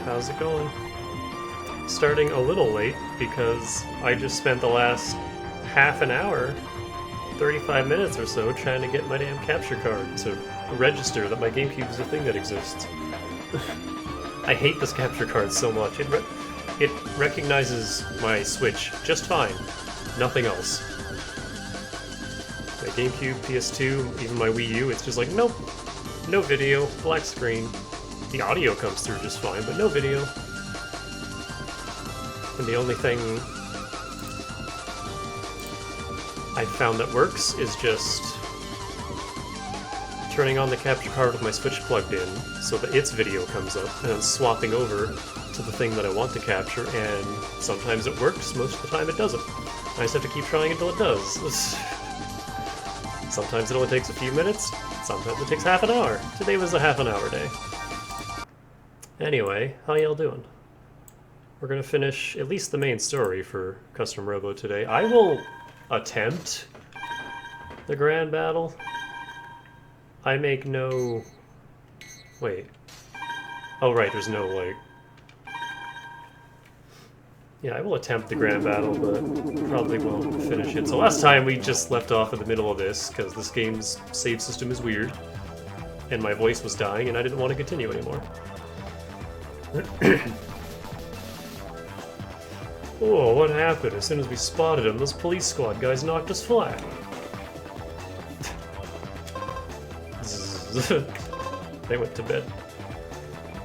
How's it going? Starting a little late because I just spent the last half an hour, 35 minutes or so, trying to get my damn capture card to register that my GameCube is a thing that exists. I hate this capture card so much. It recognizes my Switch just fine. Nothing else. My GameCube, PS2, even my Wii U, it's just like, nope. No video, black screen. The audio comes through just fine, but no video. And the only thing I found that works is just turning on the capture card with my Switch plugged in so that its video comes up, and then swapping over to the thing that I want to capture, and sometimes it works, most of the time it doesn't. I just have to keep trying until it does. Sometimes it only takes a few minutes, sometimes it takes half an hour. Today was a half an hour day. Anyway, how y'all doing? We're gonna finish at least the main story for Custom Robo today. I will attempt the grand battle. I make no... Wait. Oh right, there's no, like... Yeah, I will attempt the grand battle, but probably won't finish it. So last time we just left off in the middle of this, because this game's save system is weird, and my voice was dying, and I didn't want to continue anymore. Oh, what happened? As soon as we spotted him, those police squad guys knocked us flat. They went to bed.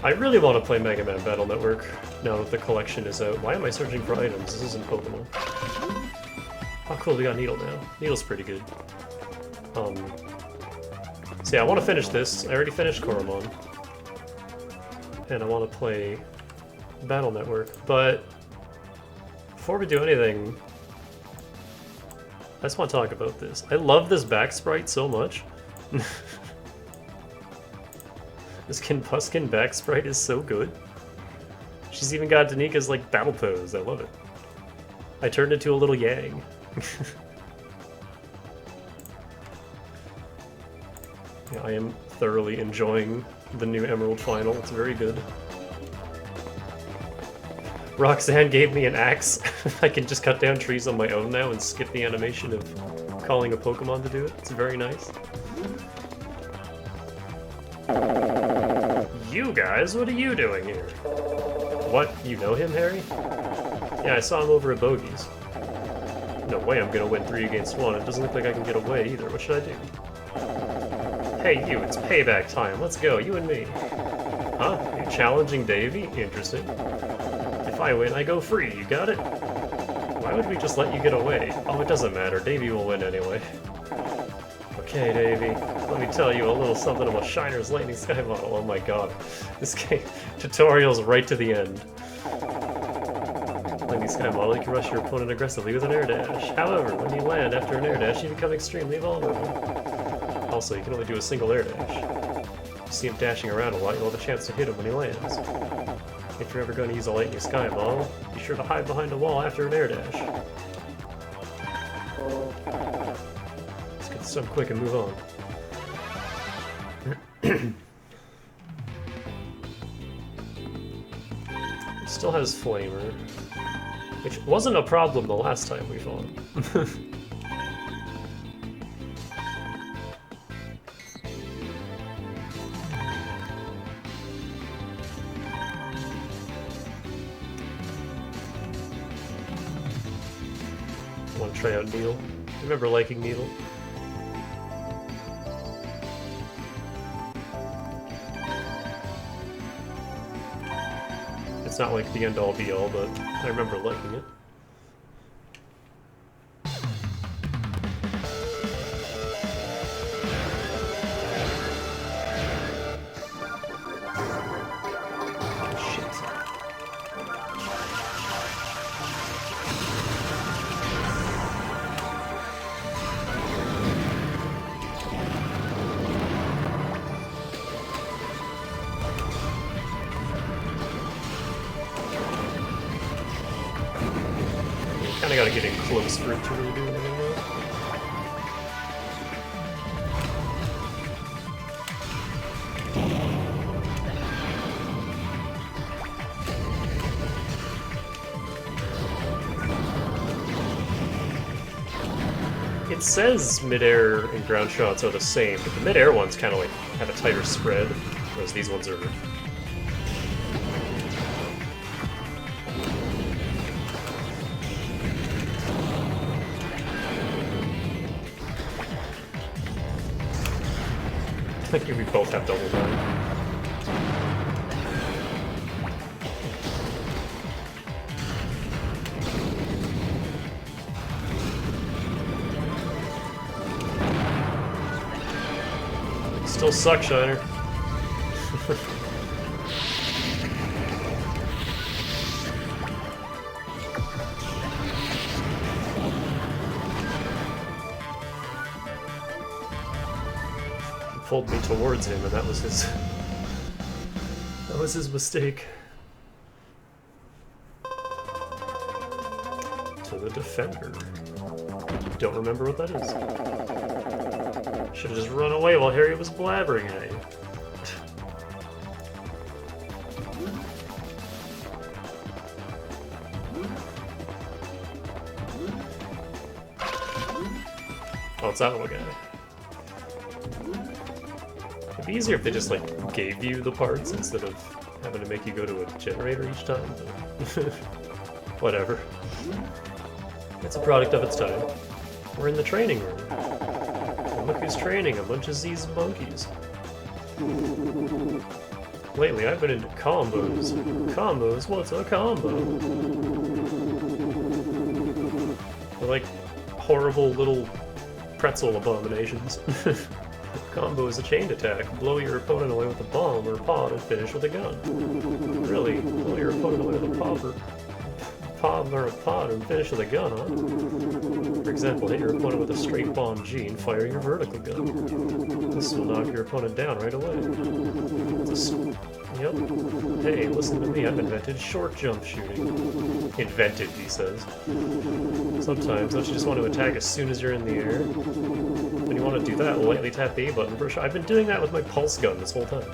I really want to play Mega Man Battle Network now that the collection is out. Why am I searching for items? This isn't Pokemon. Oh cool, we got Needle now. Needle's pretty good. So yeah, I want to finish this. I already finished Koromon. And I want to play Battle Network, but before we do anything, I just want to talk about this. I love this back sprite so much. This Puskin back sprite is so good. She's even got Danika's like battle pose. I love it. I turned into a little Yang. Yeah, I am thoroughly enjoying the new Emerald Final. It's very good. Roxanne gave me an axe. I can just cut down trees on my own now and skip the animation of calling a Pokemon to do it. It's very nice. You guys, what are you doing here? What? You know him, Harry? Yeah, I saw him over at Bogey's. No way I'm gonna win 3 against 1. It doesn't look like I can get away either. What should I do? Hey you, it's payback time. Let's go, you and me. Huh? You're challenging Davey? Interesting. If I win, I go free. You got it? Why would we just let you get away? Oh, it doesn't matter. Davey will win anyway. Okay, Davey. Let me tell you a little something about Shiner's Lightning Sky model. Oh my god. This game... Tutorial's right to the end. Lightning Sky model, you can rush your opponent aggressively with an air dash. However, when you land after an air dash, you become extremely vulnerable. Also, you can only do a single air dash. If you see him dashing around a lot, you'll have a chance to hit him when he lands. If you're ever going to use a Lightning Sky model, be sure to hide behind a wall after an air dash. Let's get this done quick and move on. It still has Flamer, which wasn't a problem the last time we fought. Want to try out Needle? I remember liking Needle. It's not like the end-all be-all, but I remember liking it. Kinda gotta get in close for it to really do anything though. it says mid-air and ground shots are the same, but the mid-air ones kind of like have a tighter spread, whereas these ones are... I think we both have double line. Still suck, Shiner. He pulled me towards him, and that was his... that was his mistake. To the defender. Don't remember what that is. Should have just run away while Harry was blabbering at you. Oh, it's that little guy. It'd be easier if they just, like, gave you the parts instead of having to make you go to a generator each time, but whatever. It's a product of its time. We're in the training room. And look who's training a bunch of these monkeys. Lately, I've been into combos. Combos? What's a combo? They're like horrible little pretzel abominations. Combo is a chained attack. Blow your opponent away with a bomb or a pod and finish with a gun. Really? Blow your opponent away with a pod and finish with a gun, huh? For example, hit your opponent with a straight bomb G and fire your vertical gun. This will knock your opponent down right away. Yep. Hey, listen to me, I've invented short jump shooting. Invented, he says. Sometimes, don't you just want to attack as soon as you're in the air? When you want to do that, lightly tap the A button for a shot. I've been doing that with my pulse gun this whole time.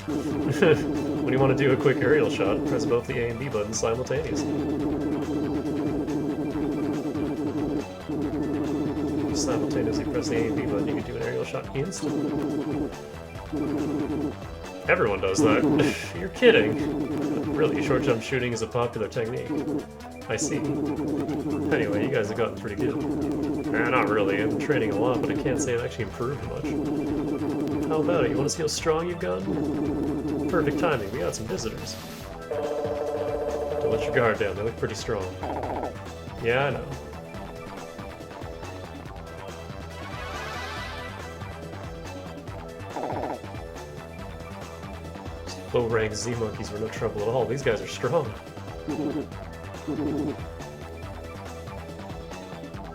When you want to do a quick aerial shot, press both the A and B buttons simultaneously. Simultaneously press the A and B button, you can do an aerial shot instantly. Everyone does that. You're kidding. Really, short jump shooting is a popular technique. I see. Anyway, you guys have gotten pretty good. Nah, not really. I've been training a lot, but I can't say I've actually improved much. How about it? You want to see how strong you've gotten? Perfect timing. We got some visitors. Don't let your guard down. They look pretty strong. Yeah, I know. Low-rank Z-monkeys were no trouble at all. These guys are strong. They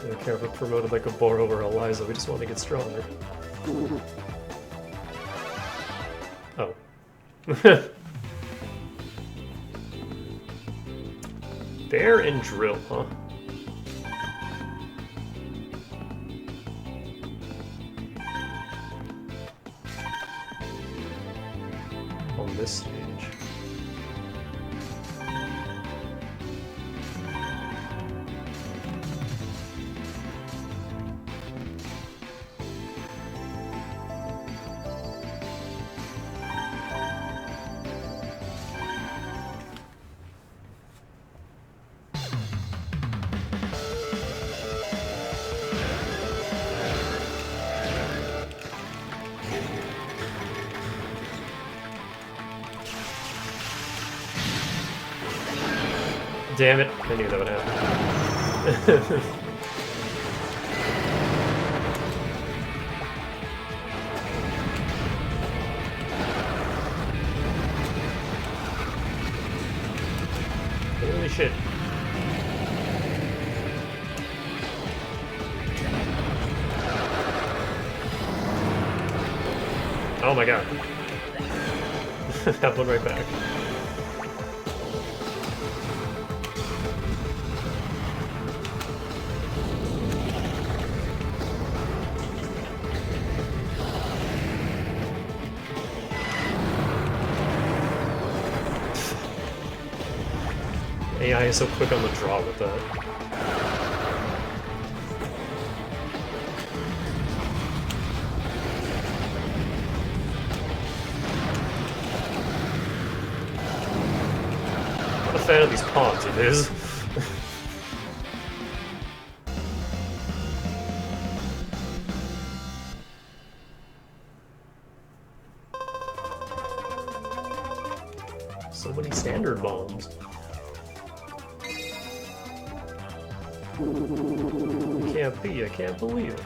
don't care if we're promoted like a Boro or Eliza, we just want to get stronger. Oh. Bear and drill, huh? On this stage. Damn it, I knew that would happen. Holy shit. Oh my god. That one right back. AI is so quick on the draw with that. fan of these pods of his. So many standard bombs. It can't be, I can't believe it.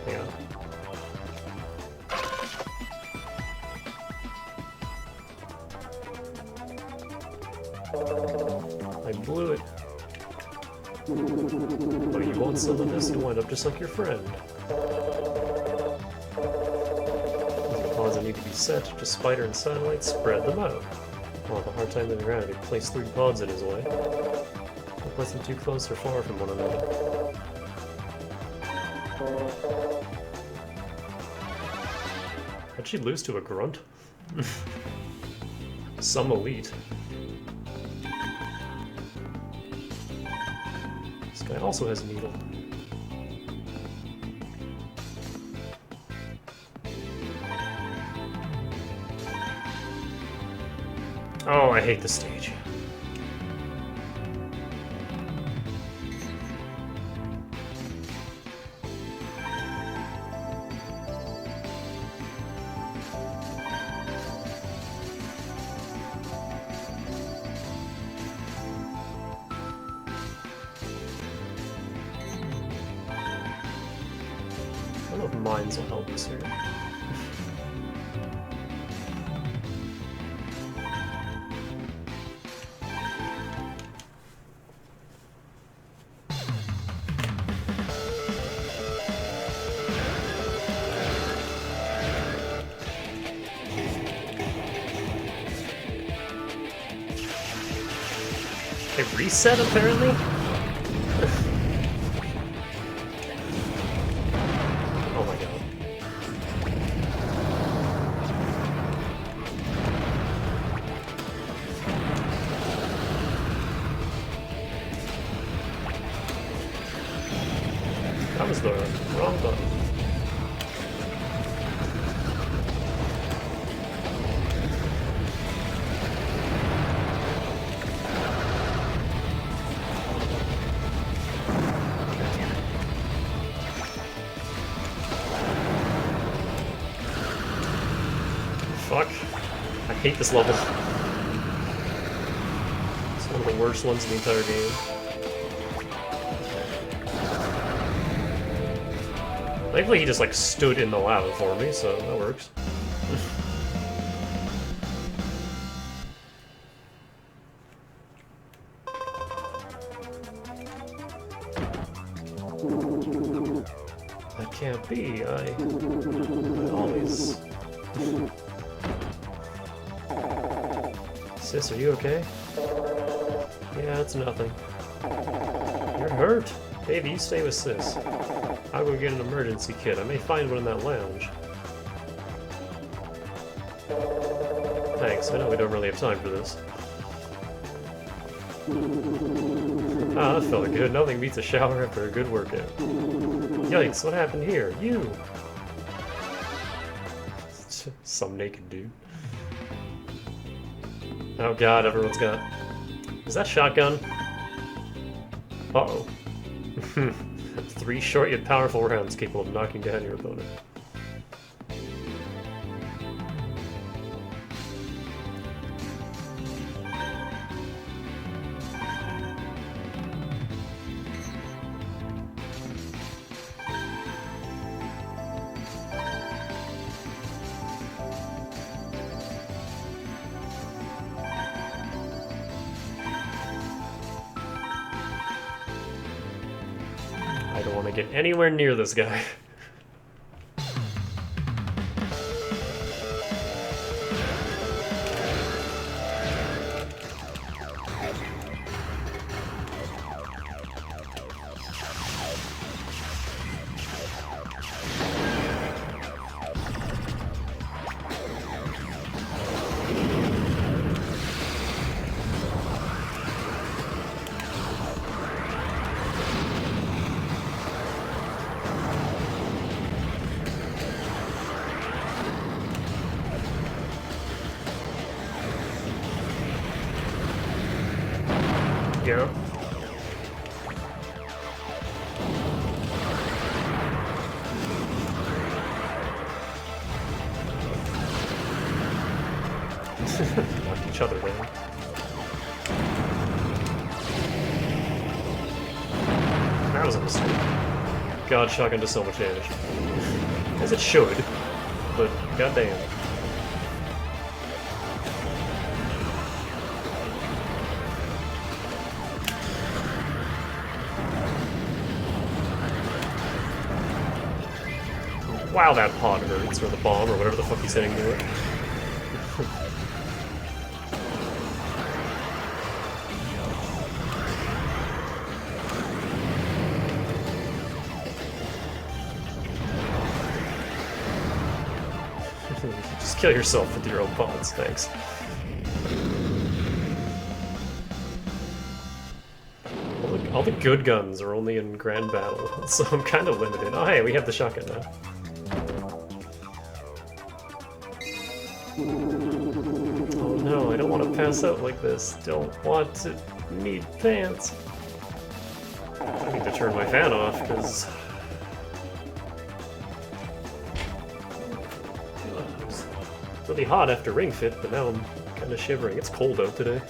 Yeah. I blew it. Oh, you want some of this? You'll wind up just like your friend. The pods that need to be set, just spider and satellite, spread them out. I'll have a hard time moving around if you place 3 pods in his way. Don't place them too close or far from one another. How'd she lose to a grunt? Some elite. This guy also has a needle. Oh, I hate the stage. I don't know if mines will help us here. They reset apparently? Oh my god. That was the wrong button. Fuck. I hate this level. It's one of the worst ones in the entire game. Thankfully he just like stood in the lava for me, so that works. That can't be. I always... Sis, are you okay? Yeah, it's nothing. You're hurt. Baby, you stay with Sis. I'll go get an emergency kit. I may find one in that lounge. Thanks, I know we don't really have time for this. Ah, that felt good. Nothing beats a shower after a good workout. Yikes, what happened here? You! Some naked dude. Oh god, everyone's got... Is that shotgun? Uh-oh. 3 short yet powerful rounds capable of knocking down your opponent. I don't want to get anywhere near this guy. go. Knock each other down. That was a mistake. God, shotgun does so much damage. As it should, but goddamn. Wow, that pod hurts, or the bomb, or whatever the fuck he's hitting to it. Just kill yourself with your own pods, thanks. All the good guns are only in Grand Battle, so I'm kind of limited. Oh hey, we have the shotgun now. Oh no, I don't want to pass out like this. Don't want to need pants. I need to turn my fan off, because... It's really hot after Ring Fit, but now I'm kind of shivering. It's cold out today.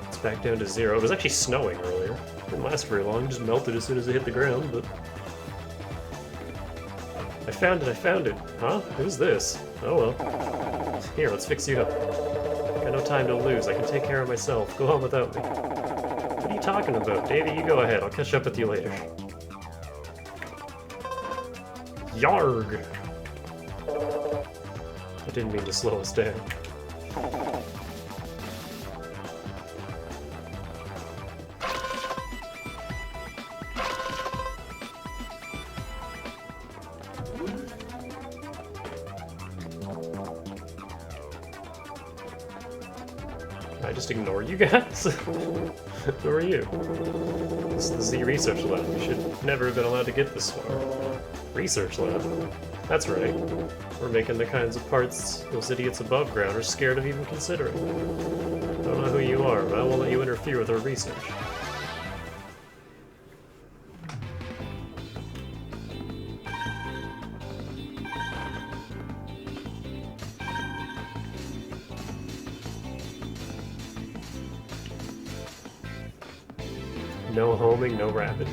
It's back down to 0. It was actually snowing earlier. Didn't last very long, just melted as soon as it hit the ground, but... I found it. Huh? Who's this? Oh well. Here, let's fix you up. Got no time to lose, I can take care of myself. Go on without me. What are you talking about? Davey, you go ahead, I'll catch up with you later. Yarg! I didn't mean to slow us down. I just ignore you guys? Who are you? This is the Z Research Lab. We should never have been allowed to get this far. Research Lab? That's right. We're making the kinds of parts those idiots above ground are scared of even considering. Don't know who you are, but I won't let you interfere with our research. No homing, no rabbit.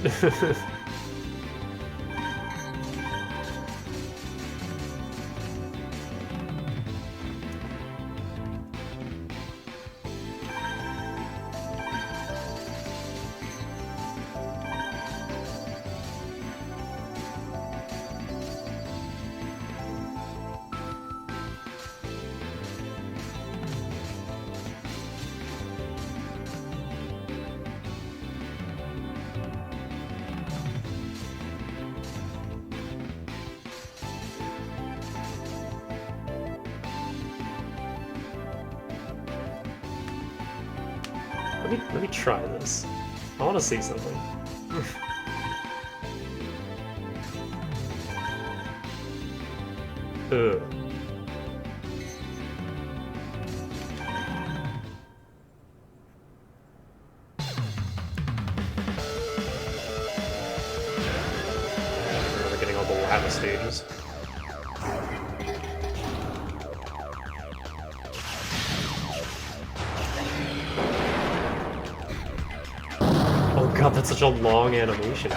Let me try this. I want to see something. Ugh. We're getting all the lava stages. God, that's such a long animation.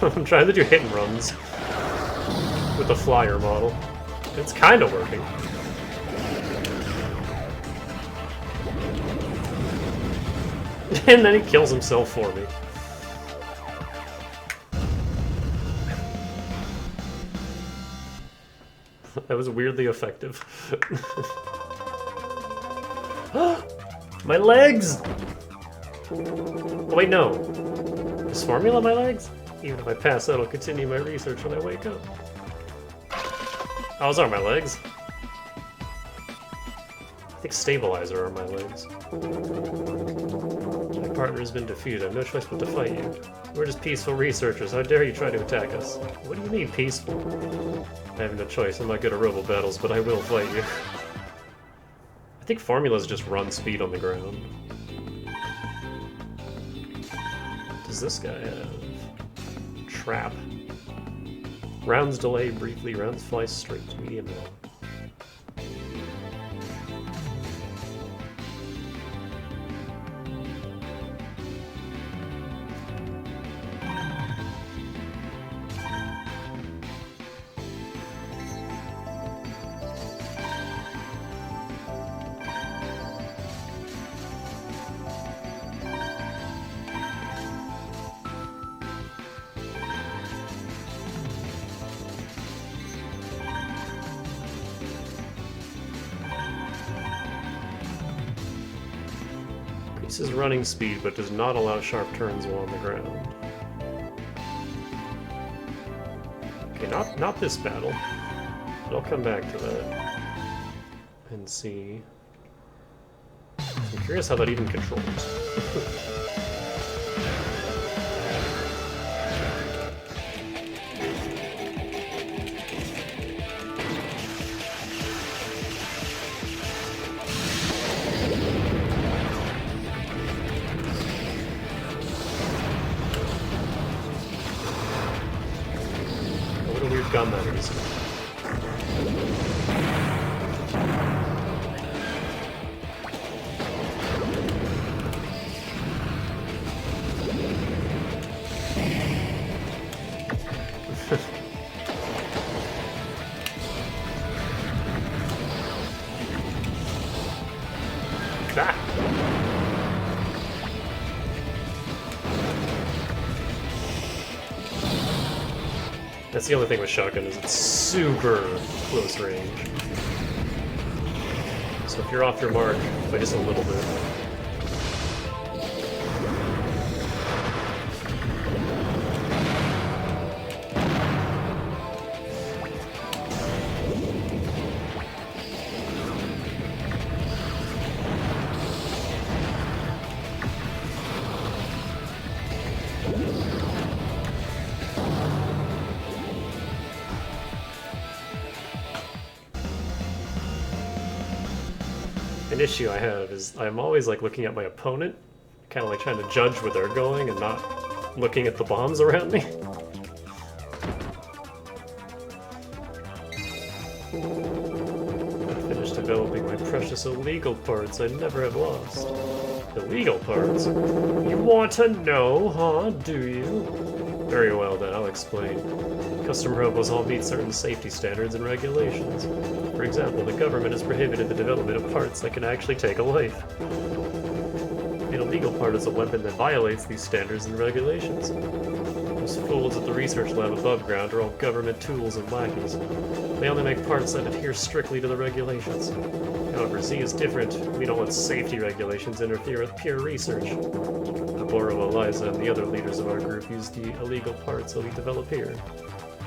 I'm trying to do hit and runs with the flyer model. It's kind of working. And then he kills himself for me. That was weirdly effective. My legs! Oh, wait, no. Is formula my legs? Even if I pass out, I'll continue my research when I wake up. Oh, those aren't my legs. think stabilizer are my legs. My partner has been defeated. I have no choice but to fight you. We're just peaceful researchers. How dare you try to attack us? What do you mean, peaceful? I have no choice. I'm not good at robo battles, but I will fight you. I think formulas just run speed on the ground. Does this guy have? Trap. Rounds delay briefly, rounds fly straight to medium long. Increases running speed, but does not allow sharp turns while on the ground. Okay, not this battle. But I'll come back to that and see. I'm curious how that even controls. Gun that is. Ah. That's the only thing with shotgun is it's super close range. So if you're off your mark by just a little bit. An issue I have is I'm always like looking at my opponent, kind of like trying to judge where they're going and not looking at the bombs around me. I finished developing my precious illegal parts I never have lost. Illegal parts? You want to know, huh? Do you? Very well then, I'll explain. Custom robos all meet certain safety standards and regulations. For example, the government has prohibited the development of parts that can actually take a life. An illegal part is a weapon that violates these standards and regulations. Those fools at the research lab above ground are all government tools and lackeys. They only make parts that adhere strictly to the regulations. However, Z is different. We don't let safety regulations interfere with pure research. Aboro, Eliza, and the other leaders of our group use the illegal parts that we develop here.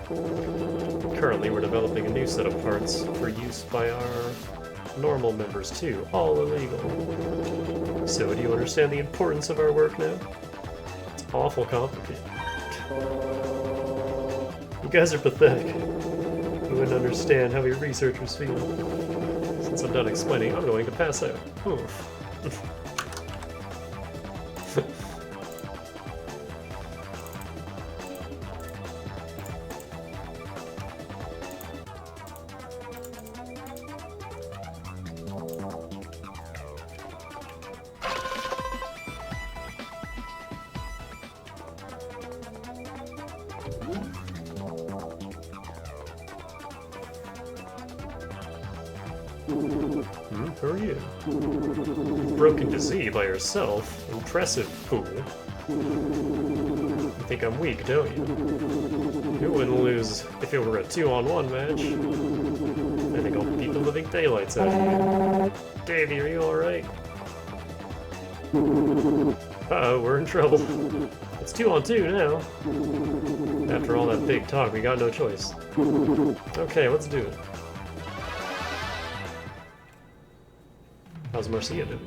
Currently, we're developing a new set of parts for use by our normal members too, all illegal. So, do you understand the importance of our work now? It's awful complicated. You guys are pathetic. You wouldn't understand how we researchers feel. Since I'm done explaining, I'm going to pass out. Oof. Who are you? You've broken to Z by yourself. Impressive, fool. You think I'm weak, don't you? You wouldn't lose if it were a 2-on-1 match. I think I'll beat the living daylights out of you. Davey, are you alright? Uh-oh, we're in trouble. It's 2-on-2 now. After all that big talk, we got no choice. Okay, let's do it. How's Marcia doing?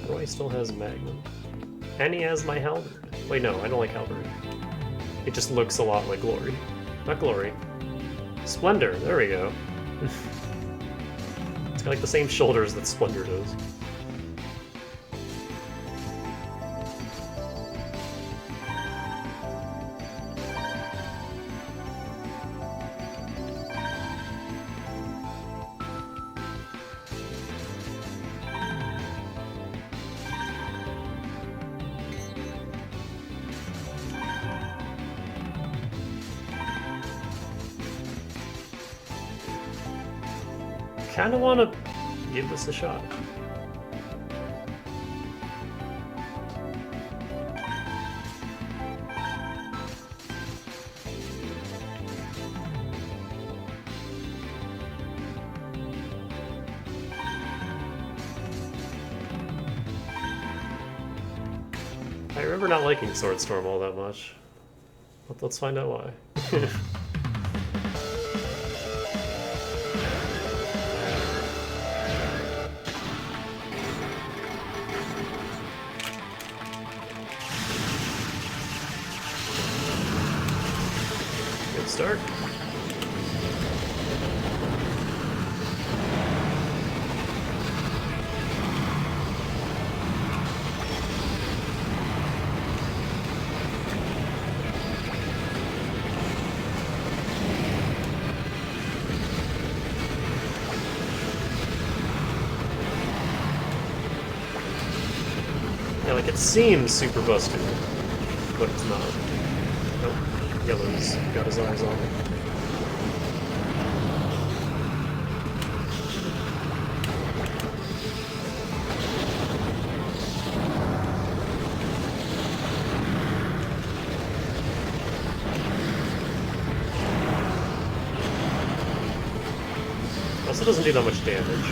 Roy still has Magnum. And he has my halberd. Wait, no, I don't like halberd. It just looks a lot like Glory. Not Glory. Splendor, there we go. It's got like the same shoulders that Splendor does. Kinda wanna give this a shot. I remember not liking Swordstorm all that much. But let's find out why. Start. Yeah, like it seems super busted, but it's not. Nope. Yellow's got his eyes on it. Also doesn't do that much damage.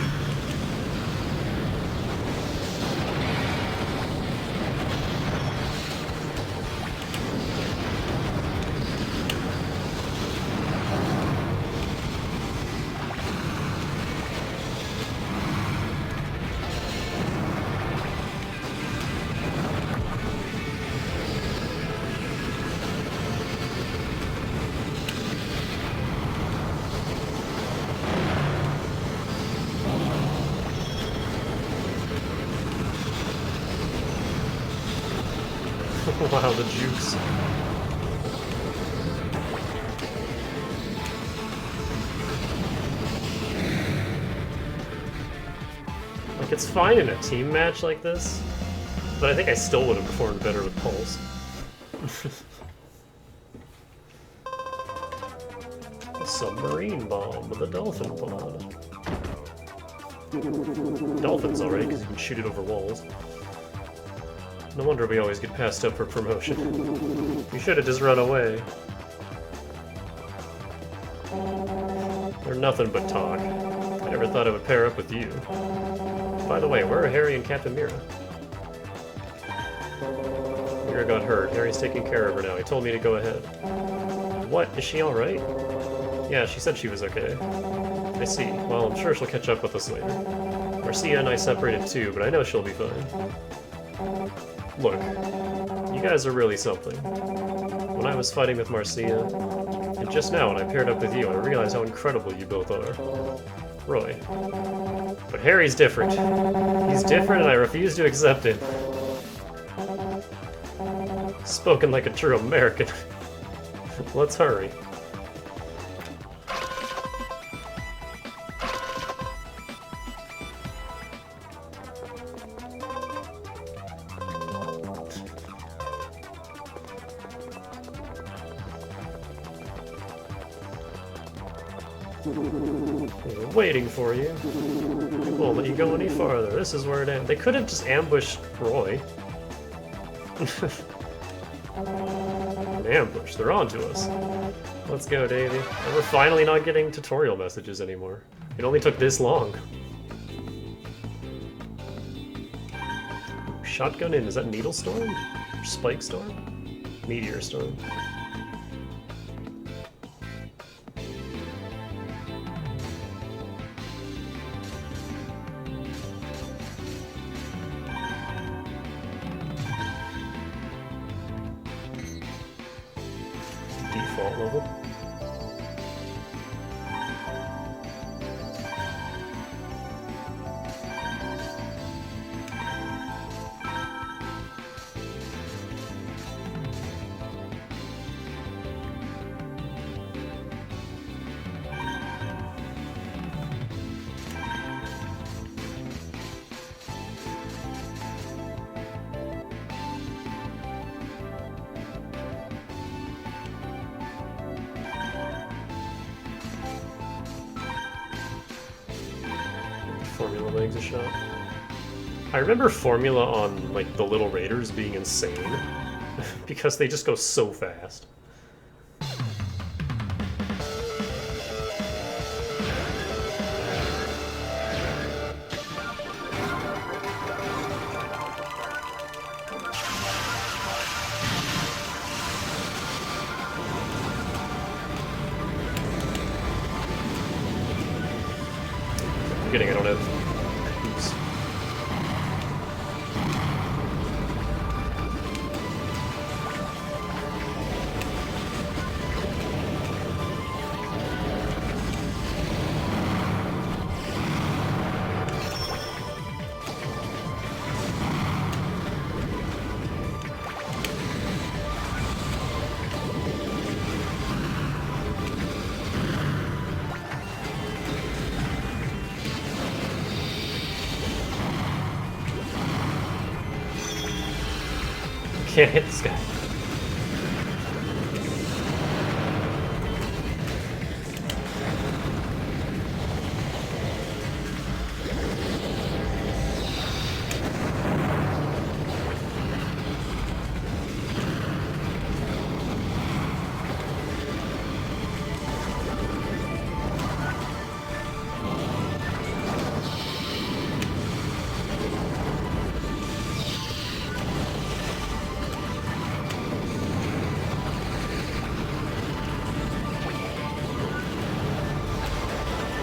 Wow, the jukes. Like, it's fine in a team match like this, but I think I still would have performed better with Pulse. A submarine bomb with a dolphin pod. Dolphin's alright, because you can shoot it over walls. No wonder we always get passed up for promotion. You should have just run away. They're nothing but talk. I never thought I would pair up with you. By the way, where are Harry and Captain Mira? Mira got hurt. Harry's taking care of her now. He told me to go ahead. What? Is she alright? Yeah, she said she was okay. I see. Well, I'm sure she'll catch up with us later. Marcia and I separated too, but I know she'll be fine. Look, you guys are really something. When I was fighting with Marcia, and just now when I paired up with you, I realized how incredible you both are. Roy. But Harry's different. He's different and I refuse to accept it. Spoken like a true American. Let's hurry. We're waiting for you. We won't let you go any farther. This is where it ends. They could have just ambushed Roy. An ambush. They're on to us. Let's go, Davey. And we're finally not getting tutorial messages anymore. It only took this long. Shotgun in. Is that Needle Storm? Or Spike Storm? Meteor Storm. default level. Formula legs a shot. I remember Formula on like the Little Raiders being insane because they just go so fast. I don't have boots. Can't hit this guy.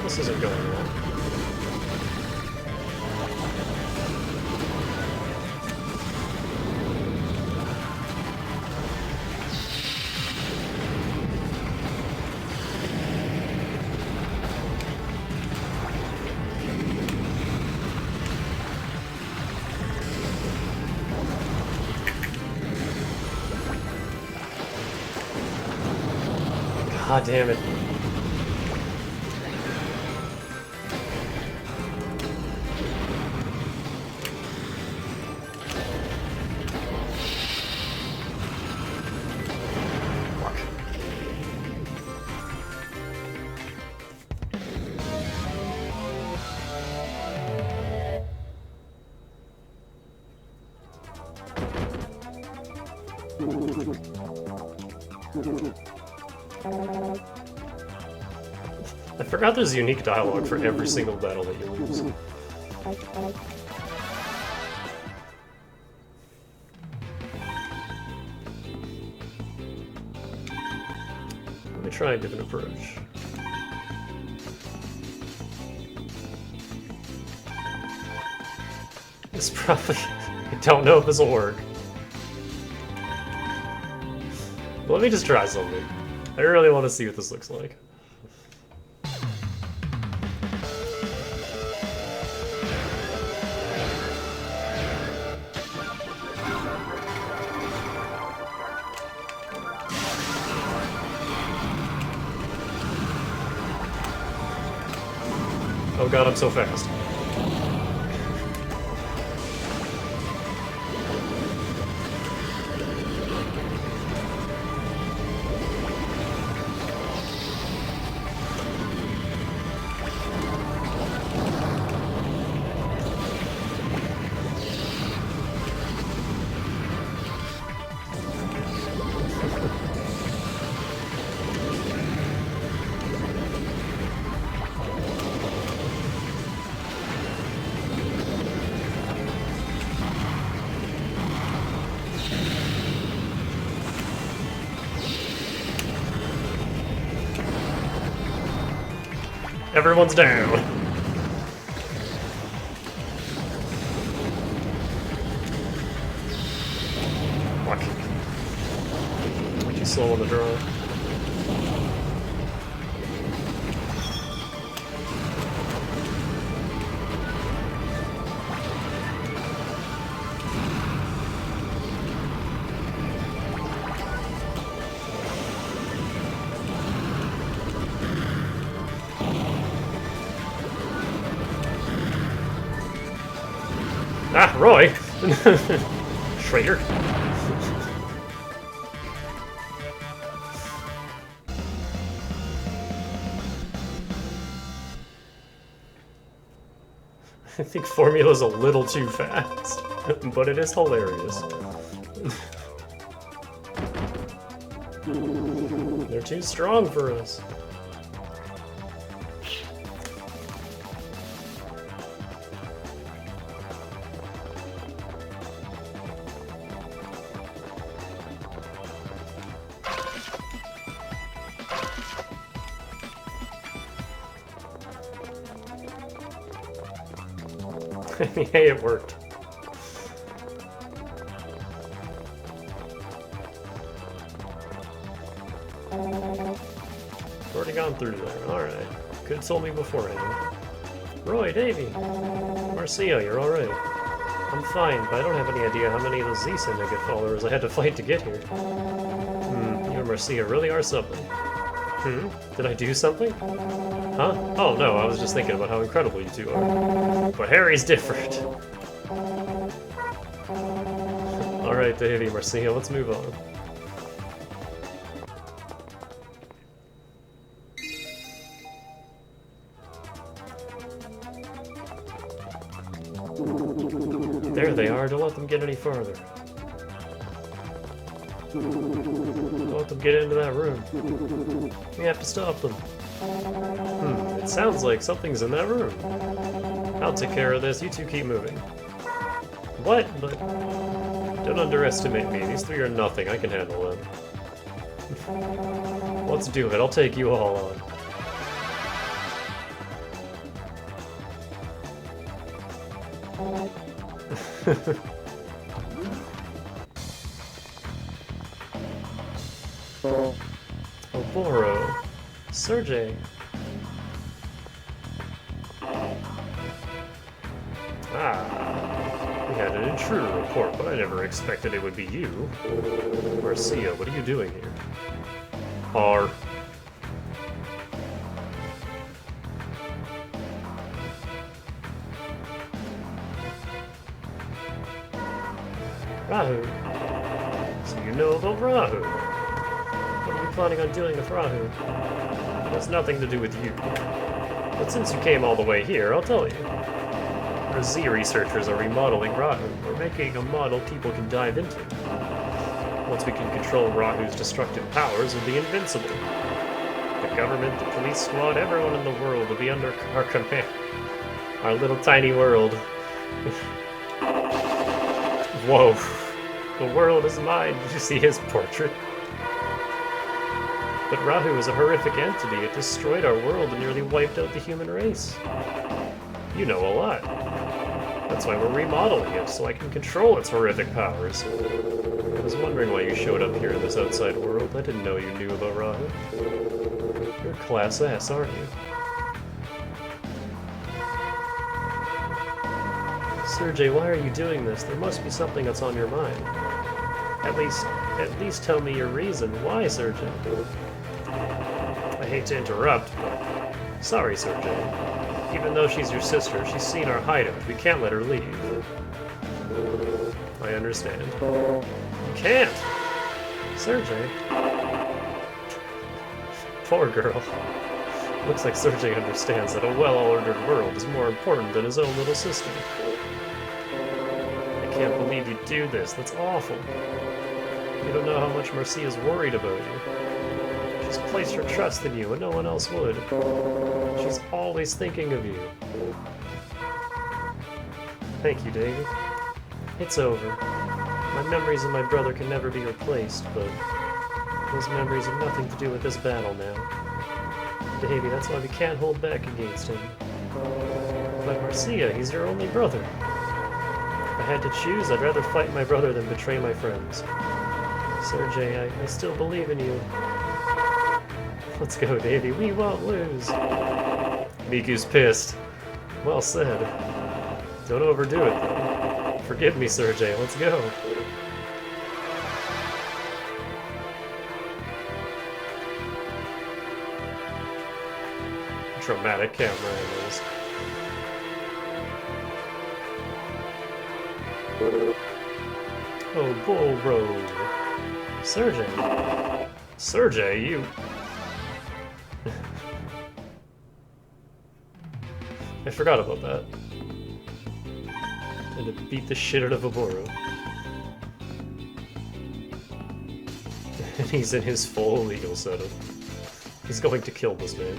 This isn't going well. God damn it. I forgot there's unique dialogue for every single battle that you lose. Let me try a different approach. This probably... I don't know if this will work. But let me just try something. I really want to see what this looks like. Oh god, I'm so fast. Everyone's down. Fuck. Way too slow on the draw. Ah, Roy! Traitor. I think formula's a little too fast, but it is hilarious. They're too strong for us. I mean, hey, it worked. Already gone through there. Alright. Could have told me beforehand. Roy, Davey. Marcia, you're alright. I'm fine, but I don't have any idea how many of those Z-Syndicate followers I had to fight to get here. You and Marcia really are something. Did I do something? Huh? Oh no, I was just thinking about how incredible you two are. But Harry's different. Alright, Davey, Marcia, let's move on. There they are, don't let them get any farther. Don't let them get into that room. We have to stop them. It sounds like something's in that room. I'll take care of this, you two keep moving. What? But don't underestimate me, these three are nothing, I can handle them. Let's do it, I'll take you all on. Oboro. Sergey. We had an intruder report, but I never expected it would be you. Marcia, what are you doing here? R. Rahu. So you know about Rahu. What are you planning on doing with Rahu? It has nothing to do with you. But since you came all the way here, I'll tell you. Our Z researchers are remodeling Rahu. We're making a model people can dive into. Once we can control Rahu's destructive powers, we'll be invincible. The government, the police squad, everyone in the world will be under our command. Our little tiny world. Whoa. The world is mine. Did you see his portrait? But Rahu is a horrific entity. It destroyed our world and nearly wiped out the human race. You know a lot. That's why we're remodeling it, so I can control its horrific powers. I was wondering why you showed up here in this outside world. I didn't know you knew about Rahu. You're class S, aren't you? Sergey, why are you doing this? There must be something that's on your mind. At least tell me your reason. Why, Sergey? I hate to interrupt, but... Sorry, Sergey. Even though she's your sister, she's seen our hideout. We can't let her leave. I understand. You can't! Sergey. Poor girl. Looks like Sergey understands that a well-ordered world is more important than his own little sister. I can't believe you do this. That's awful. You don't know how much Marcia's worried about you. She's placed her trust in you and no one else would. She's always thinking of you. Thank you, David. It's over. My memories of my brother can never be replaced, but those memories have nothing to do with this battle now. Davey, that's why we can't hold back against him. But Marcia, he's your only brother. If I had to choose, I'd rather fight my brother than betray my friends. Sergey, I still believe in you. Let's go, Davey. We won't lose. Miku's pissed. Well said. Don't overdo it, though. Forgive me, Sergey. Let's go. Dramatic camera angles. Oh, Boro. Sergey. Sergey, you... I forgot about that. And to beat the shit out of a Boro. And he's in his full legal setup. He's going to kill this man.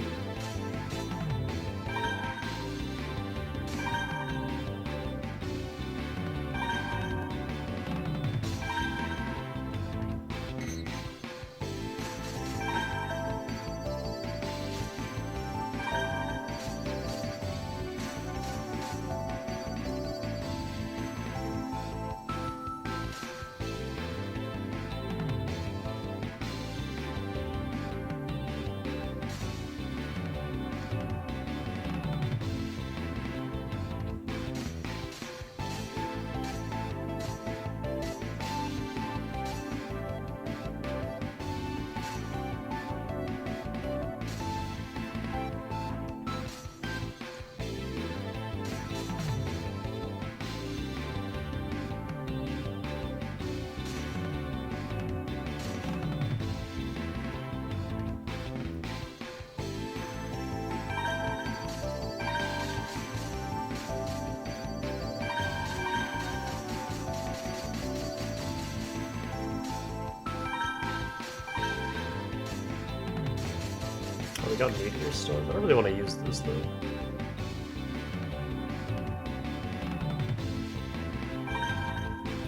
Oh, we got Meteor Storm. I don't really want to use this, though.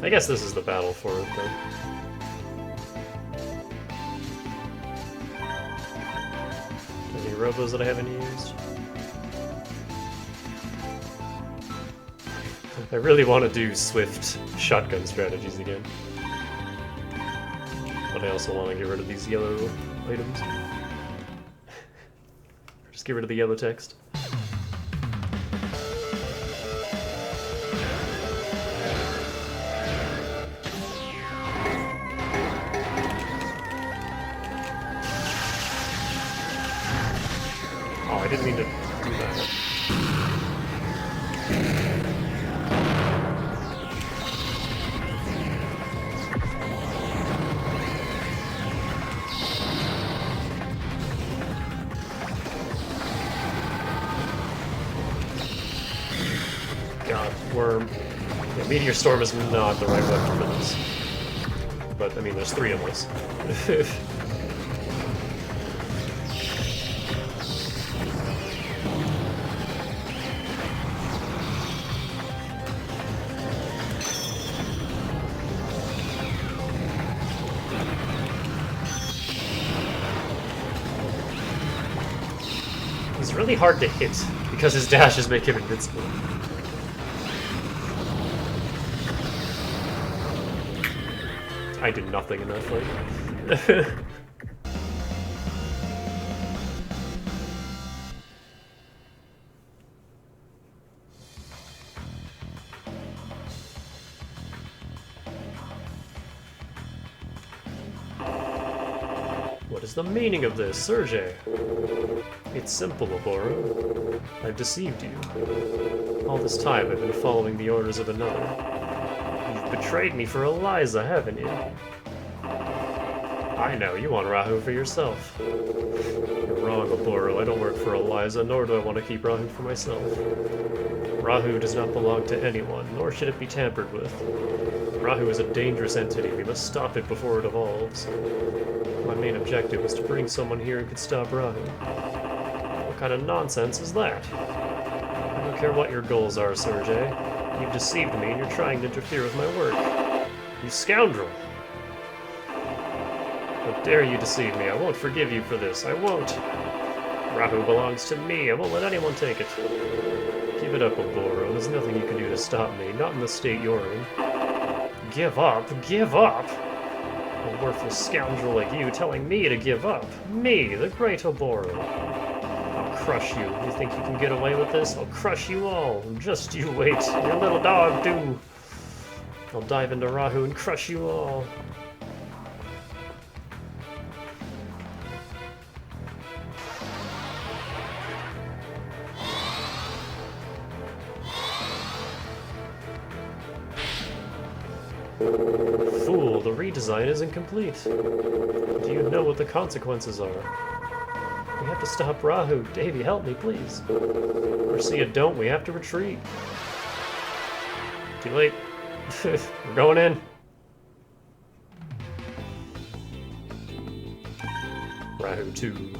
I guess this is the battle for it, though. Any Robos that I haven't used? I really want to do swift shotgun strategies again. But I also want to get rid of these yellow items. Just get rid of the yellow text. Oh, I didn't mean to do that. God, worm. Yeah, Meteor Storm is not the right weapon for this. But, I mean, there's 3 of us. He's really hard to hit because his dashes make him invincible. I did nothing in that fight. What is the meaning of this, Sergey? It's simple, Oboro. I've deceived you. All this time I've been following the orders of another. You've betrayed me for Eliza, haven't you? I know, you want Rahu for yourself. You're wrong, Oboro. I don't work for Eliza, nor do I want to keep Rahu for myself. Rahu does not belong to anyone, nor should it be tampered with. Rahu is a dangerous entity. We must stop it before it evolves. My main objective was to bring someone here who could stop Rahu. What kind of nonsense is that? I don't care what your goals are, Sergey. You've deceived me and you're trying to interfere with my work. You scoundrel! How dare you deceive me? I won't forgive you for this. I won't. Rahu belongs to me. I won't let anyone take it. Give it up, Oboro. There's nothing you can do to stop me. Not in the state you're in. Give up? Give up? A worthless scoundrel like you telling me to give up. Me, the great Oboro. I'll crush you. You think you can get away with this? I'll crush you all. Just you wait. Your little dog, too. I'll dive into Rahu and crush you all. Fool, the redesign isn't complete. Do you know what the consequences are? We have to stop Rahu. Davy, help me, please. Or see it don't, we have to retreat. Too late. We're going in. Rahu II.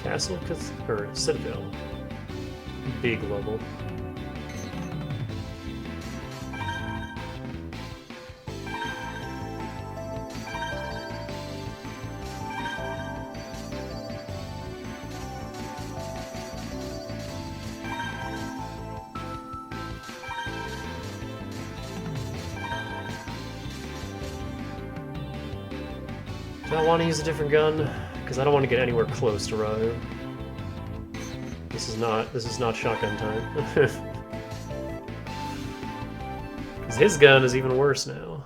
Castle or Citadel. Big level. Do I want to use a different gun? Because I don't want to get anywhere close to Rahu. This is not shotgun time. Because his gun is even worse now.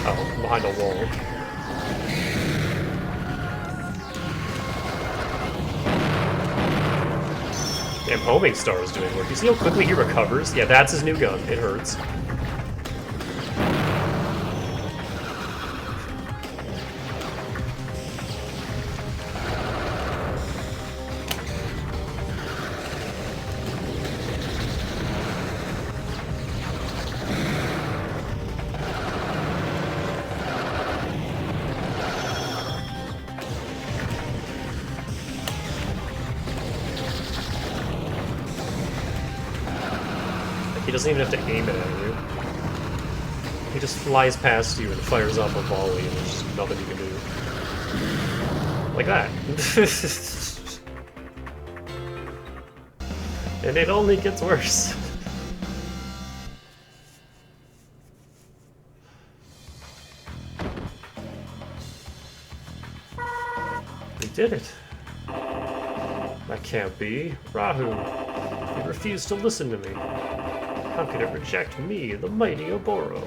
Oh, I'm behind a wall. Damn, homing star is doing work. You see how quickly he recovers? Yeah, that's his new gun. It hurts. He doesn't even have to aim it at you. He just flies past you and fires off a volley, and there's just nothing you can do. Like that. And it only gets worse. We did it. That can't be. Rahu. It refused to listen to me. How could it reject me, the mighty Oboro?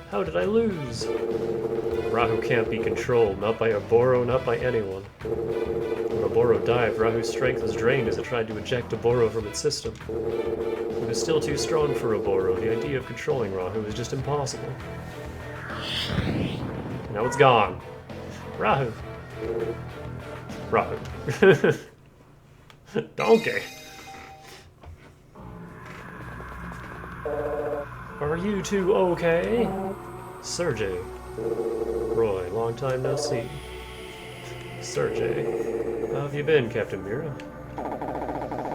How did I lose? Rahu can't be controlled, not by Oboro, not by anyone. When Oboro dived, Rahu's strength was drained as it tried to eject Oboro from its system. It was still too strong for Oboro. The idea of controlling Rahu was just impossible. Now it's gone. Rahu. Rahu. Donkey. Are you two okay? Sergey. Roy, long time no see. Sergey. How have you been, Captain Mira?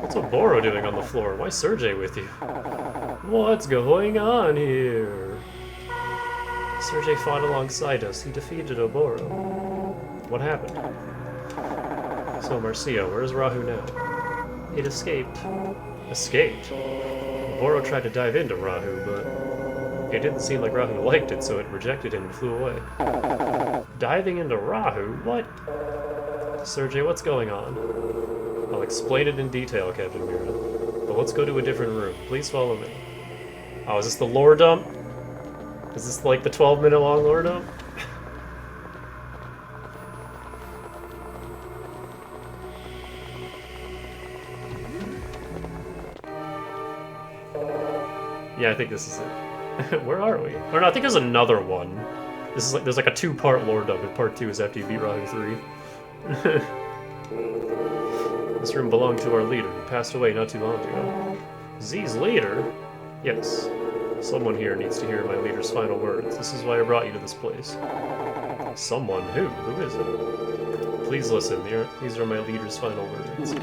What's Oboro doing on the floor? Why Sergey with you? What's going on here? Sergey fought alongside us. He defeated Oboro. What happened? So, Marcia, where's Rahu now? It escaped. Escaped? Oboro tried to dive into Rahu, but it didn't seem like Rahu liked it, so it rejected him and flew away. Diving into Rahu? What? Sergey, what's going on? I'll explain it in detail, Captain Mira. But let's go to a different room. Please follow me. Oh, is this the lore dump? Is this like the 12-minute long lore dump? Yeah, I think this is it. Where are we? Or no, I think there's another one. This is like there's like a 2-part lore dump, and part 2 is after you beat Rahu 3. This room belonged to our leader, who passed away not too long ago. Z's leader? Yes. Someone here needs to hear my leader's final words. This is why I brought you to this place. Someone? Who? Who is it? Please listen. These are my leader's final words.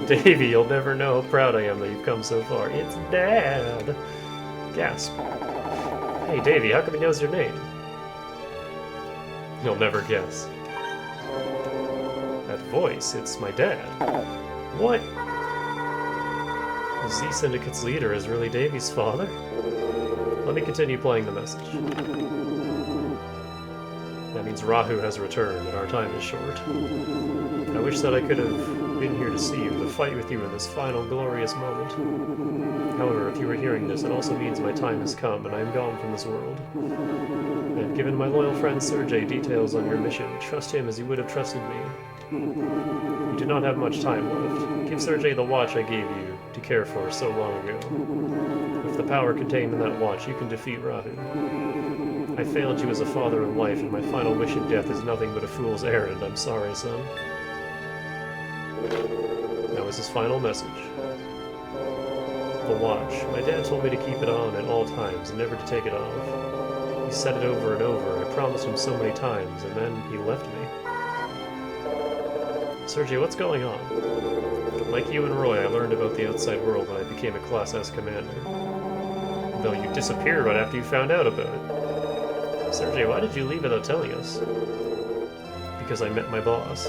Davy, you'll never know how proud I am that you've come so far. It's Dad! Gasp. Hey, Davy, how come he knows your name? You'll never guess. That voice, it's my dad. What? The Z Syndicate's leader is really Davy's father? Let me continue playing the message. That means Rahu has returned, and our time is short. I wish that I could have been here to see you, to fight with you in this final glorious moment. However, if you are hearing this, it also means my time has come, and I am gone from this world. I have given my loyal friend Sergei details on your mission. Trust him as you would have trusted me. You do not have much time left. Give Sergei the watch I gave you to care for so long ago. With the power contained in that watch, you can defeat Rahu. I failed you as a father in life, and my final wish in death is nothing but a fool's errand. I'm sorry, son. That was his final message. The watch. My dad told me to keep it on at all times and never to take it off. He said it over and over. I promised him so many times, and then he left me. Sergei, what's going on? Like you and Roy, I learned about the outside world when I became a Class S commander. Though you disappeared right after you found out about it. Sergei, why did you leave without telling us? Because I met my boss.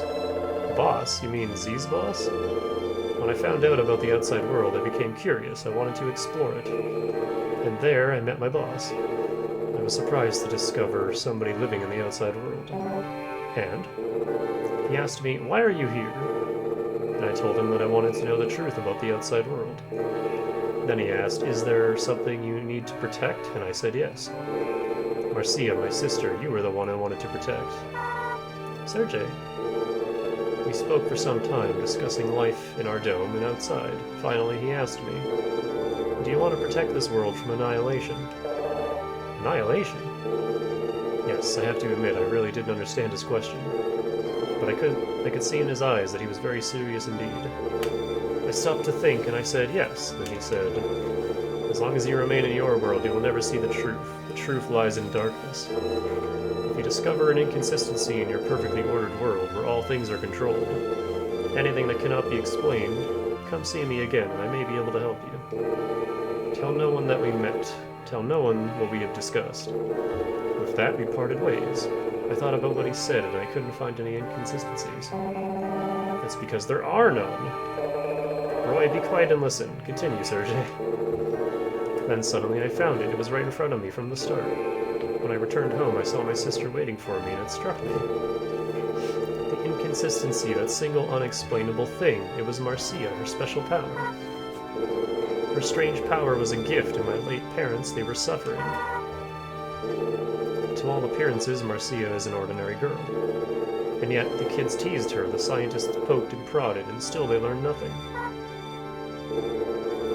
Boss? You mean Z's boss? When I found out about the outside world, I became curious. I wanted to explore it. And there, I met my boss. I was surprised to discover somebody living in the outside world. And he asked me, why are you here? And I told him that I wanted to know the truth about the outside world. Then he asked, is there something you need to protect? And I said yes. Marcia, my sister, you were the one I wanted to protect. Sergei. We spoke for some time, discussing life in our dome and outside. Finally, he asked me, do you want to protect this world from annihilation? Annihilation? Yes, I have to admit, I really didn't understand his question. But I could see in his eyes that he was very serious indeed. I stopped to think, and I said yes. Then he said, as long as you remain in your world, you will never see the truth. The truth lies in darkness. If you discover an inconsistency in your perfectly ordered world, where all things are controlled, anything that cannot be explained, come see me again, and I may be able to help you. Tell no one that we met. Tell no one what we have discussed. With that, we parted ways. I thought about what he said, and I couldn't find any inconsistencies. That's because there are none. Roy, be quiet and listen. Continue, Sergei. Then suddenly I found it. It was right in front of me from the start. When I returned home, I saw my sister waiting for me, and it struck me. The inconsistency, that single unexplainable thing. It was Marcia, her special power. Her strange power was a gift, and my late parents, they were suffering. To all appearances, Marcia is an ordinary girl. And yet, the kids teased her, the scientists poked and prodded, and still they learned nothing.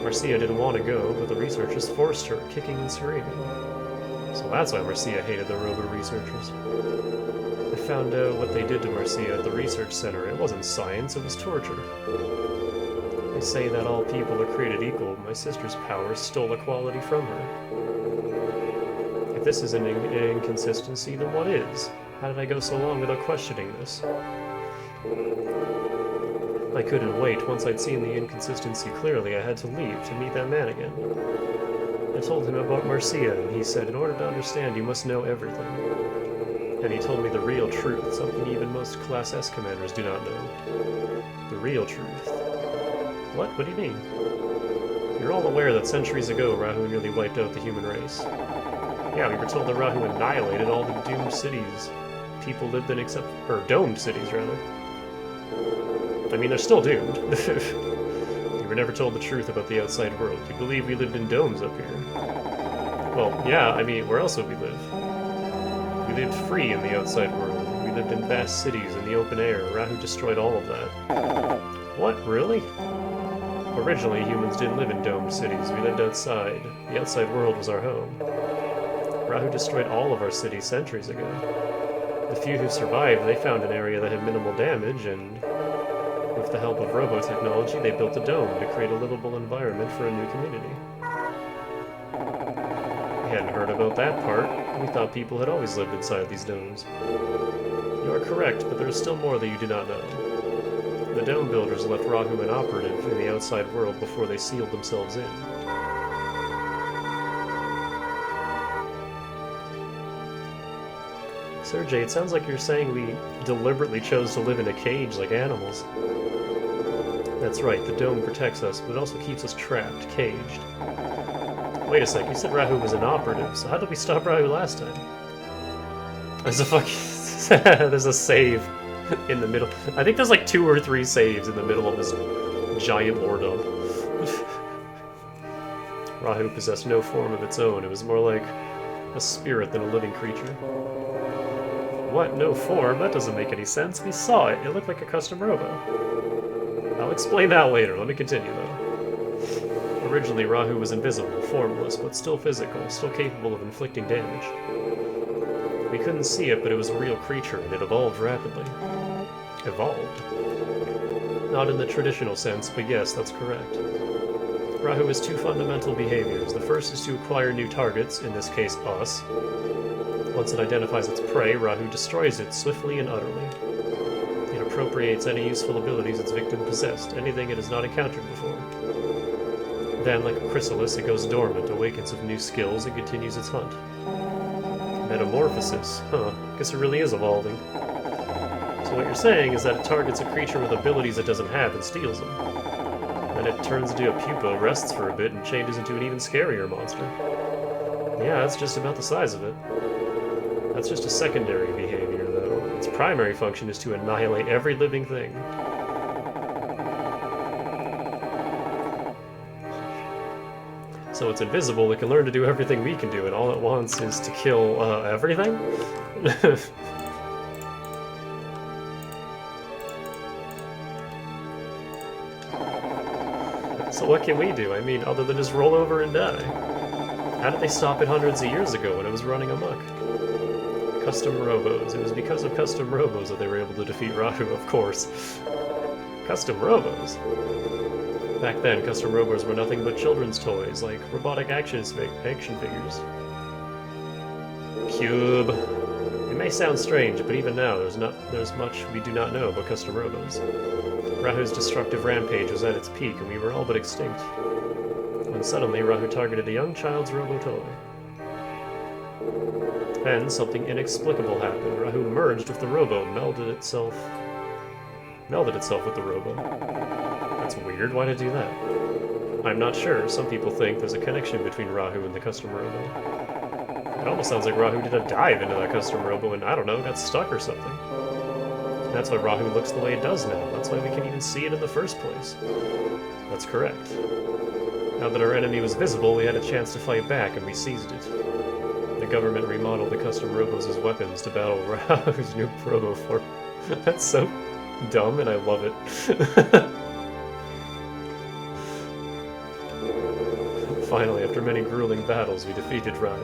Marcia didn't want to go, but the researchers forced her, kicking and screaming. So that's why Marcia hated the Robo researchers. I found out what they did to Marcia at the research center. It wasn't science, it was torture. They say that all people are created equal. My sister's powers stole equality from her. If this is an inconsistency, then what is? How did I go so long without questioning this? I couldn't wait. Once I'd seen the inconsistency clearly, I had to leave to meet that man again. I told him about Marcia, and he said, in order to understand, you must know everything. And he told me the real truth, something even most Class S commanders do not know. The real truth. What? What do you mean? You're all aware that centuries ago, Rahu nearly wiped out the human race. Yeah, we were told that Rahu annihilated all the doomed cities people lived in or domed cities, rather. I mean, they're still doomed. You were never told the truth about the outside world. You believe we lived in domes up here. Well, yeah, I mean, where else would we live? We lived free in the outside world. We lived in vast cities in the open air. Rahu destroyed all of that. What, really? Originally, humans didn't live in domed cities. We lived outside. The outside world was our home. Rahu destroyed all of our cities centuries ago. The few who survived, they found an area that had minimal damage, and with the help of Robo technology, they built a dome to create a livable environment for a new community. We hadn't heard about that part. We thought people had always lived inside these domes. You are correct, but there is still more that you do not know. The dome builders left Rahu inoperative in the outside world before they sealed themselves in. Sergei, it sounds like you're saying we deliberately chose to live in a cage like animals. That's right, the dome protects us, but it also keeps us trapped, caged. Wait a sec, you said Rahu was inoperative, so how did we stop Rahu last time? As a fucking... There's a save in the middle. I think there's like 2 or 3 saves in the middle of this giant ore dump. Rahu possessed no form of its own. It was more like a spirit than a living creature. What? No form? That doesn't make any sense. We saw it. It looked like a custom Robo. I'll explain that later. Let me continue, though. Originally, Rahu was invisible, formless, but still physical, still capable of inflicting damage. We couldn't see it, but it was a real creature, and it evolved rapidly. Evolved? Not in the traditional sense, but yes, that's correct. Rahu has 2 fundamental behaviors. The first is to acquire new targets, in this case us. Once it identifies its prey, Rahu destroys it swiftly and utterly. It appropriates any useful abilities its victim possessed, anything it has not encountered before. Then, like a chrysalis, it goes dormant, awakens with new skills, and continues its hunt. Metamorphosis. Huh, guess it really is evolving. So what you're saying is that it targets a creature with abilities it doesn't have and steals them. Then it turns into a pupa, rests for a bit, and changes into an even scarier monster. Yeah, that's just about the size of it. That's just a secondary behavior, though. Its primary function is to annihilate every living thing. So it's invisible, it can learn to do everything we can do, and all it wants is to kill, everything? So what can we do? I mean, other than just roll over and die? How did they stop it hundreds of years ago when it was running amok? Custom Robos. It was because of custom Robos that they were able to defeat Rahu, of course. Custom Robos? Back then, custom Robos were nothing but children's toys, like robotic action figures. Cube. It may sound strange, but even now, there's much we do not know about custom Robos. Rahu's destructive rampage was at its peak, and we were all but extinct. When suddenly, Rahu targeted a young child's Robo toy. Then, something inexplicable happened. Rahu merged with the Robo, melded itself with the Robo. That's weird, why'd it do that? I'm not sure. Some people think there's a connection between Rahu and the custom Robo. It almost sounds like Rahu did a dive into that custom Robo and, I don't know, got stuck or something. That's why Rahu looks the way it does now. That's why we can even see it in the first place. That's correct. Now that our enemy was visible, we had a chance to fight back, and we seized it. The government remodeled the custom Robos as weapons to battle Rahu's new Robo form. That's so dumb, and I love it. Finally, after many grueling battles, we defeated Rahu.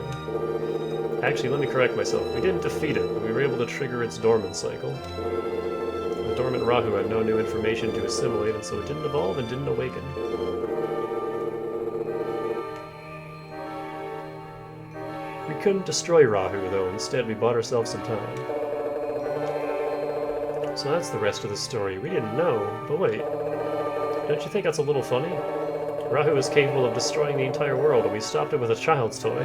Actually, let me correct myself. We didn't defeat it. We were able to trigger its dormant cycle. The dormant Rahu had no new information to assimilate, and so it didn't evolve and didn't awaken. We couldn't destroy Rahu, though. Instead, we bought ourselves some time. So that's the rest of the story. We didn't know, but wait. Don't you think that's a little funny? Rahu is capable of destroying the entire world, and we stopped it with a child's toy.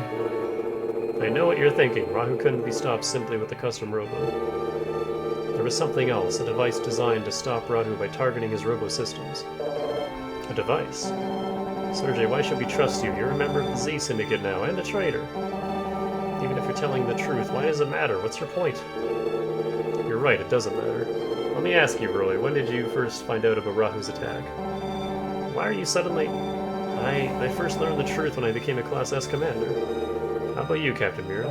I know what you're thinking. Rahu couldn't be stopped simply with the custom Robo. There was something else, a device designed to stop Rahu by targeting his Robo systems. A device? Sergey, why should we trust you? You're a member of the Z Syndicate now, and a traitor. Even if you're telling the truth, why does it matter? What's your point? You're right, it doesn't matter. Let me ask you, Roy, when did you first find out about Rahu's attack? Why are you suddenly... I first learned the truth when I became a Class S commander. How about you, Captain Mira?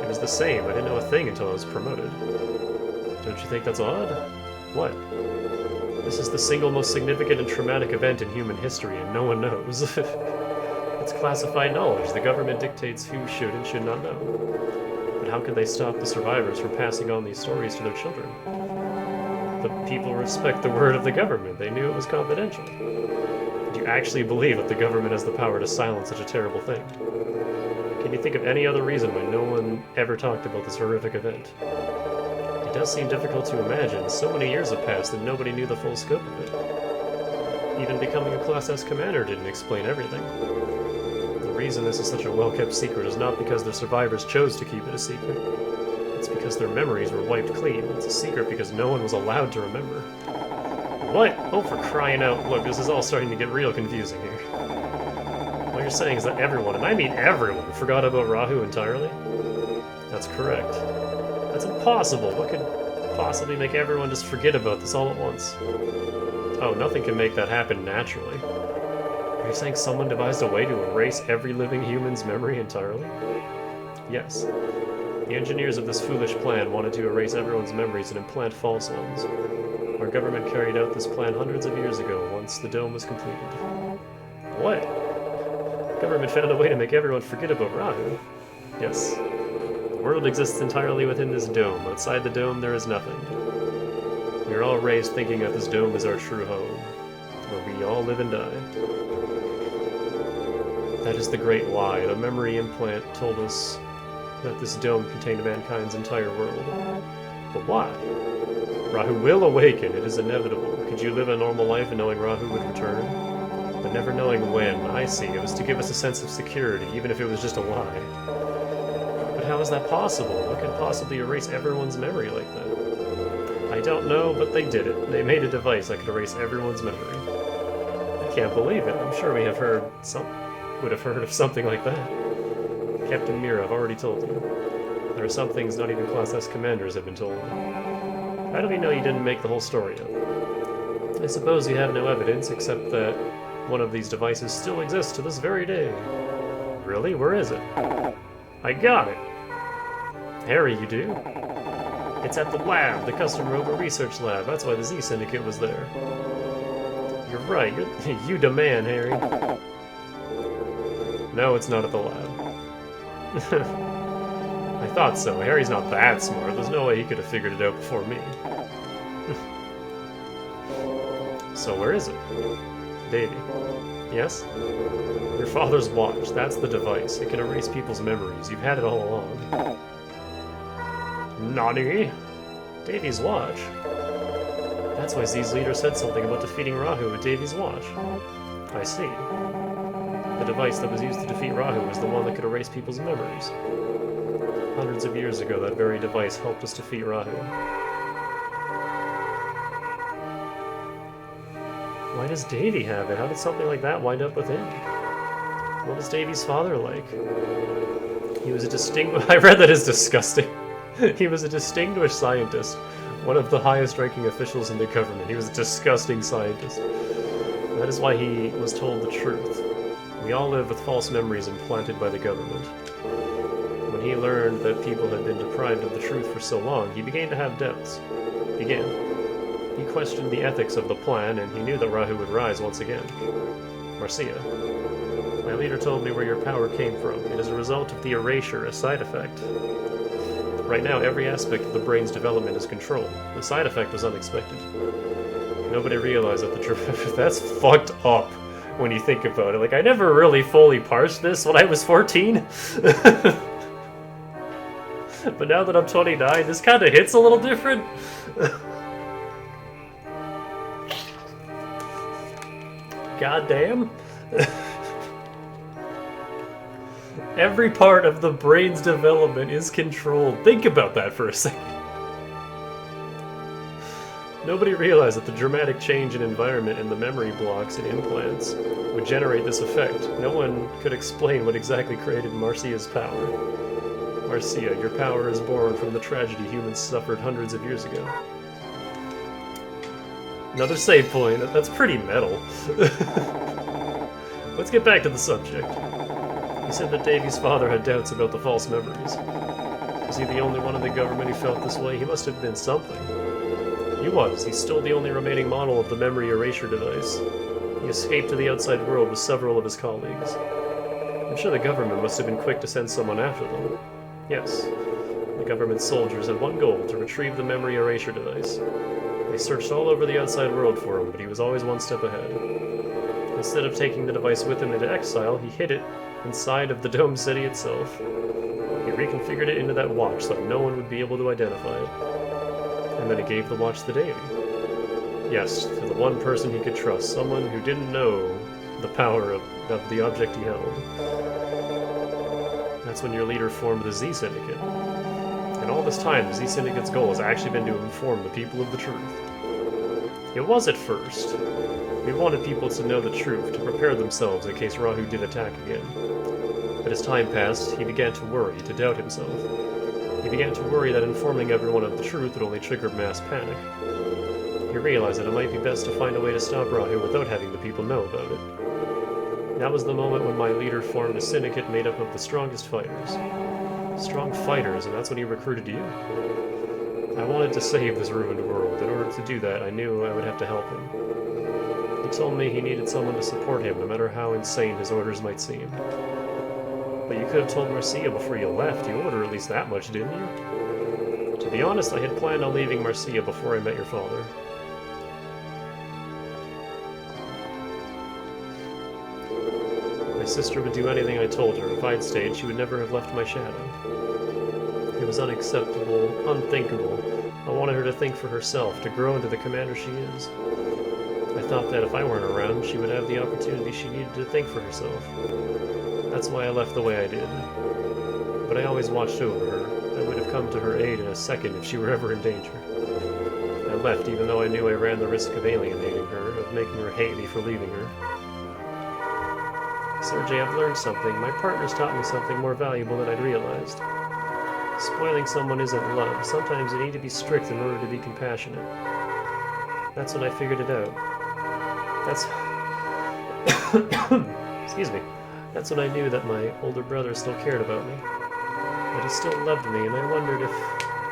It was the same. I didn't know a thing until I was promoted. Don't you think that's odd? What? This is the single most significant and traumatic event in human history, and no one knows. It's classified knowledge. The government dictates who should and should not know. But how can they stop the survivors from passing on these stories to their children? The people respect the word of the government. They knew it was confidential. Did you actually believe that the government has the power to silence such a terrible thing? Can you think of any other reason why no one ever talked about this horrific event? It does seem difficult to imagine. So many years have passed and nobody knew the full scope of it. Even becoming a Class S commander didn't explain everything. The reason this is such a well-kept secret is not because the survivors chose to keep it a secret. It's because their memories were wiped clean. It's a secret because no one was allowed to remember. What? Oh, for crying out. Look, this is all starting to get real confusing here. What you're saying is that everyone, and I mean everyone, forgot about Rahu entirely? That's correct. That's impossible. What could possibly make everyone just forget about this all at once? Oh, nothing can make that happen naturally. Are you saying someone devised a way to erase every living human's memory entirely? Yes. The engineers of this foolish plan wanted to erase everyone's memories and implant false ones. Our government carried out this plan hundreds of years ago, once the dome was completed. What? The government found a way to make everyone forget about Rahu. Yes. The world exists entirely within this dome. Outside the dome, there is nothing. We are all raised thinking that this dome is our true home, where we all live and die. That is the great lie. The memory implant told us that this dome contained mankind's entire world. But why? Rahu will awaken. It is inevitable. Could you live a normal life knowing Rahu would return? But never knowing when. I see. It was to give us a sense of security, even if it was just a lie. But how is that possible? What could possibly erase everyone's memory like that? I don't know, but they did it. They made a device that could erase everyone's memory. I can't believe it. I'm sure we have heard would have heard of something like that. Captain Mira, I've already told you. There are some things not even Class S commanders have been told. How do we know you didn't make the whole story up? I suppose we have no evidence except that one of these devices still exists to this very day. Really? Where is it? I got it! Harry, you do? It's at the lab, the custom Robo research lab. That's why the Z Syndicate was there. You're right. You demand, Harry. No, it's not at the lab. I thought so. Harry's not that smart. There's no way he could have figured it out before me. So where is it? Davy. Yes? Your father's watch. That's the device. It can erase people's memories. You've had it all along. Nani? Davy's watch? That's why Z's leader said something about defeating Rahu with Davy's watch. I see. The device that was used to defeat Rahu was the one that could erase people's memories. Hundreds of years ago, that very device helped us defeat Rahu. Why does Davy have it? How did something like that wind up with him? What was Davy's father like? He was a distinguished... I read that as disgusting. He was a distinguished scientist. One of the highest-ranking officials in the government. He was a disgusting scientist. That is why he was told the truth. We all live with false memories implanted by the government. When he learned that people had been deprived of the truth for so long, he began to have doubts. He questioned the ethics of the plan, and he knew that Rahu would rise once again. Marcia, my leader told me where your power came from. It is a result of the erasure, a side effect. Right now, every aspect of the brain's development is controlled. The side effect was unexpected. Nobody realized that the that's fucked up. When you think about it. Like, I never really fully parsed this when I was 14. But now that I'm 29, this kind of hits a little different. Goddamn. Every part of the brain's development is controlled. Think about that for a second. Nobody realized that the dramatic change in environment and the memory blocks and implants would generate this effect. No one could explain what exactly created Marcia's power. Marcia, your power is born from the tragedy humans suffered hundreds of years ago. Another save point. That's pretty metal. Let's get back to the subject. You said that Davy's father had doubts about the false memories. Was he the only one in the government who felt this way? He must have been something. He was. He's still the only remaining model of the memory erasure device. He escaped to the outside world with several of his colleagues. I'm sure the government must have been quick to send someone after them. Yes. The government soldiers had one goal, to retrieve the memory erasure device. They searched all over the outside world for him, but he was always one step ahead. Instead of taking the device with him into exile, he hid it inside of the Dome City itself. He reconfigured it into that watch so that no one would be able to identify it. And then he gave the watch to Davy. Yes, to the one person he could trust, someone who didn't know the power of the object he held. That's when your leader formed the Z Syndicate. And all this time, the Z Syndicate's goal has actually been to inform the people of the truth. It was at first. We wanted people to know the truth, to prepare themselves in case Rahu did attack again. But as time passed, he began to worry, to doubt himself. He began to worry that informing everyone of the truth would only trigger mass panic. He realized that it might be best to find a way to stop Rahu without having the people know about it. That was the moment when my leader formed a syndicate made up of the strongest fighters. Strong fighters, and that's when he recruited you? I wanted to save this ruined world. In order to do that, I knew I would have to help him. He told me he needed someone to support him, no matter how insane his orders might seem. But you could have told Marcia before you left. You owed her at least that much, didn't you? To be honest, I had planned on leaving Marcia before I met your father. My sister would do anything I told her. If I'd stayed, she would never have left my shadow. It was unacceptable, unthinkable. I wanted her to think for herself, to grow into the commander she is. I thought that if I weren't around, she would have the opportunity she needed to think for herself. That's why I left the way I did. But I always watched over her. I would have come to her aid in a second if she were ever in danger. I left even though I knew I ran the risk of alienating her, of making her hate me for leaving her. Sergei, I've learned something. My partner's taught me something more valuable than I'd realized. Spoiling someone isn't love. Sometimes you need to be strict in order to be compassionate. That's when I figured it out. Excuse me. That's when I knew that my older brother still cared about me. That he still loved me, and I wondered if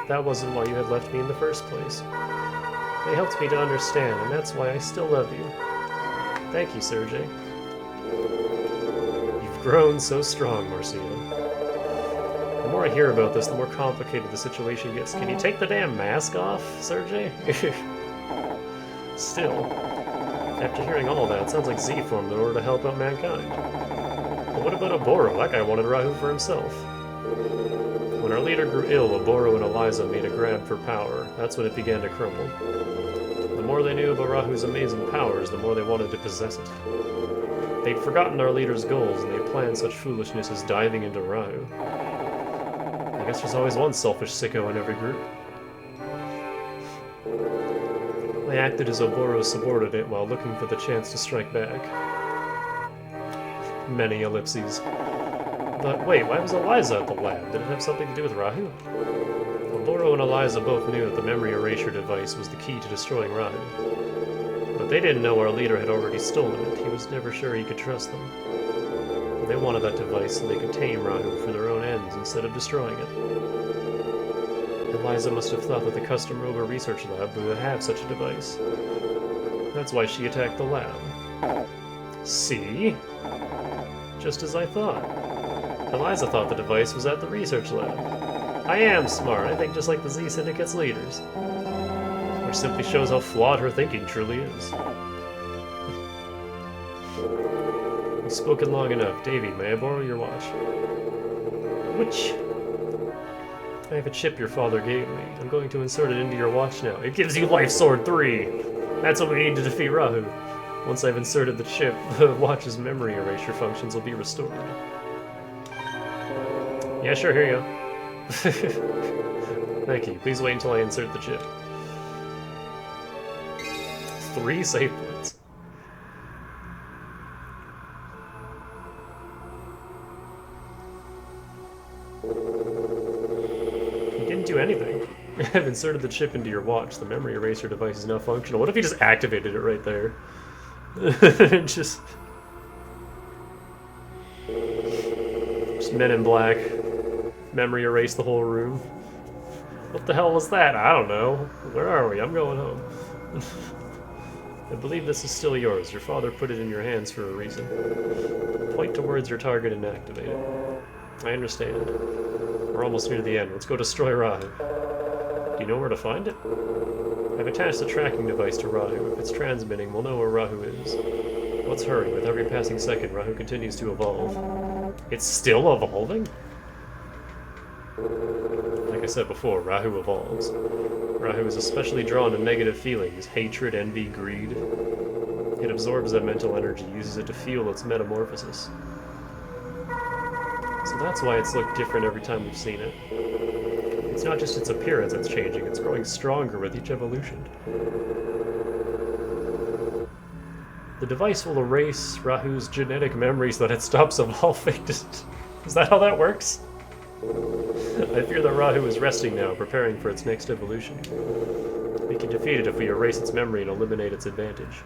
that wasn't why you had left me in the first place. They helped me to understand, and that's why I still love you. Thank you, Sergei. You've grown so strong, Marcia. The more I hear about this, the more complicated the situation gets. Can you take the damn mask off, Sergei? Still, after hearing all that, it sounds like Z formed in order to help out mankind. But what about Oboro? That guy wanted Rahu for himself. When our leader grew ill, Oboro and Eliza made a grab for power. That's when it began to crumble. The more they knew about Rahu's amazing powers, the more they wanted to possess it. They'd forgotten our leader's goals, and they planned such foolishness as diving into Rahu. I guess there's always one selfish sicko in every group. I acted as Oboro's subordinate while looking for the chance to strike back. Many ellipses. But wait, why was Eliza at the lab? Did it have something to do with Rahu? Oboro and Eliza both knew that the memory erasure device was the key to destroying Rahu. But they didn't know our leader had already stolen it. He was never sure he could trust them. They wanted that device so they could tame Rahu for their own ends instead of destroying it. Eliza must have thought that the custom Robo research lab would have such a device. That's why she attacked the lab. See? Just as I thought. Eliza thought the device was at the research lab. I am smart, I think just like the Z Syndicate's leaders. Which simply shows how flawed her thinking truly is. We've spoken long enough. Davy, may I borrow your watch? Which? I have a chip your father gave me. I'm going to insert it into your watch now. It gives you Life Sword 3! That's what we need to defeat Rahu. Once I've inserted the chip, the watch's memory erasure functions will be restored. Yeah, sure, here you go. Thank you. Please wait until I insert the chip. 3 save points. You didn't do anything. I've inserted the chip into your watch. The memory eraser device is now functional. What if he just activated it right there? just Men in Black. Memory erase the whole room. What the hell was that? I don't know. Where are we? I'm going home. I believe this is still yours. Your father put it in your hands for a reason. Point towards your target and activate it. I understand. We're almost near the end. Let's go destroy Rahu. Do you know where to find it? I've attached a tracking device to Rahu. If it's transmitting, we'll know where Rahu is. Let's hurry. With every passing second, Rahu continues to evolve. It's still evolving? Like I said before, Rahu evolves. Rahu is especially drawn to negative feelings, hatred, envy, greed. It absorbs that mental energy, uses it to fuel its metamorphosis. So that's why it's looked different every time we've seen it. It's not just its appearance that's changing, it's growing stronger with each evolution. The device will erase Rahu's genetic memories so that it stops evolving. Is that how that works? I fear that Rahu is resting now, preparing for its next evolution. We can defeat it if we erase its memory and eliminate its advantage.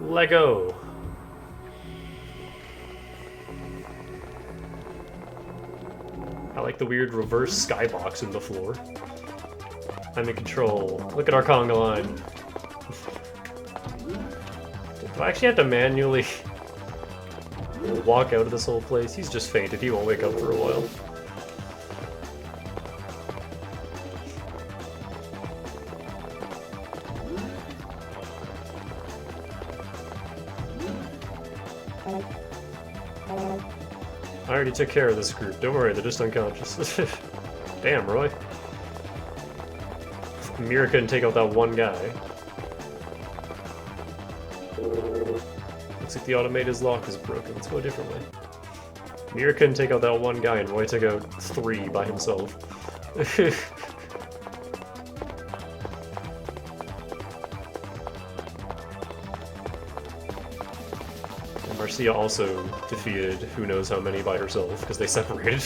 Lego! I like the weird reverse skybox in the floor. I'm in control. Look at our conga line. Do I actually have to manually walk out of this whole place? He's just fainted. He won't wake up for a while. I already took care of this group. Don't worry, they're just unconscious. Damn, Roy. Mira couldn't take out that one guy. Looks like the automated lock is broken. Let's go a different way. Mira couldn't take out that one guy, and Roy took out 3 by himself. And Marcia also defeated who knows how many by herself, because they separated.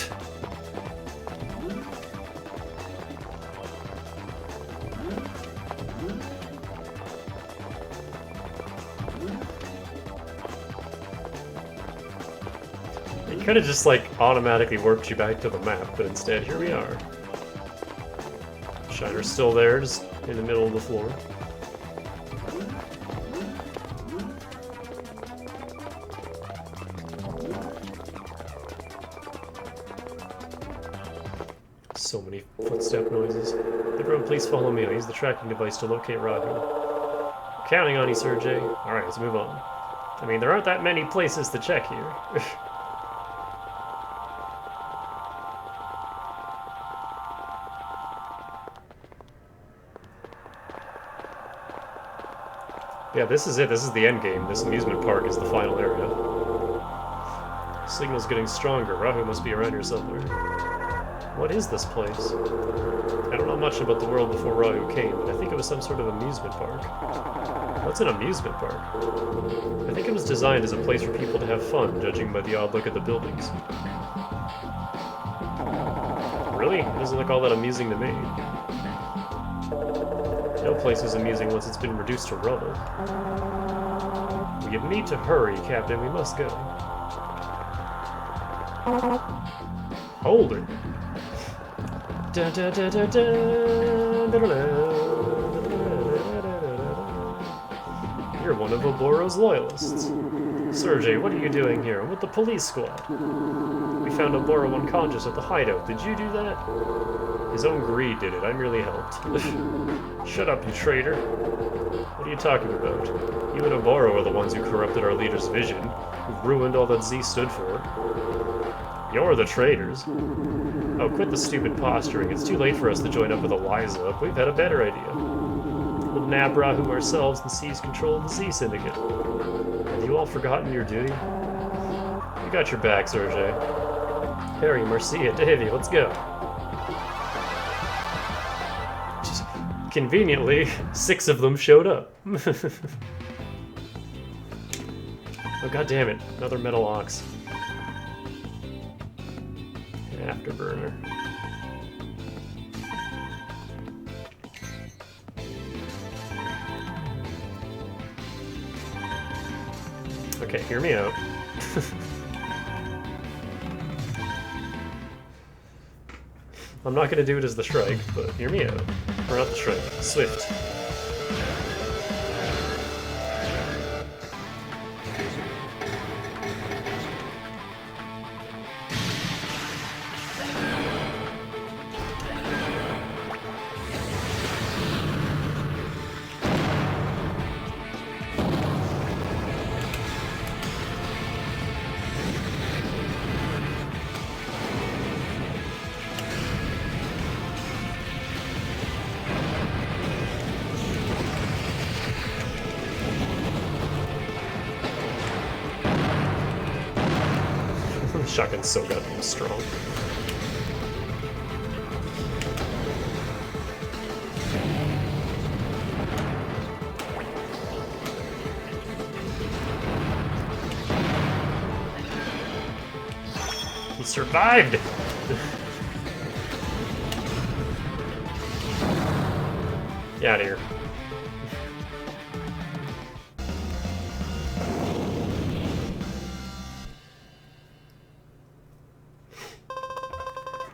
Could have just like automatically warped you back to the map, but instead here we are. Shiner's still there, just in the middle of the floor. So many footstep noises. The road, please follow me. I'll use the tracking device to locate Rahu. Counting on you, Sergey. Alright, let's move on. I mean, there aren't that many places to check here. Yeah, this is it. This is the end game. This amusement park is the final area. Signal's getting stronger. Rahu must be around here somewhere. What is this place? I don't know much about the world before Rahu came, but I think it was some sort of amusement park. What's an amusement park? I think it was designed as a place for people to have fun, judging by the odd look at the buildings. Really? It doesn't look all that amusing to me. No place is amusing once it's been reduced to rubble. We need to hurry, Captain. We must go. Hold it. You're one of Oboro's loyalists. Sergey, what are you doing here? I'm with the police squad. We found Oboro unconscious at the hideout. Did you do that? His own greed did it. I merely helped. Shut up, you traitor. What are you talking about? You and Oboro are the ones who corrupted our leader's vision, who ruined all that Z stood for. You're the traitors. Oh, quit the stupid posturing. It's too late for us to join up with Eliza. We've had a better idea. We'll nab Rahu ourselves and seize control of the Z Syndicate. Have you all forgotten your duty? We got your back, Sergey. Harry, Marcia, Davey, let's go. Just conveniently, 6 of them showed up. Oh, god damn it. Another metal ox. Afterburner. Okay, hear me out. I'm not gonna do it as the Shrike, but hear me out. Or not the Shrike, Swift. Shotgun's so goddamn strong. He survived! Get out of here.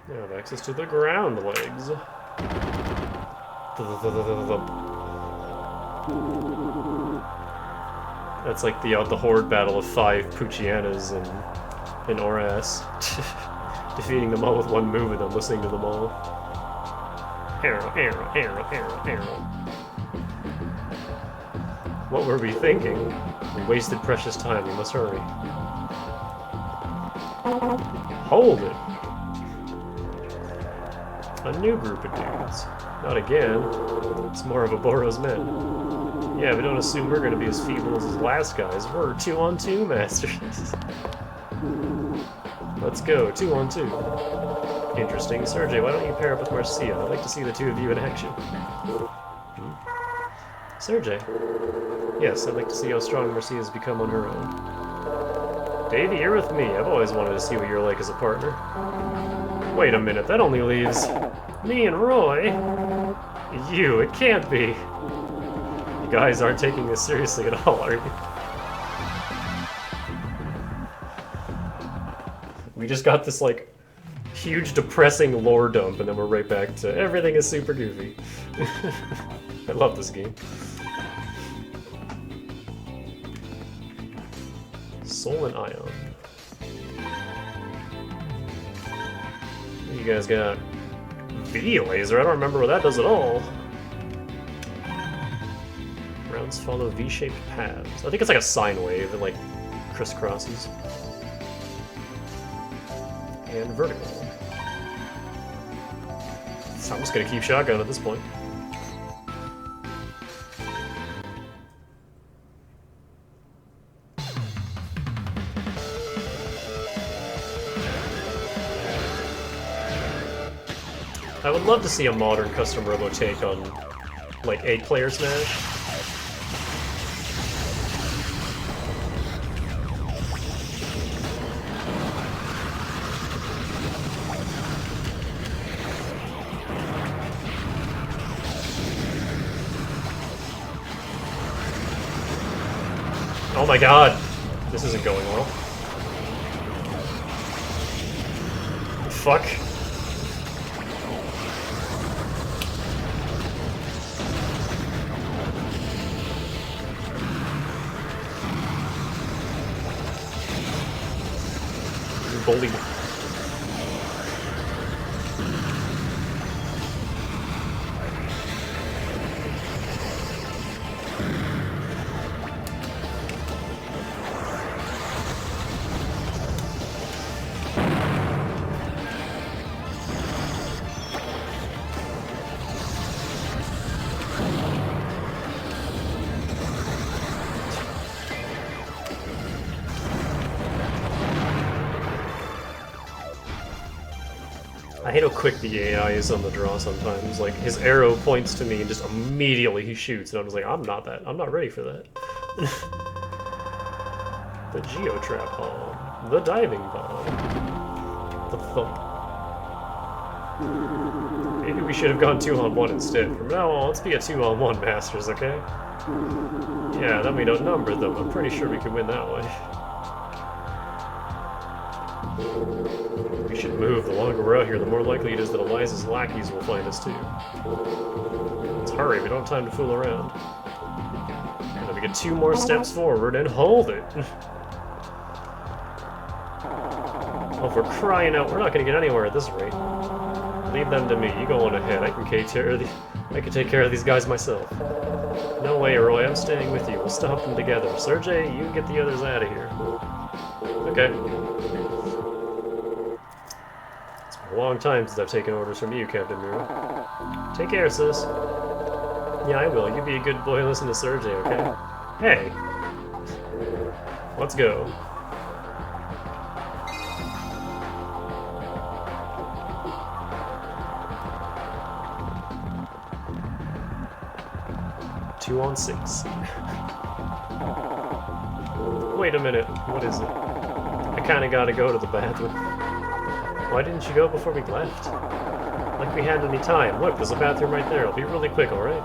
Now I have access to the ground legs. That's like the horde battle of 5 Puchianas in Oras. Defeating them all with one move and then listening to them all. Arrow, arrow, arrow, arrow, arrow. What were we thinking? We wasted precious time, we must hurry. Hold it! A new group of dudes. Not again. It's more of a Boro's men. Yeah, but don't assume we're gonna be as feeble as his last guys. We're 2-on-2 masters. Let's go, 2-on-2. Interesting. Sergey, why don't you pair up with Marcia? I'd like to see the two of you in action. Sergey? Yes, I'd like to see how strong Marcia has become on her own. Davey, you're with me. I've always wanted to see what you're like as a partner. Wait a minute, that only leaves me and Roy. You, it can't be. You guys aren't taking this seriously at all, are you? We just got this, like, huge depressing lore dump, and then we're right back to everything is super goofy. I love this game. Soul and Ion. You guys got V laser. I don't remember what that does at all. Rounds follow V-shaped paths. I think it's like a sine wave that like crisscrosses. And vertical. So I'm just gonna keep shotgun at this point. I would love to see a modern custom Robo take on, like, 8-player Smash. Oh my god! This isn't going well. Fuck. Bully. I hate how quick the AI is on the draw sometimes. Like, his arrow points to me and just immediately he shoots, and I'm just like, I'm not ready for that. The Geotrap Bomb. The Diving Bomb. The Thump. Maybe we should have gone 2-on-1 instead. From now on, let's be a 2-on-1 masters, okay? Yeah, then we'd outnumber them. I'm pretty sure we could win that way. We should move. The longer we're out here, the more likely it is that Eliza's lackeys will find us too. Let's hurry, we don't have time to fool around. And then we get 2 more steps forward and hold it! Oh, for crying out, we're not gonna get anywhere at this rate. Leave them to me, you go on ahead, I can take care of these guys myself. No way, Roy, I'm staying with you, we'll stop them together. Sergey, you get the others out of here. Okay. A long time since I've taken orders from you, Captain Miro. Take care, sis. Yeah, I will. You be a good boy and listen to Sergey, okay? Hey! Let's go. Two on 6. Wait a minute. What is it? I kinda gotta go to the bathroom. Why didn't you go before we left? Like we had any time. Look, there's a bathroom right there. I'll be really quick, alright?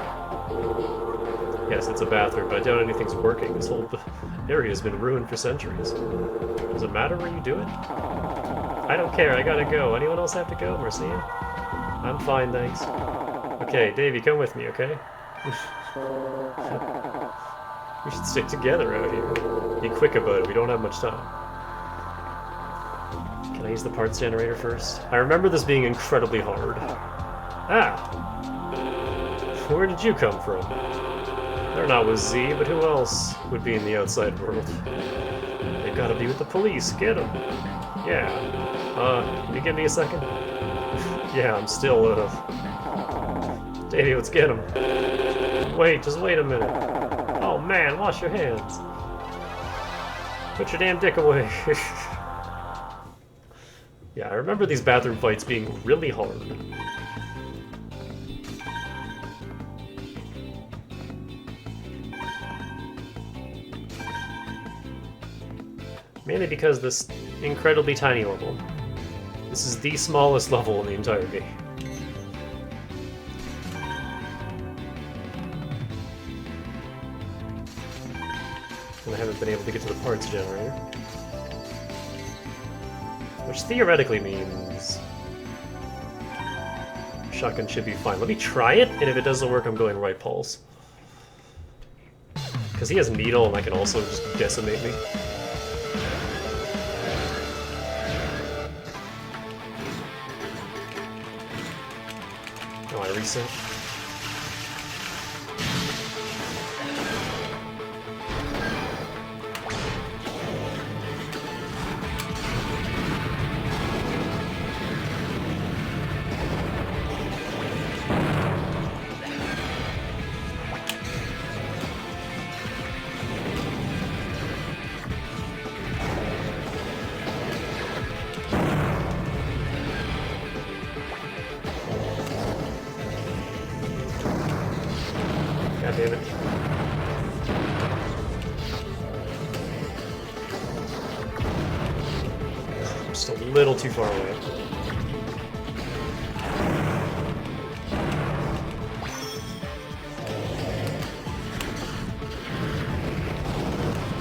Yes, it's a bathroom, but I doubt anything's working. This whole area has been ruined for centuries. Does it matter where you do it? I don't care, I gotta go. Anyone else have to go, Marcia? I'm fine, thanks. Okay, Davey, come with me, okay? We should stick together out here. Be quick about it, we don't have much time. Can I use the parts generator first? I remember this being incredibly hard. Ah! Where did you come from? They're not with Z, but who else would be in the outside world? They've gotta be with the police, get them! Yeah. Can you give me a second? Yeah, I'm still, Davey, let's get him. Wait, just wait a minute. Oh man, wash your hands. Put your damn dick away. Yeah, I remember these bathroom fights being really hard. Mainly because this incredibly tiny level. This is the smallest level in the entire game. And I haven't been able to get to the parts generator. Which theoretically means... shotgun should be fine. Let me try it, and if it doesn't work, I'm going right pulse. Because he has needle, and I can also just decimate me. Oh, I reset. God damn it. I'm just a little too far away.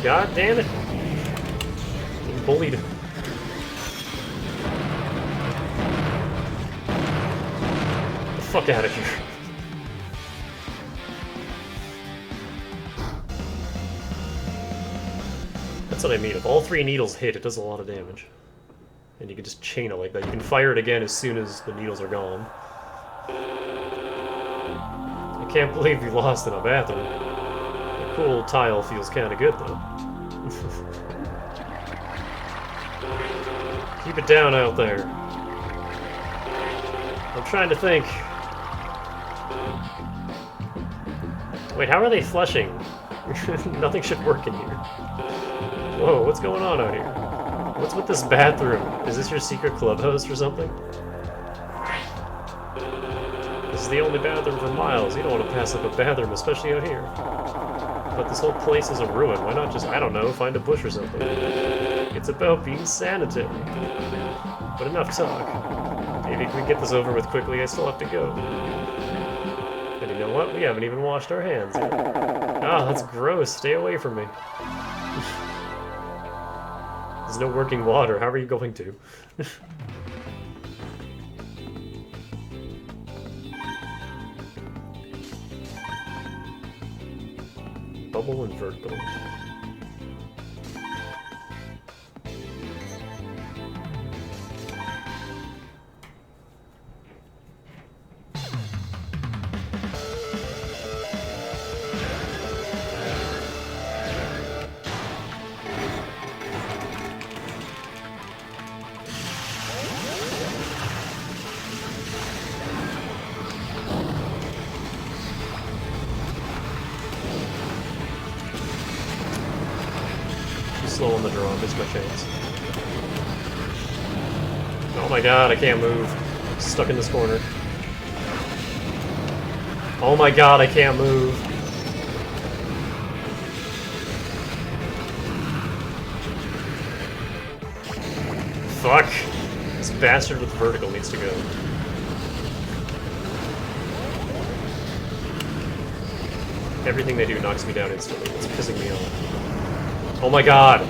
God damn it. I'm bullied. Get the fuck out of here. That's what I mean. If all three needles hit, it does a lot of damage. And you can just chain it like that. You can fire it again as soon as the needles are gone. I can't believe you lost in a bathroom. The cool tile feels kinda good, though. Keep it down out there. I'm trying to think. Wait, how are they flushing? Nothing should work in here. Whoa, what's going on out here? What's with this bathroom? Is this your secret clubhouse or something? This is the only bathroom for miles. You don't want to pass up a bathroom, especially out here. But this whole place is a ruin. Why not just, I don't know, find a bush or something? It's about being sanitary. But enough talk. Maybe if we get this over with quickly, I still have to go. And you know what? We haven't even washed our hands yet. Ah, that's gross. Stay away from me. There's no working water. How are you going to? Bubble and vertical. Slow on the draw, missed my chance. Oh my god, I can't move. Stuck in this corner. Oh my god, I can't move. Fuck. This bastard with vertical needs to go. Everything they do knocks me down instantly. It's pissing me off. Oh my god!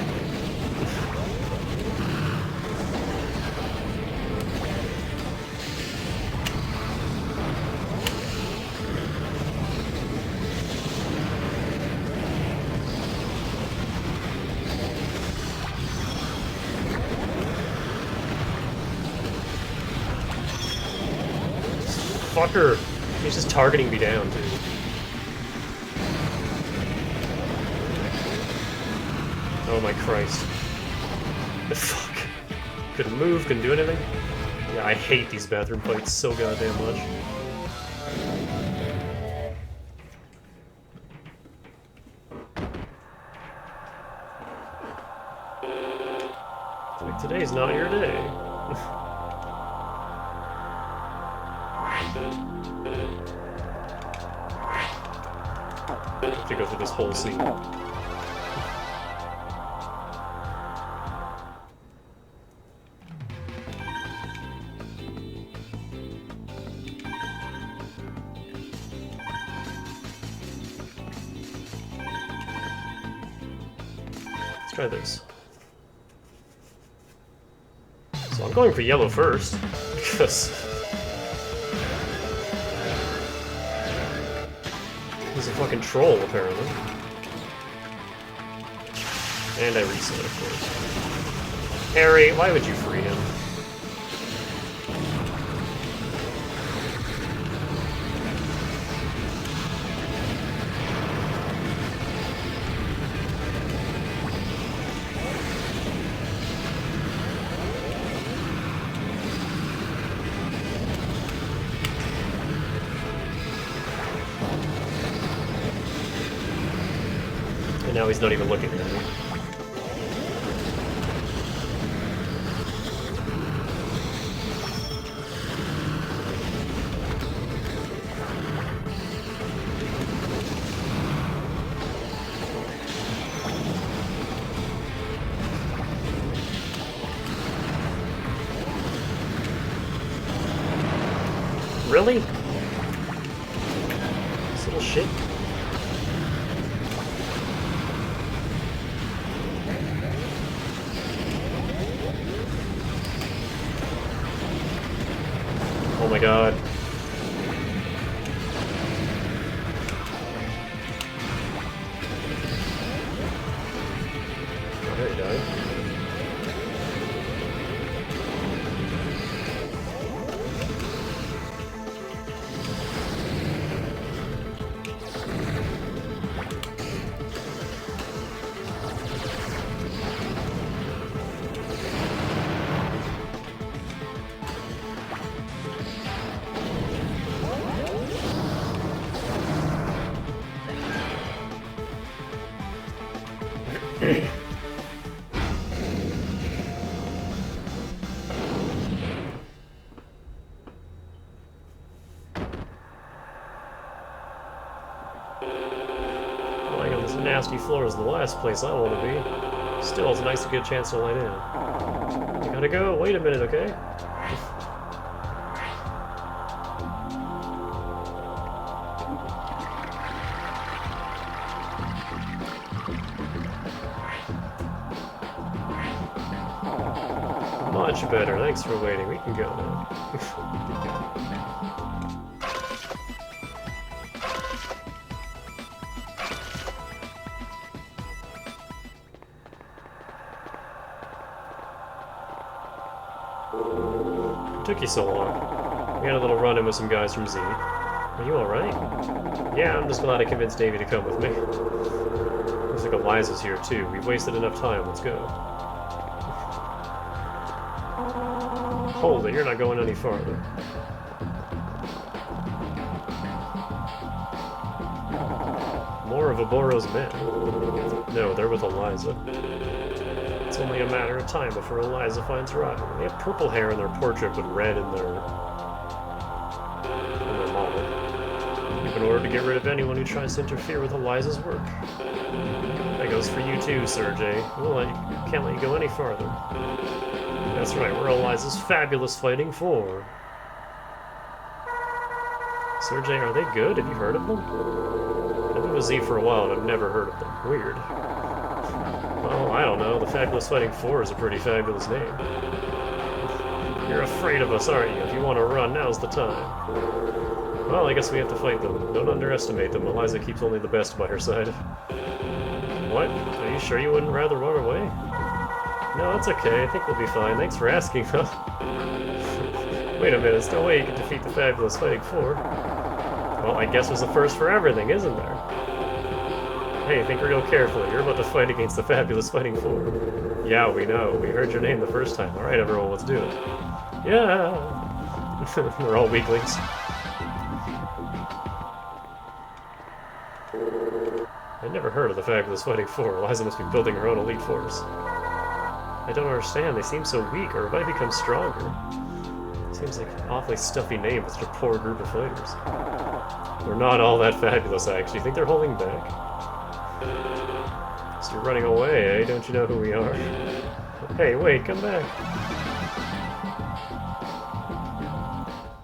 Fucker! He's just targeting me down, dude. Oh my Christ. Fuck. Couldn't move, couldn't do anything. Yeah, I hate these bathroom fights so goddamn much. It's like, today's not your day. I have to go through this whole scene. Let's try this. So I'm going for yellow first, because he's a fucking troll, apparently. And I reset, of course. Harry, why would you free him? And now he's not even looking at me. Really? This little shit? Oh my god. Oh, there he died. Lying on this nasty floor is the last place I want to be. Still, it's nice to get a chance to lie down. I gotta go. Wait a minute, okay? Much better. Thanks for waiting. We can go now. It took you so long. We had a little run-in with some guys from Z. Are you alright? Yeah, I'm just glad I convinced Davey to come with me. Looks like Eliza's here too. We've wasted enough time. Let's go. Hold it, you're not going any farther. More of Oboro's men. No, they're with Eliza. It's only a matter of time before Eliza finds Rahu. They have purple hair in their portrait, but red in their model. You've been ordered to get rid of anyone who tries to interfere with Eliza's work. That goes for you too, Sergei. Can't let you go any farther. That's right, we're Eliza's fabulous fighting four. Sergey, are they good? Have you heard of them? I've been with Z for a while and I've never heard of them. Weird. Well, I don't know. The Fabulous Fighting Four is a pretty fabulous name. You're afraid of us, aren't you? If you want to run, now's the time. Well, I guess we have to fight them. Don't underestimate them. Eliza keeps only the best by her side. What? Are you sure you wouldn't rather run away? No, that's okay. I think we'll be fine. Thanks for asking, though. Wait a minute. There's no way you can defeat the Fabulous Fighting Four. Well, I guess there's a first for everything, isn't there? Hey, think real carefully. You're about to fight against the Fabulous Fighting Four. Yeah, we know. We heard your name the first time. Alright, everyone, let's do it. Yeah! We're all weaklings. I'd never heard of the Fabulous Fighting Four. Eliza must be building her own elite force. I don't understand. They seem so weak, or have I become stronger? Seems like an awfully stuffy name for such a poor group of fighters. We're not all that fabulous, actually. You think they're holding back? So you're running away, eh? Don't you know who we are? Hey, wait, come back.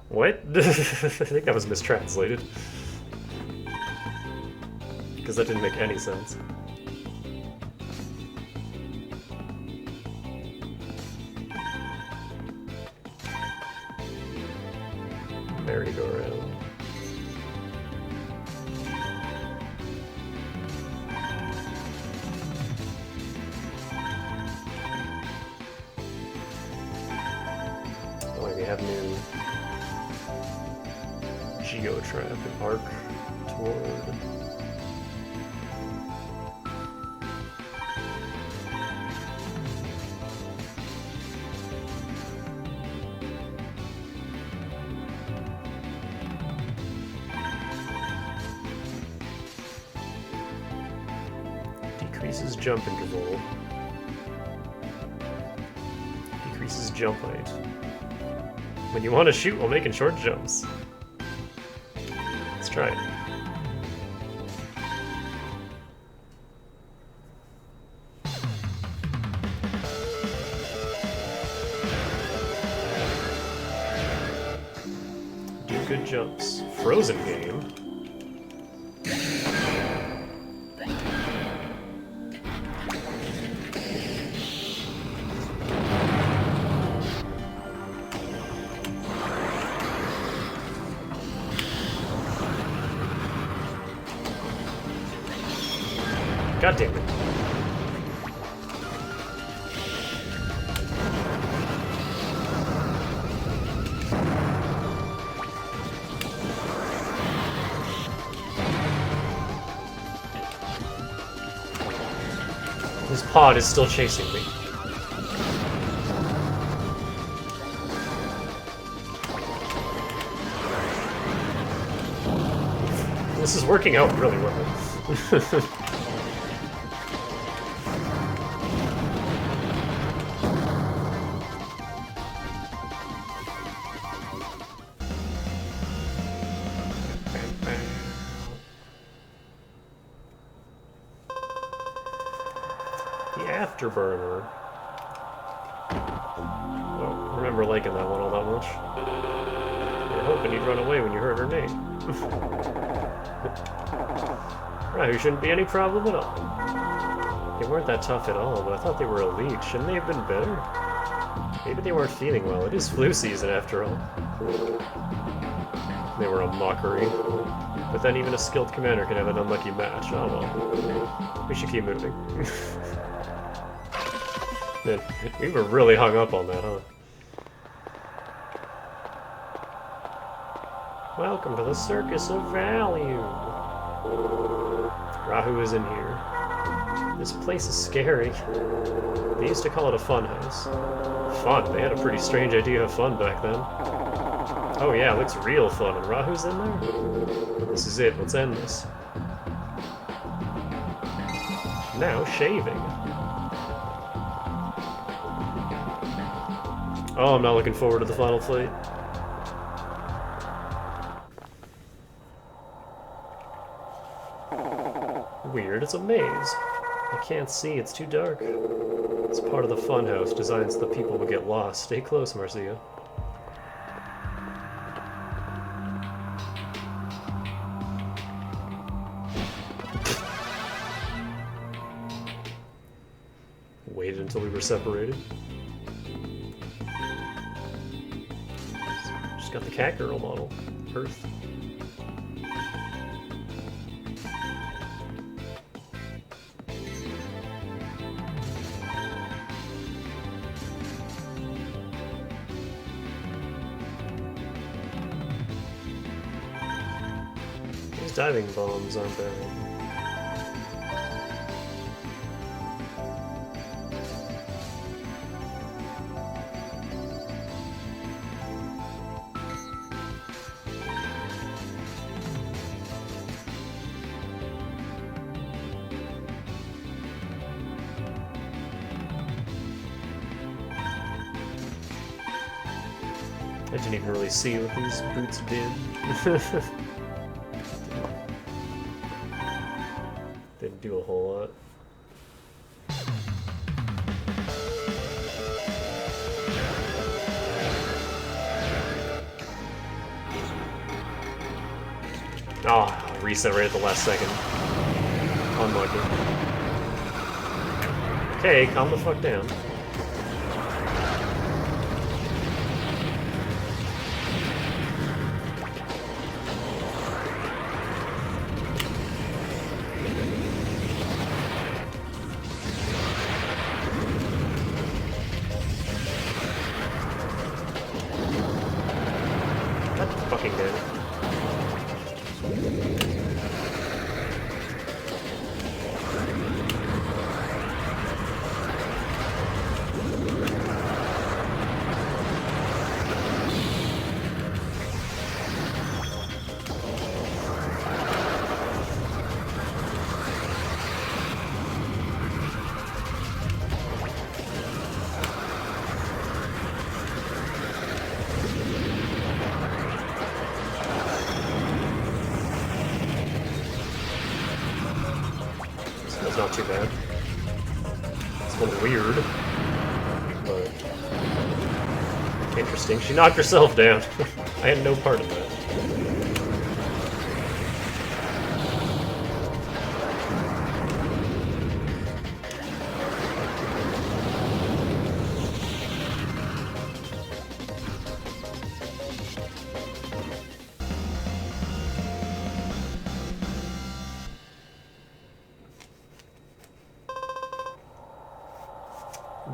What? I think that was mistranslated. Because that didn't make any sense. Merry-go-round. Oh, we have new Geo-Trap and Arc toward... Decreases jump interval. Decreases jump height. When you want to shoot while making short jumps. Let's try it. Do good jumps. Frozen game. God damn it. This pod is still chasing me. This is working out really well. Afterburner. Oh, I remember liking that one all that much. You were hoping you'd run away when you heard her name. Rahu shouldn't be any problem at all. They weren't that tough at all, but I thought they were elite. Shouldn't they have been better? Maybe they weren't feeling well. It is flu season after all. They were a mockery. But then even a skilled commander can have an unlucky match. Oh well. We should keep moving. Man, we were really hung up on that, huh? Welcome to the Circus of Value. Rahu is in here. This place is scary. They used to call it a fun house. Fun? They had a pretty strange idea of fun back then. Oh yeah, it looks real fun, and Rahu's in there? This is it, let's end this. Now shaving. Oh, I'm not looking forward to the final fight. Weird, it's a maze. I can't see, it's too dark. It's part of the funhouse designed so the people will get lost. Stay close, Marcia. Waited until we were separated. Just got the cat girl model. Earth. These diving bombs aren't bad. I didn't even really see what these boots did. Didn't do a whole lot. Ah, reset right at the last second. Unlucky. Okay, calm the fuck down. Fucking dead. That's not too bad. It's a little weird, but interesting. She knocked herself down. I had no part in that.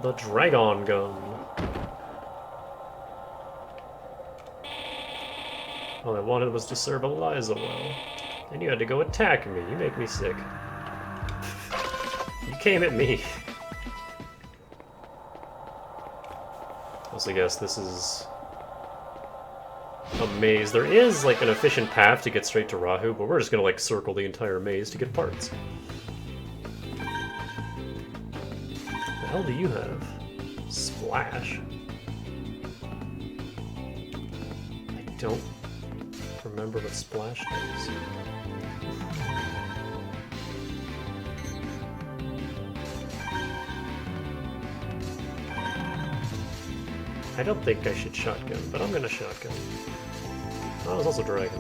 The Dragon Gun. All I wanted was to serve Eliza well. And you had to go attack me. You make me sick. You came at me. Also, guess this is a maze. There is, like, an efficient path to get straight to Rahu, but we're just gonna, like, circle the entire maze to get parts. What the hell do you have? Splash? I don't remember what Splash does. I don't think I should shotgun, but I'm gonna shotgun. Oh, there's also Dragon.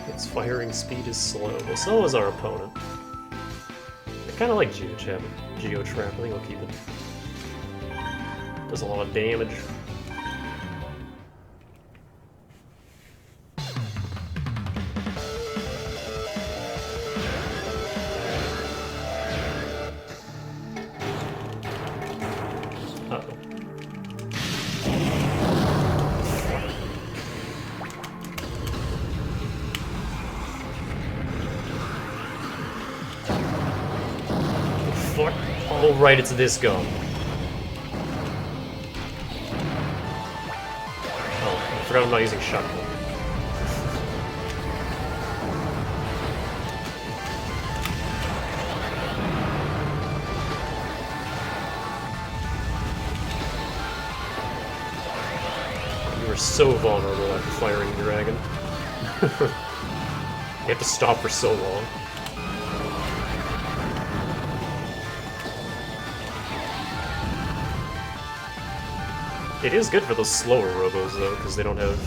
Its firing speed is slow, but so is our opponent. I kinda like Geotrap. I think I'll keep it. Does a lot of damage. Fuck. Oh, right, it's this gun. Oh, I forgot I'm not using shotgun. You were so vulnerable after firing Dragon. have to stop for so long. It is good for those slower Robos, though, because they don't have...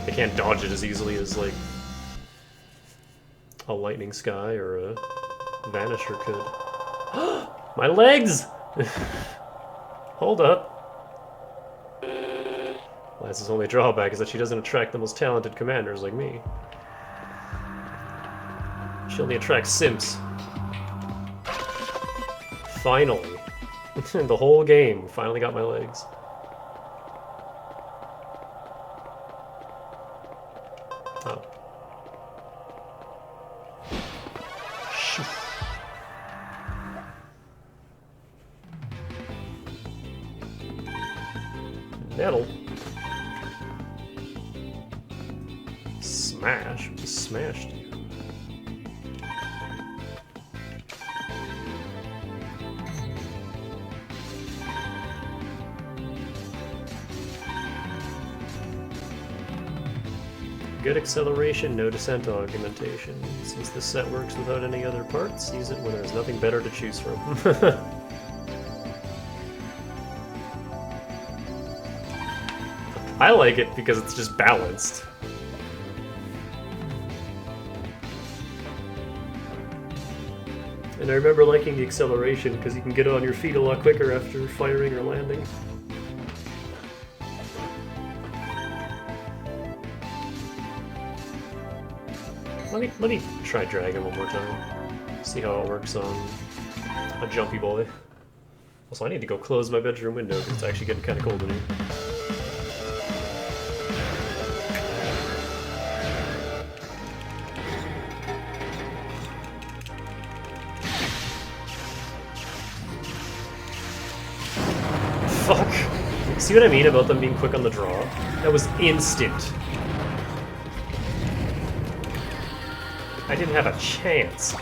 They can't dodge it as easily as, like, a Lightning Sky or a Vanisher could. My legs! Hold up. Lance's only drawback is that she doesn't attract the most talented commanders like me. She only attracts simps. Finally. The whole game, finally got my legs. Oh. Shoot. Metal. Smash? What smashed you? Good acceleration, no descent augmentation. Since this set works without any other parts, use it when there's nothing better to choose from. I like it because it's just balanced. And I remember liking the acceleration because you can get on your feet a lot quicker after firing or landing. Let me try Dragon one more time. See how it works on a jumpy boy. Also, I need to go close my bedroom window because it's actually getting kind of cold in here. Fuck! See what I mean about them being quick on the draw? That was instant. I didn't have a chance.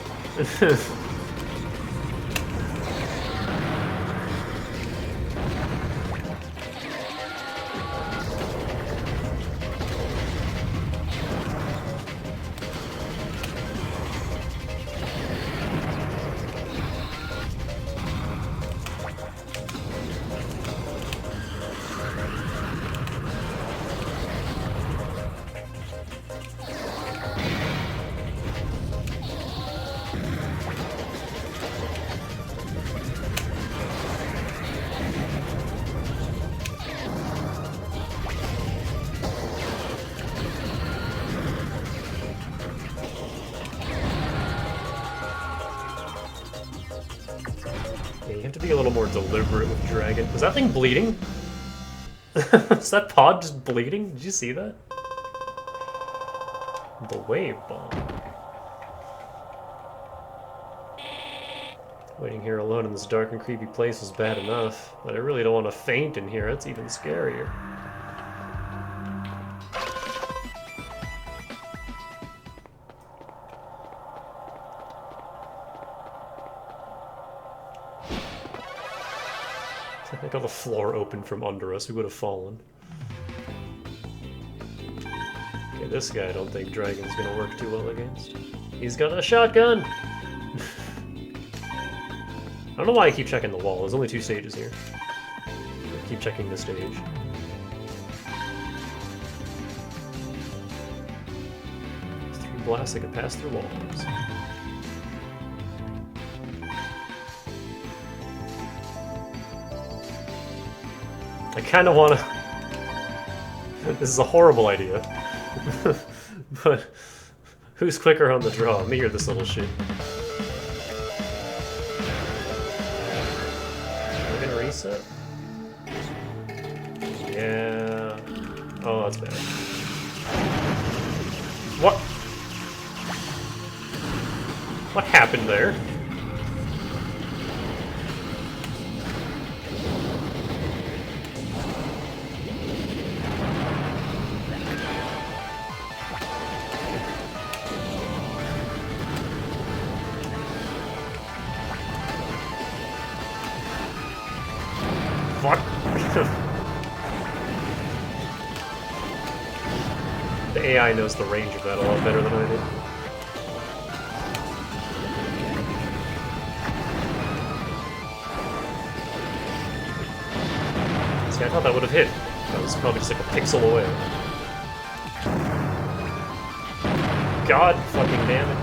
You have to be a little more deliberate with Dragon. Was that thing bleeding? Is that pod just bleeding? Did you see that? The wave bomb. Waiting here alone in this dark and creepy place is bad enough, but I really don't want to faint in here. That's even scarier. I think all the floor opened from under us, we would have fallen. Okay, this guy I don't think Dragon's gonna work too well against. He's got a shotgun! I don't know why I keep checking the wall, there's only 2 stages here. I keep checking this stage. There's 3 blasts that can pass through walls. I kind of want to... This is a horrible idea. But who's quicker on the draw, me or this little shit? Am I gonna reset? Yeah... Oh, that's bad. What? What happened there? What? The AI knows the range of that a lot better than I do. See, I thought that would have hit. That was probably just like a pixel away. God fucking damn it.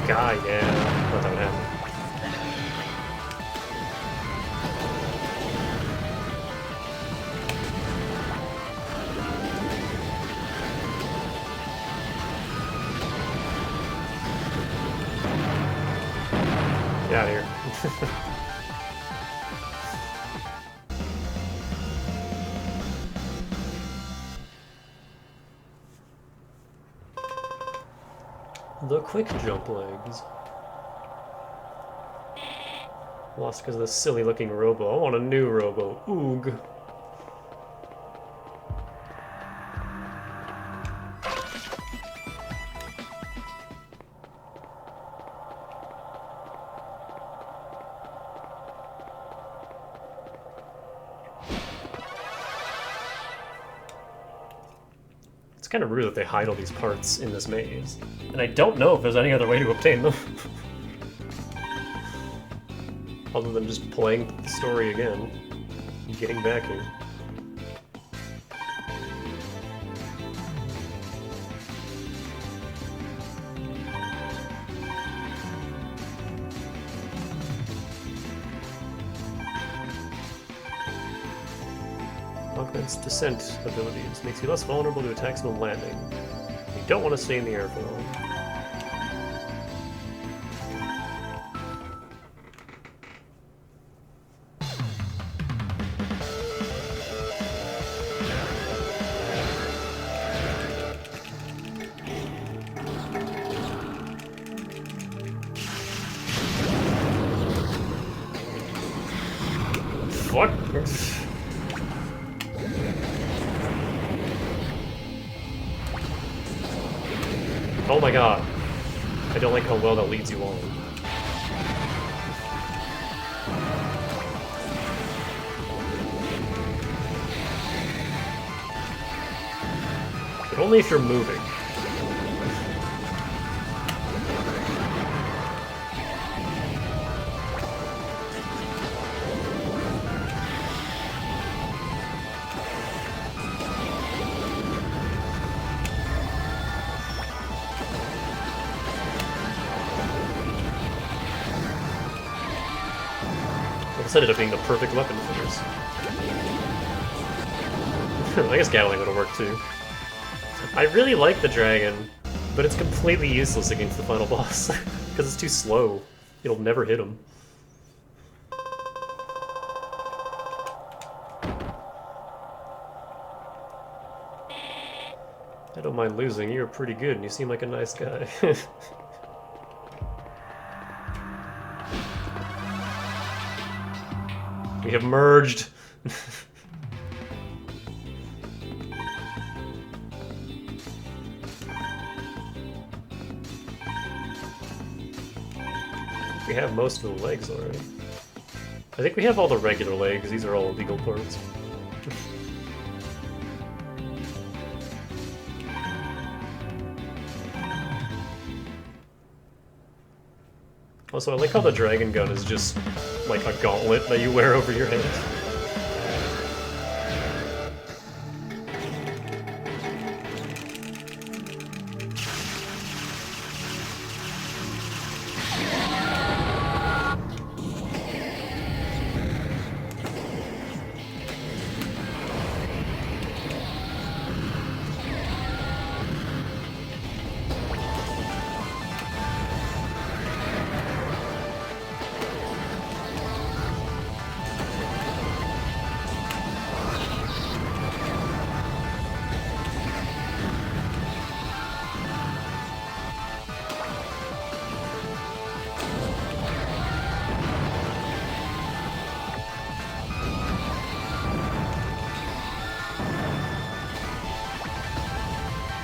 God, yeah, thought that would happen. Get out of here. The quick jump legs. Lost because of this silly looking Robo. I want a new Robo. Oog. It's kind of rude that they hide all these parts in this maze. And I don't know if there's any other way to obtain them. Other than just playing the story again. And getting back here. Augments descent abilities. Makes you less vulnerable to attacks when landing. You don't want to stay in the air for long. Fuck! Oh my god. I don't like how well that leads you on. But only if you're moving. This ended up being the perfect weapon for this. I guess Gatling would have worked too. I really like the dragon, but it's completely useless against the final boss, because it's too slow. It'll never hit him. I don't mind losing, you're pretty good and you seem like a nice guy. We have merged. We have most of the legs already. I think we have all the regular legs. These are all illegal parts. Also, I like how the dragon gun is just like a gauntlet that you wear over your head.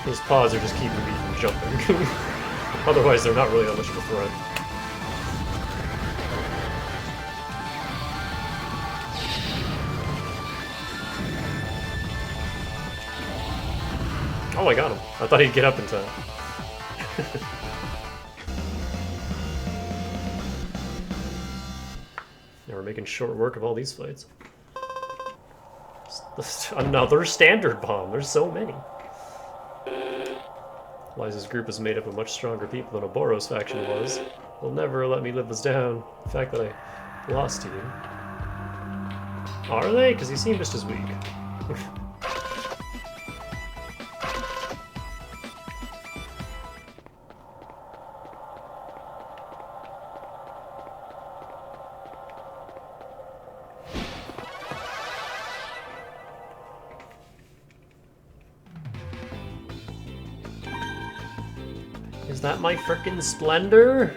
His paws are just keeping me from jumping. Otherwise, they're not really that much of a threat. Oh, I got him. I thought he'd get up in time. Now we're making short work of all these fights. Another standard bomb. There's so many. Liza's group is made up of much stronger people than Oboro's faction was. They'll never let me live this down. The fact that I lost to you. Are they? Because he seemed just as weak. Is that my frickin' splendor?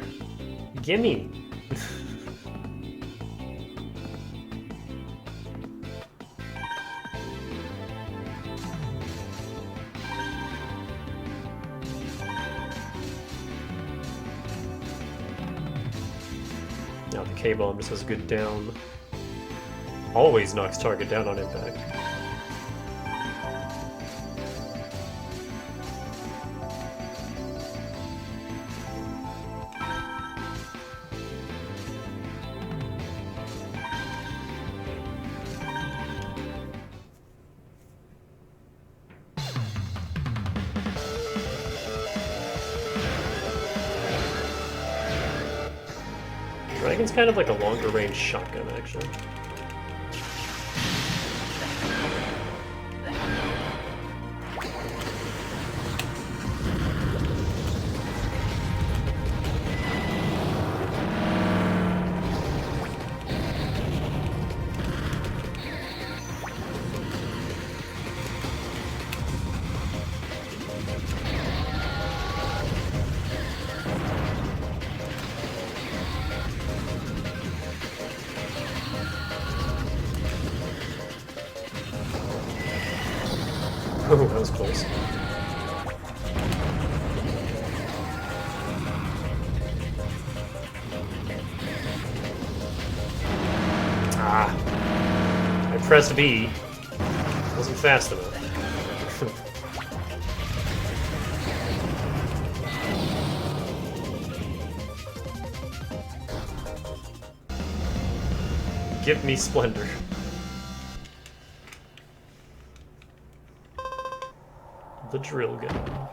Gimme. Now the K-bomb just has a good down. Always knocks target down on impact. Dragon's kind of like a longer range shotgun, actually. Oh, that was close. Ah. I pressed B. Wasn't fast enough. Give me splendor. The drill gun.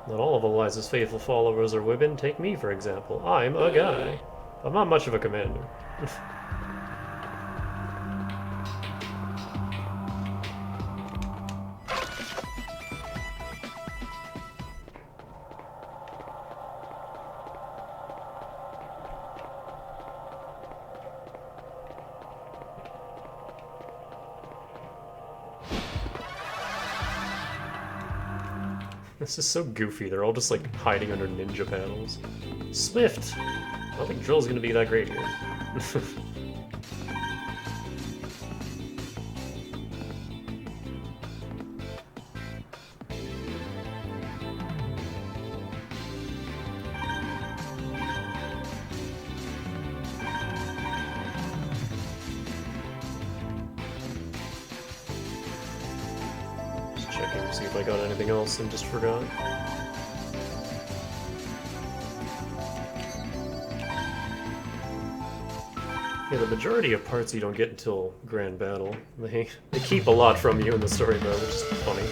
Not all of Eliza's faithful followers are women. Take me, for example. I'm a guy. I'm not much of a commander. This is so goofy. They're all just like hiding under ninja panels. Swift! I don't think drill's gonna be that great here. Checking to see if I got anything else and just forgot. Yeah, the majority of parts you don't get until Grand Battle. They keep a lot from you in the story mode, which is funny.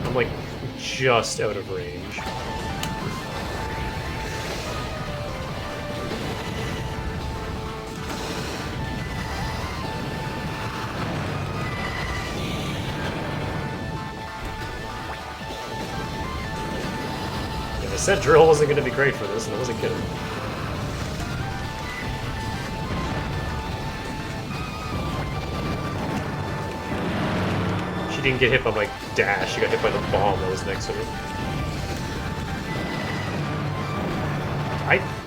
I'm like just out of range. Yeah, I said drill wasn't going to be great for this, and I wasn't kidding. didn't get hit by my dash, he got hit by the bomb that was next to me.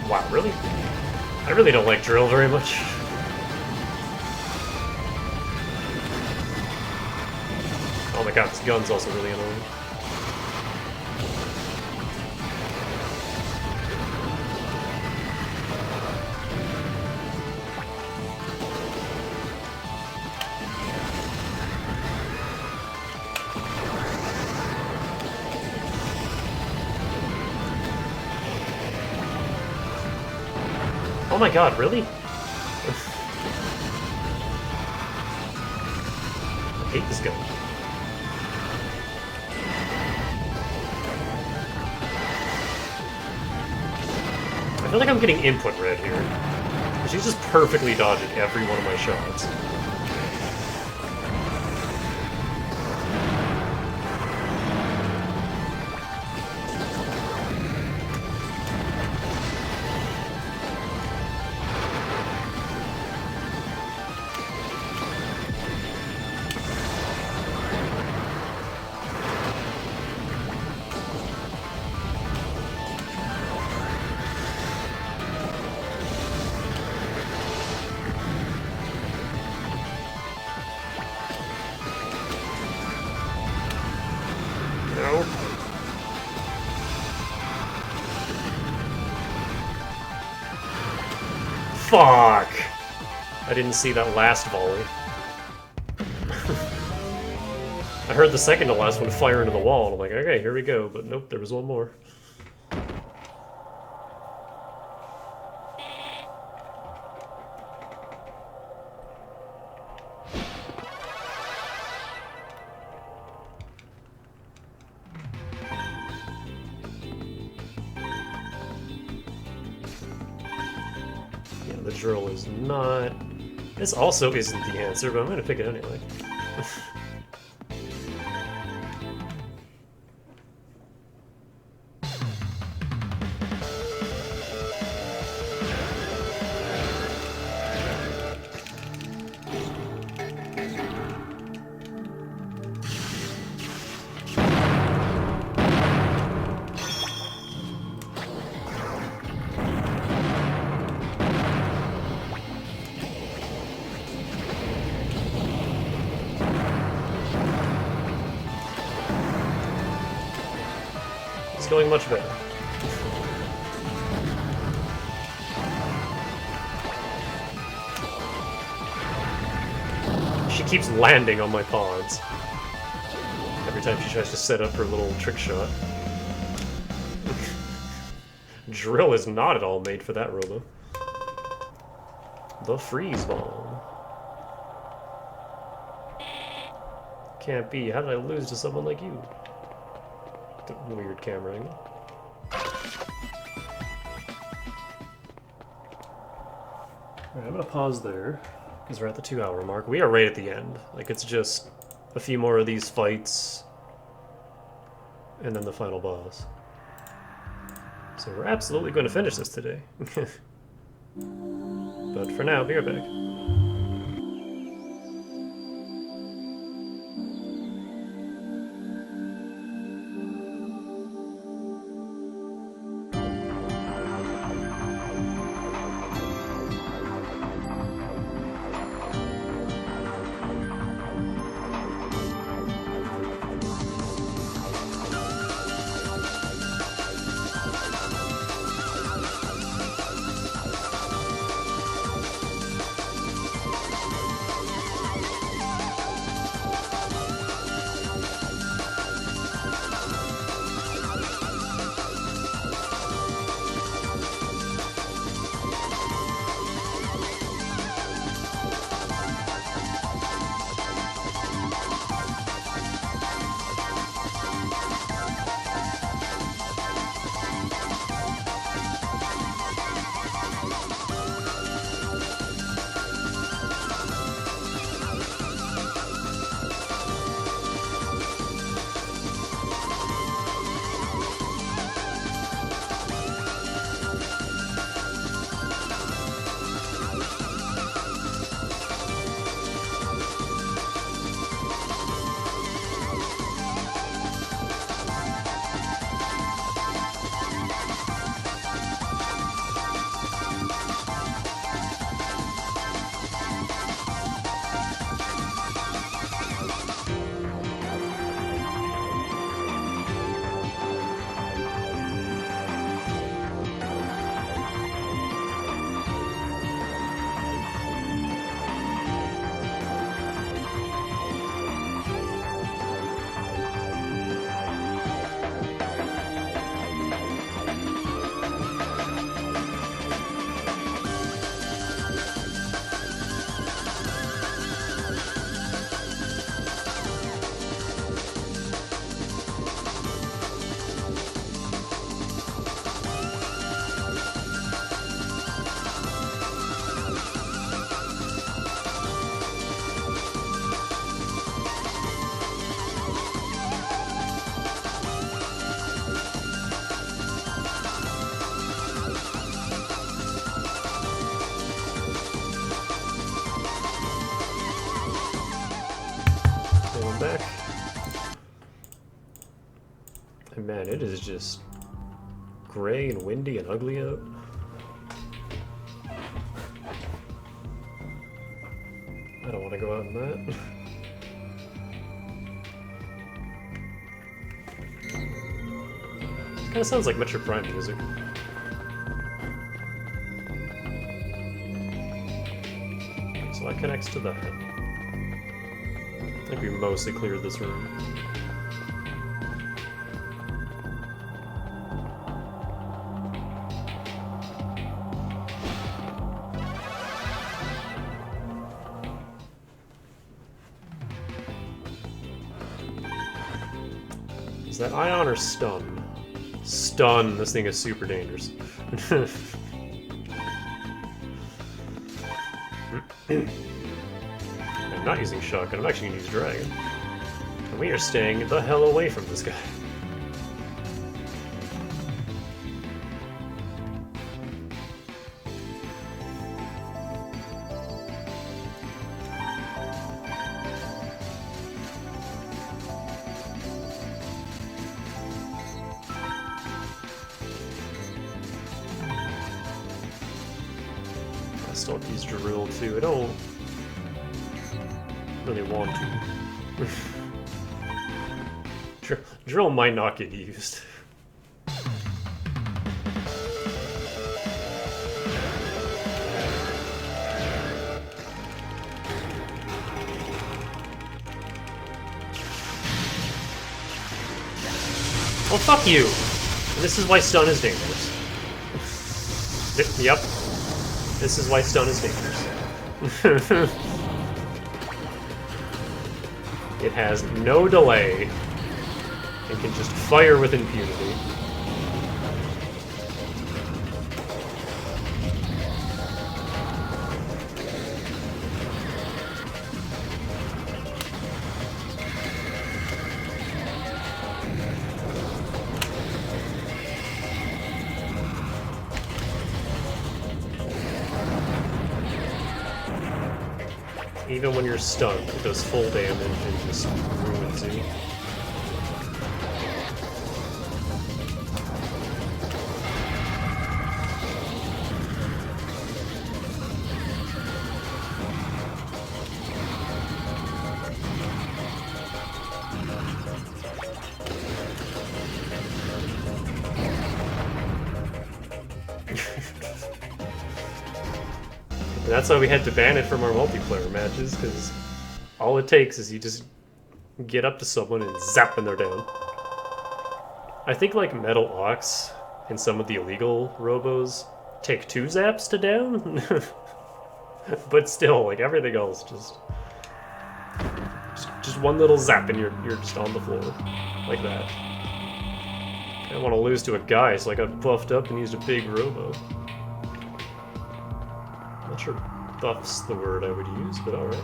Wow, really? I really don't like Drill very much. Oh my god, this gun's also really annoying. Oh my god, really? I hate this gun. I feel like I'm getting input red here. She's just perfectly dodging every one of my shots. No. Fuck! I didn't see that last volley. I heard the second to last one fire into the wall, and I'm like, okay, here we go, but nope, there was one more. The drill is not... This also isn't the answer, but I'm gonna pick it anyway. Going much better. She keeps landing on my pawns every time she tries to set up her little trick shot. Drill is not at all made for that, Robo. The freeze bomb. Can't be. How did I lose to someone like you? Weird camera angle. Alright, I'm gonna pause there, because we're at the 2-hour mark. We are right at the end. Like, it's just a few more of these fights, and then the final boss. So we're absolutely going to finish this today. But for now, be right back. back. And man, it is just gray and windy and ugly out. I don't want to go out in that. Kind of sounds like Metro Prime music. So that connects to that. I think we mostly cleared this room. Is that ion or stun? Stun. This thing is super dangerous. I'm not using shotgun, I'm actually gonna use dragon. And we are staying the hell away from this guy. I still have to use drill too. I don't really want to. Drill might not get used. Oh, fuck you! This is why stun is dangerous. Yep. This is why stun is dangerous. It has no delay and can just fire with impunity. Even when you're stunned, it does full damage and just ruins you. And that's why we had to ban it from our multiplayer matches, because all it takes is you just get up to someone and zap and they're down. I think like Metal Ox and some of the illegal Robos take 2 zaps to down, but still, like everything else, just one little zap and you're just on the floor, like that. I didn't want to lose to a guy, so I got buffed up and used a big Robo. Not sure buff's the word I would use, but alright.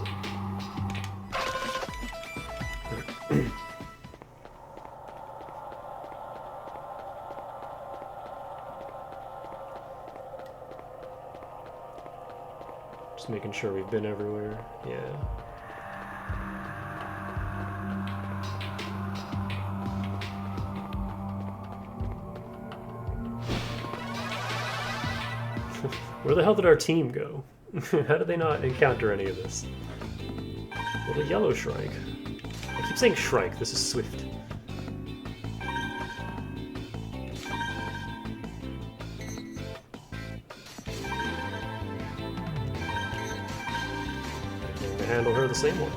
Just making sure we've been everywhere. Yeah. Where the hell did our team go? How did they not encounter any of this? Little yellow Shrike. I keep saying Shrike, this is Swift. I'm going to handle her the same way.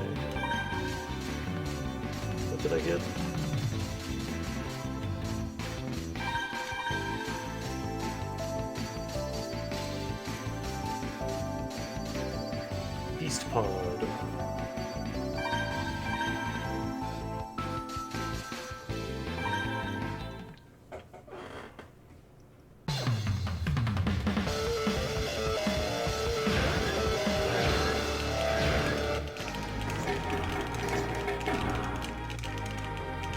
What did I get? Beast Pod.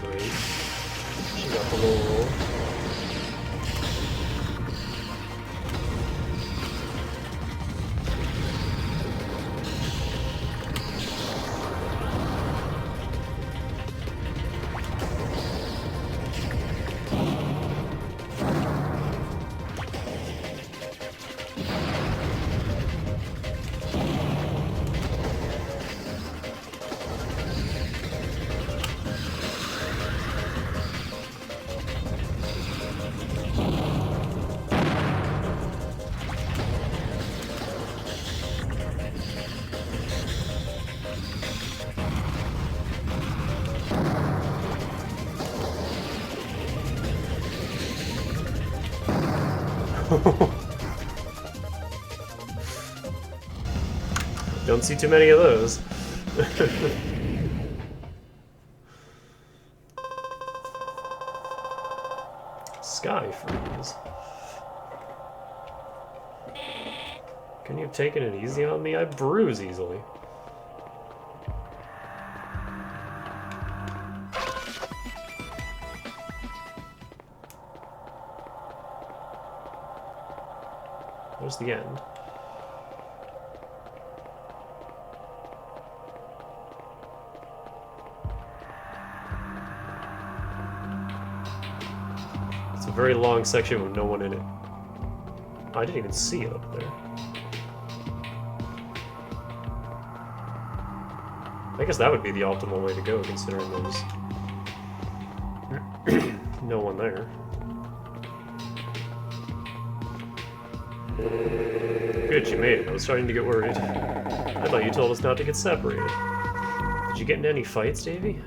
Great. She got the low roll. Don't see too many of those. Sky freeze. Can you have taken it easy on me? I bruise easily. Where's the end? It's a very long section with no one in it. I didn't even see it up there. I guess that would be the optimal way to go, considering there's no one there. Good, you made it. I was starting to get worried. I thought you told us not to get separated. Did you get into any fights, Davy?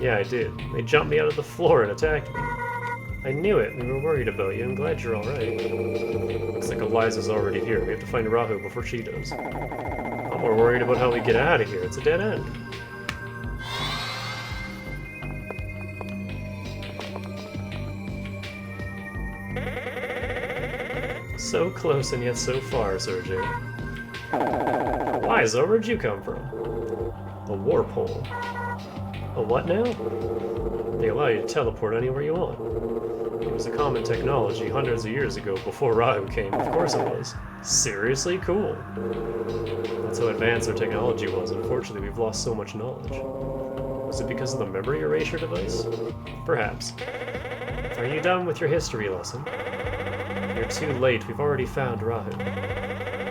Yeah, I did. They jumped me out of the floor and attacked me. I knew it. We were worried about you. I'm glad you're alright. Looks like Eliza's already here. We have to find Rahu before she does. I'm more worried about how we get out of here. It's a dead end. So close and yet so far, Sergey. Liza, where'd you come from? A warp hole. A what now? They allow you to teleport anywhere you want. It was a common technology hundreds of years ago before Rahu came. Of course it was. Seriously? Cool. That's how advanced our technology was. Unfortunately, we've lost so much knowledge. Was it because of the memory erasure device? Perhaps. Are you done with your history lesson? You're too late. We've already found Rahu.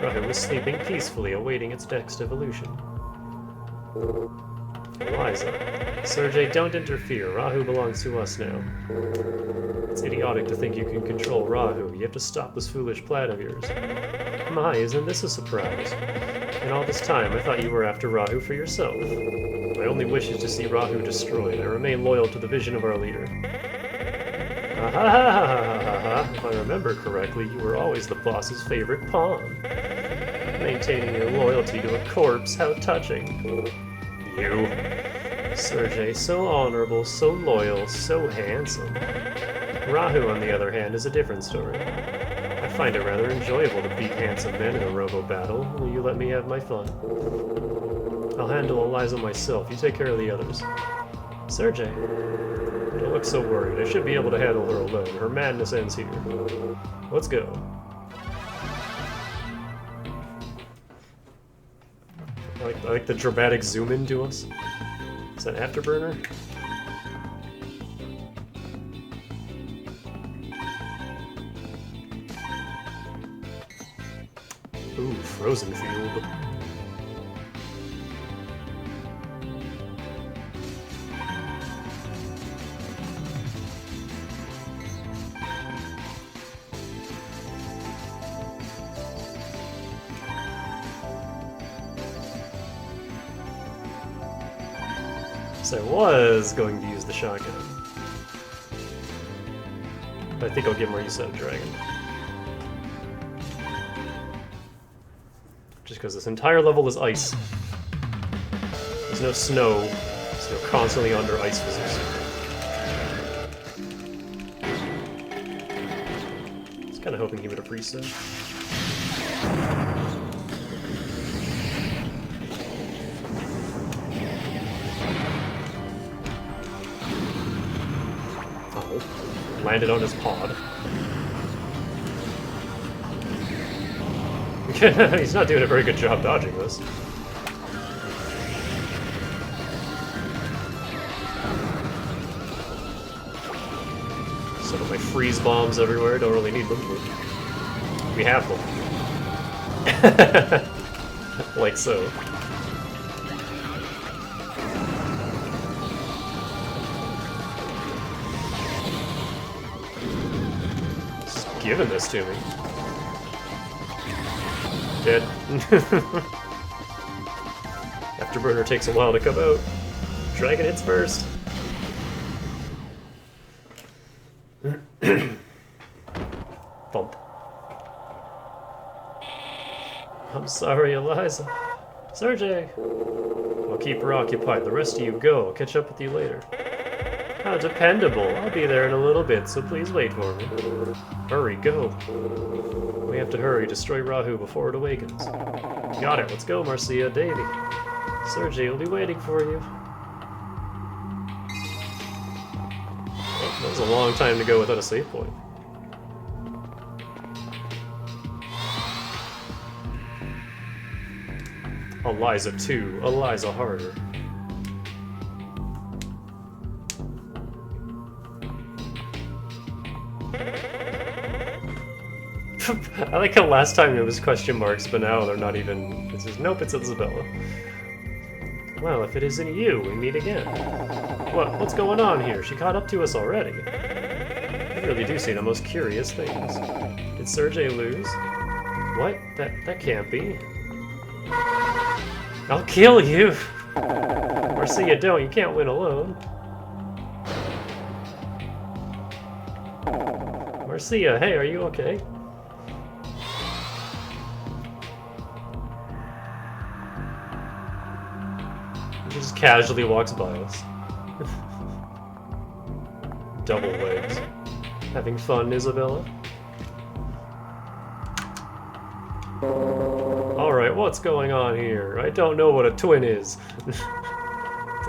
Rahu was sleeping peacefully, awaiting its next evolution. Eliza. Sergey, don't interfere. Rahu belongs to us now. It's idiotic to think you can control Rahu. You have to stop this foolish plan of yours. My, isn't this a surprise? And all this time, I thought you were after Rahu for yourself. My only wish is to see Rahu destroyed. I remain loyal to the vision of our leader. If I remember correctly, you were always the boss's favorite pawn. Maintaining your loyalty to a corpse, how touching. You. Sergey, so honorable, so loyal, so handsome. Rahu, on the other hand, is a different story. I find it rather enjoyable to beat handsome men in a Robo battle. Will you let me have my fun? I'll handle Eliza myself. You take care of the others. Sergey. Don't look so worried. I should be able to handle her alone. Her madness ends here. Let's go. I like the dramatic zoom in to us. Is that Afterburner? Ooh, Frozen Field. So I was going to use the shotgun. But I think I'll get more use out of Dragon. Just because this entire level is ice. There's no snow, so you're constantly under ice physics. I was kind of hoping he would have reset. Landed on his pod. He's not doing a very good job dodging this. Set up my freeze bombs everywhere, don't really need them, but we have them. Like so. Giving this to me. Dead. Afterburner takes a while to come out. Dragon hits first. I'm sorry, Eliza. Sergey! I'll keep her occupied. The rest of you go. I'll catch up with you later. How dependable. I'll be there in a little bit, so please wait for me. Hurry, go. We have to hurry. Destroy Rahu before it awakens. Got it. Let's go, Marcia. Davy. Sergey will be waiting for you. Well, that was a long time to go without a save point. Eliza 2. Eliza harder. I like how last time it was question marks, but now they're not even... It says, nope, it's Isabella. Well, if it isn't you, we meet again. What's going on here? She caught up to us already. You really do see the most curious things. Did Sergey lose? What? That can't be. I'll kill you! Marcia, don't. You can't win alone. Marcia, hey, are you okay? She just casually walks by us. Double legs. Having fun, Isabella? Alright, what's going on here? I don't know what a twin is. Did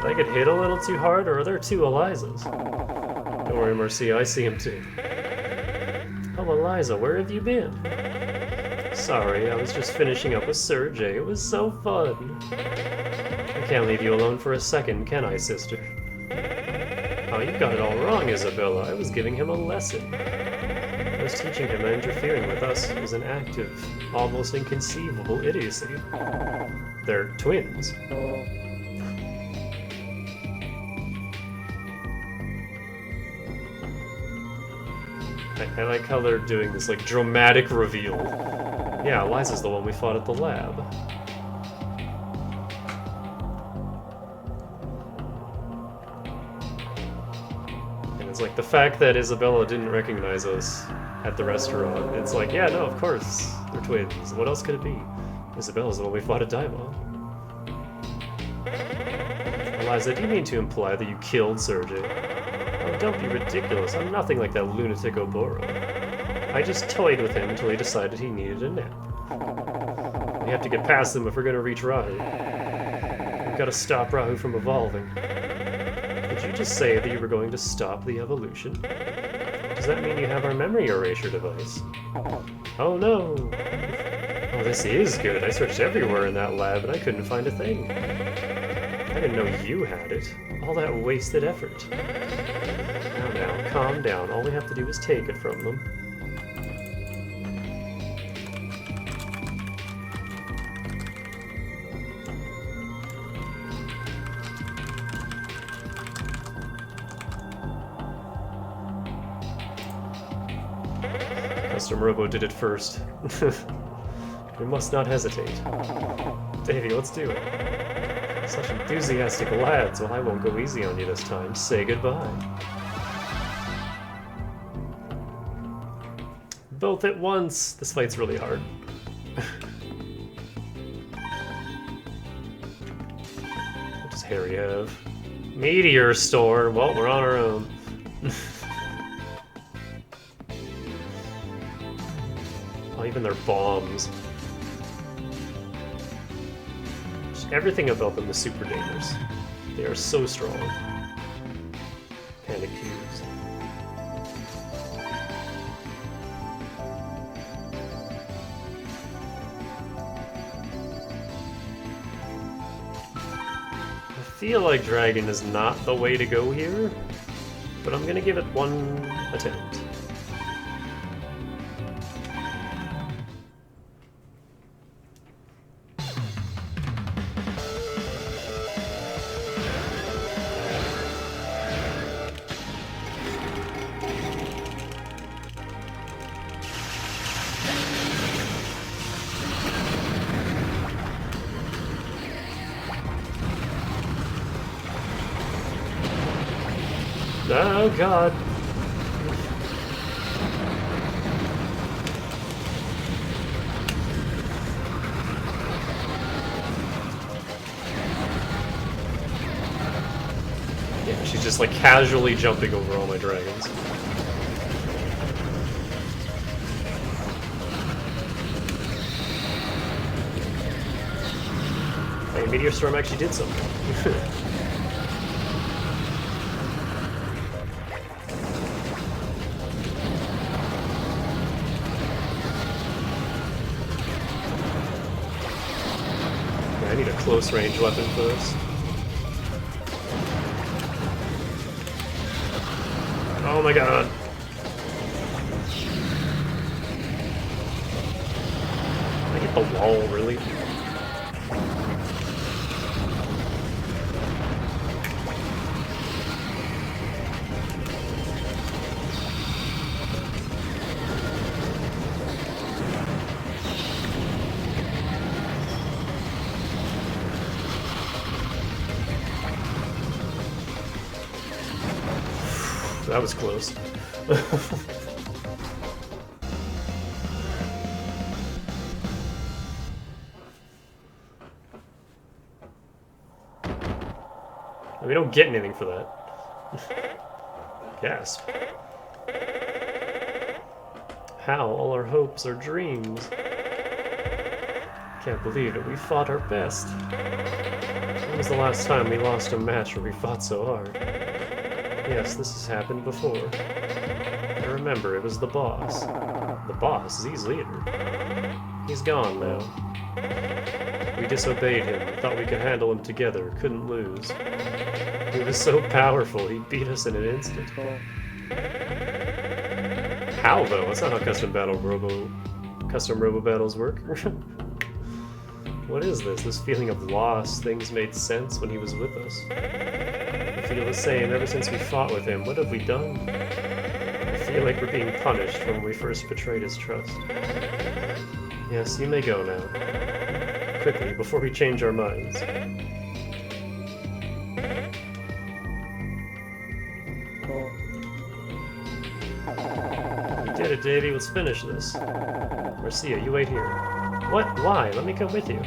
I get hit a little too hard, or are there two Elizas? Don't worry, Marcia, I see him too. Oh, Eliza, where have you been? Sorry, I was just finishing up with Sergey. It was so fun. I can't leave you alone for a second, can I, sister? Oh, you got it all wrong, Isabella. I was giving him a lesson. I was teaching him that interfering with us was an act of almost inconceivable idiocy. They're twins. I like how they're doing this, like, dramatic reveal. Yeah, Eliza's the one we fought at the lab. And it's like, the fact that Isabella didn't recognize us at the restaurant, it's like, yeah, no, of course, they're twins. What else could it be? Isabella's the one we fought at Daimon. Eliza, do you mean to imply that you killed Sergey? Oh, don't be ridiculous. I'm nothing like that lunatic Oboro. I just toyed with him until he decided he needed a nap. We have to get past them if we're going to reach Rahu. We've got to stop Rahu from evolving. Did you just say that you were going to stop the evolution? Does that mean you have our memory erasure device? Oh no! Oh, this is good. I searched everywhere in that lab and I couldn't find a thing. I didn't know you had it. All that wasted effort. Now, calm down. All we have to do is take it from them. Custom Robo did it first. We must not hesitate. Davey, let's do it. Such enthusiastic lads. Well, I won't go easy on you this time. Say goodbye. Both at once. This fight's really hard. What does Harry have? Meteor Storm. Well, we're on our own. Oh, even their bombs. Just everything about them is super dangerous. They are so strong. Panic cubes. I feel like Dragon is not the way to go here, but I'm gonna give it one attempt. Oh god. just like casually jumping over all my dragons. Hey, Meteor Storm actually did something. Yeah, I need a close range weapon for this. Oh my god. I hit the wall, really? That was close. We don't get anything for that. Gasp. How all our hopes are dreams. Can't believe it, we fought our best. When was the last time we lost a match where we fought so hard? Yes, this has happened before. I remember, it was the boss. The boss? Z's leader. He's gone now. We disobeyed him, thought we could handle him together, couldn't lose. He was so powerful, he beat us in an instant. How, though? That's not how custom Robo battles work. What is this? This feeling of loss? Things made sense when he was with us. I feel the same ever since we fought with him. What have we done? I feel like we're being punished when we first betrayed his trust. Yes, you may go now. Quickly, before we change our minds. You did it, Davey. Let's finish this. Marcia, you wait here. What? Why? Let me come with you.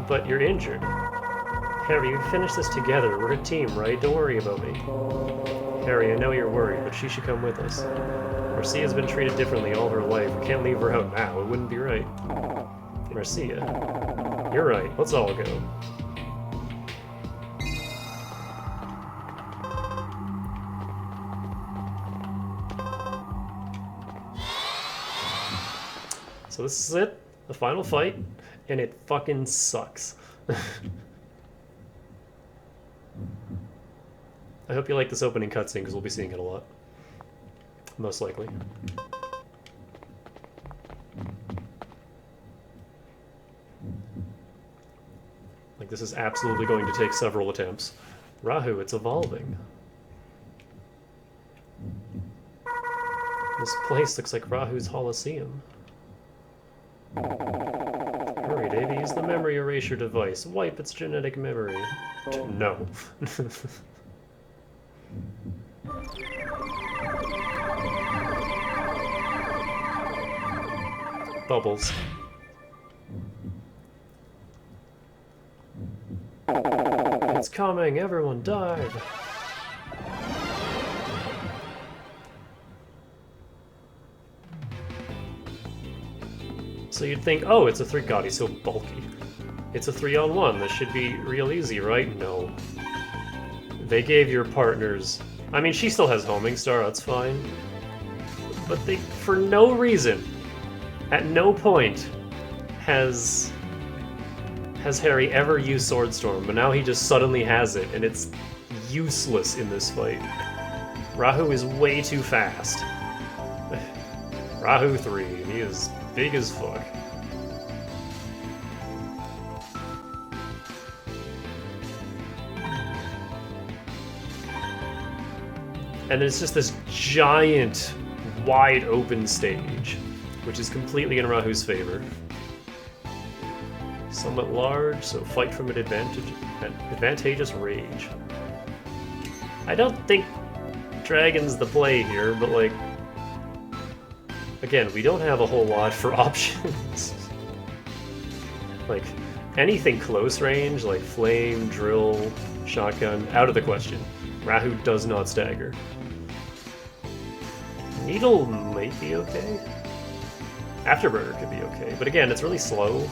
But you're injured. Harry, we finish this together. We're a team, right? Don't worry about me. Harry, I know you're worried, but she should come with us. Marcia's been treated differently all her life. We can't leave her out now. It wouldn't be right. Marcia, you're right. Let's all go. So this is it. The final fight. And it fucking sucks. I hope you like this opening cutscene, because we'll be seeing it a lot. Most likely. Like, this is absolutely going to take several attempts. Rahu, it's evolving. This place looks like Rahu's Holosseum. Hurry, Davey, use the memory erasure device. Wipe its genetic memory. No. Bubbles. It's coming, everyone dive. So you'd think, oh, it's a 3. God, he's so bulky. It's a 3-on-1. This should be real easy, right? No. They gave your partners... I mean, she still has Homing Star, that's fine. But they, for no reason, at no point has Harry ever used Swordstorm, but now he just suddenly has it, and it's useless in this fight. Rahu is way too fast. Rahu III, he is big as fuck. And it's just this giant, wide open stage, which is completely in Rahu's favor. Somewhat large, so fight from an advantageous rage. I don't think Dragon's the play here, but like, again, we don't have a whole lot for options. Like, anything close range, like flame, drill, shotgun, out of the question. Rahu does not stagger. Needle might be okay. Afterburner could be okay, but again, it's really slow.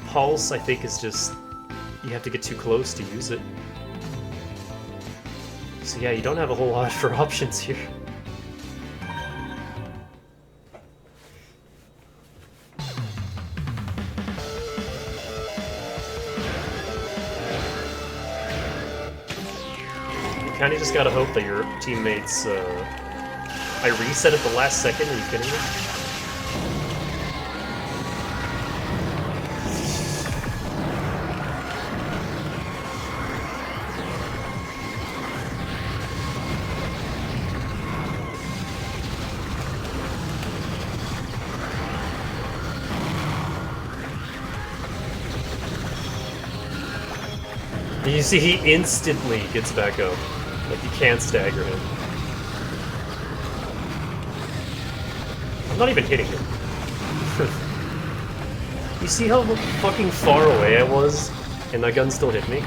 Pulse, I think, is just... you have to get too close to use it. So yeah, you don't have a whole lot for options here. You kinda just gotta hope that your teammates, I reset at the last second, are you kidding me? You see, he instantly gets back up. Like, you can't stagger him. I'm not even hitting him. You see how fucking far away I was, and that gun still hit me?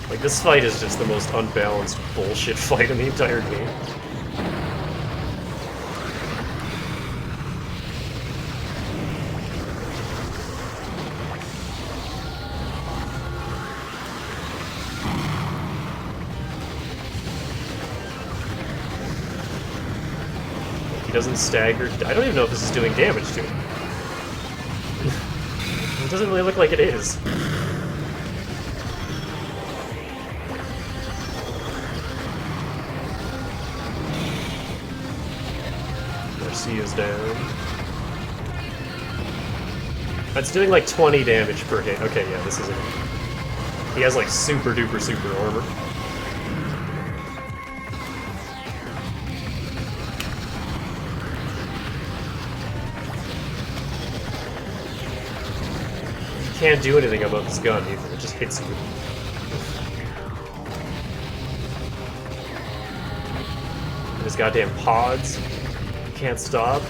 Like, this fight is just the most unbalanced bullshit fight in the entire game. He doesn't stagger. I don't even know if this is doing damage to him. It doesn't really look like it is. Garcia's down. That's doing like 20 damage per hit. Okay, yeah, this isn't... He has like super duper super armor. Can't do anything about this gun either, it just hits you. And his goddamn pods, you can't stop,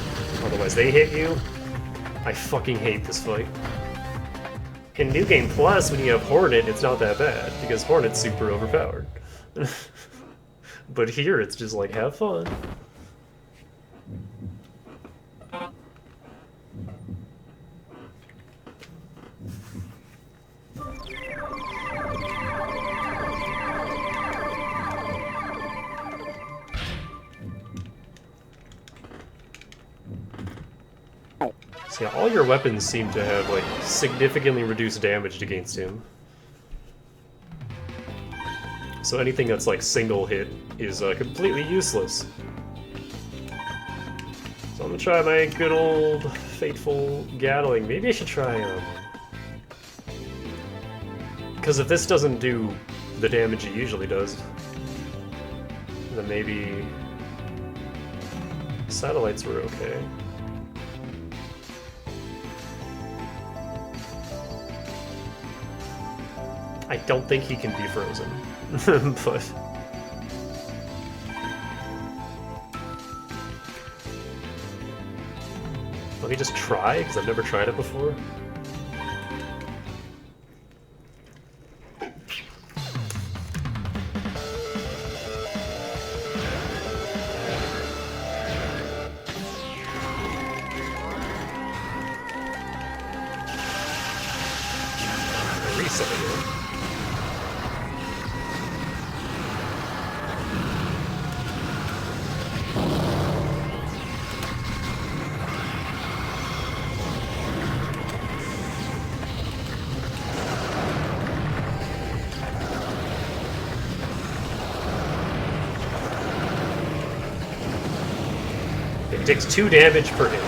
otherwise they hit you. I fucking hate this fight. In New Game Plus, when you have Hornet, it's not that bad, because Hornet's super overpowered. But here, it's just like, have fun. So yeah, all your weapons seem to have, like, significantly reduced damage against him. So anything that's, like, single hit is completely useless. So I'm gonna try my good old Fateful Gatling. Maybe I should try, because if this doesn't do the damage it usually does, then maybe... Satellites were okay. I don't think he can be frozen, but... Let me just try, because I've never tried it before. Reset again. It takes 2 damage per hit.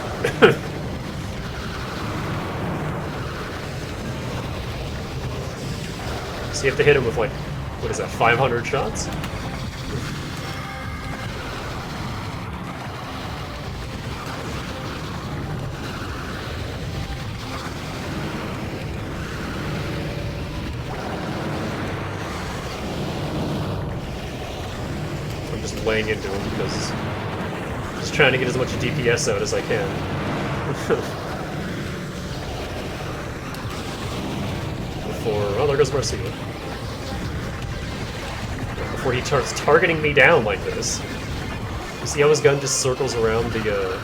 So you have to hit him with, like, what is that, 500 shots? I'm just laying into him because I'm just trying to get as much DPS out as I can. before... Oh, there goes Marcia. Before he starts targeting me down like this. You see how his gun just circles around the,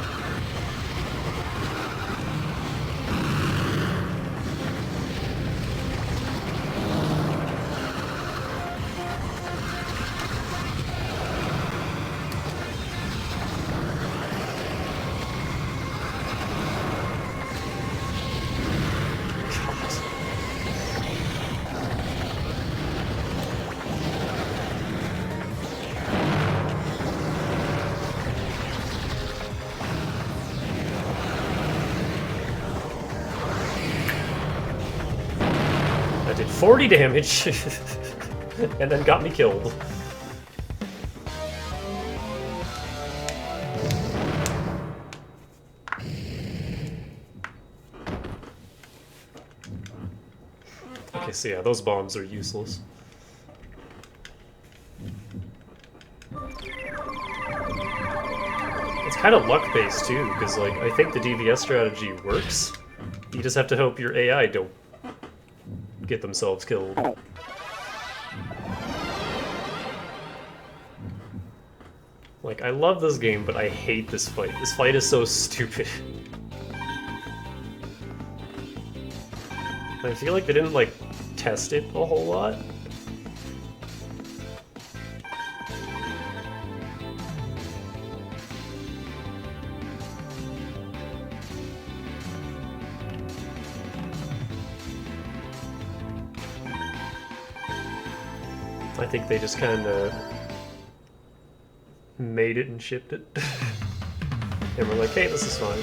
did 40 damage, and then got me killed. Okay, so yeah, those bombs are useless. It's kind of luck-based too, because like I think the DVS strategy works. You just have to hope your AI don't get themselves killed. Like, I love this game, but I hate this fight. This fight is so stupid. I feel like they didn't, like, test it a whole lot. I think they just kind of made it and shipped it. And we're like, hey, this is fine.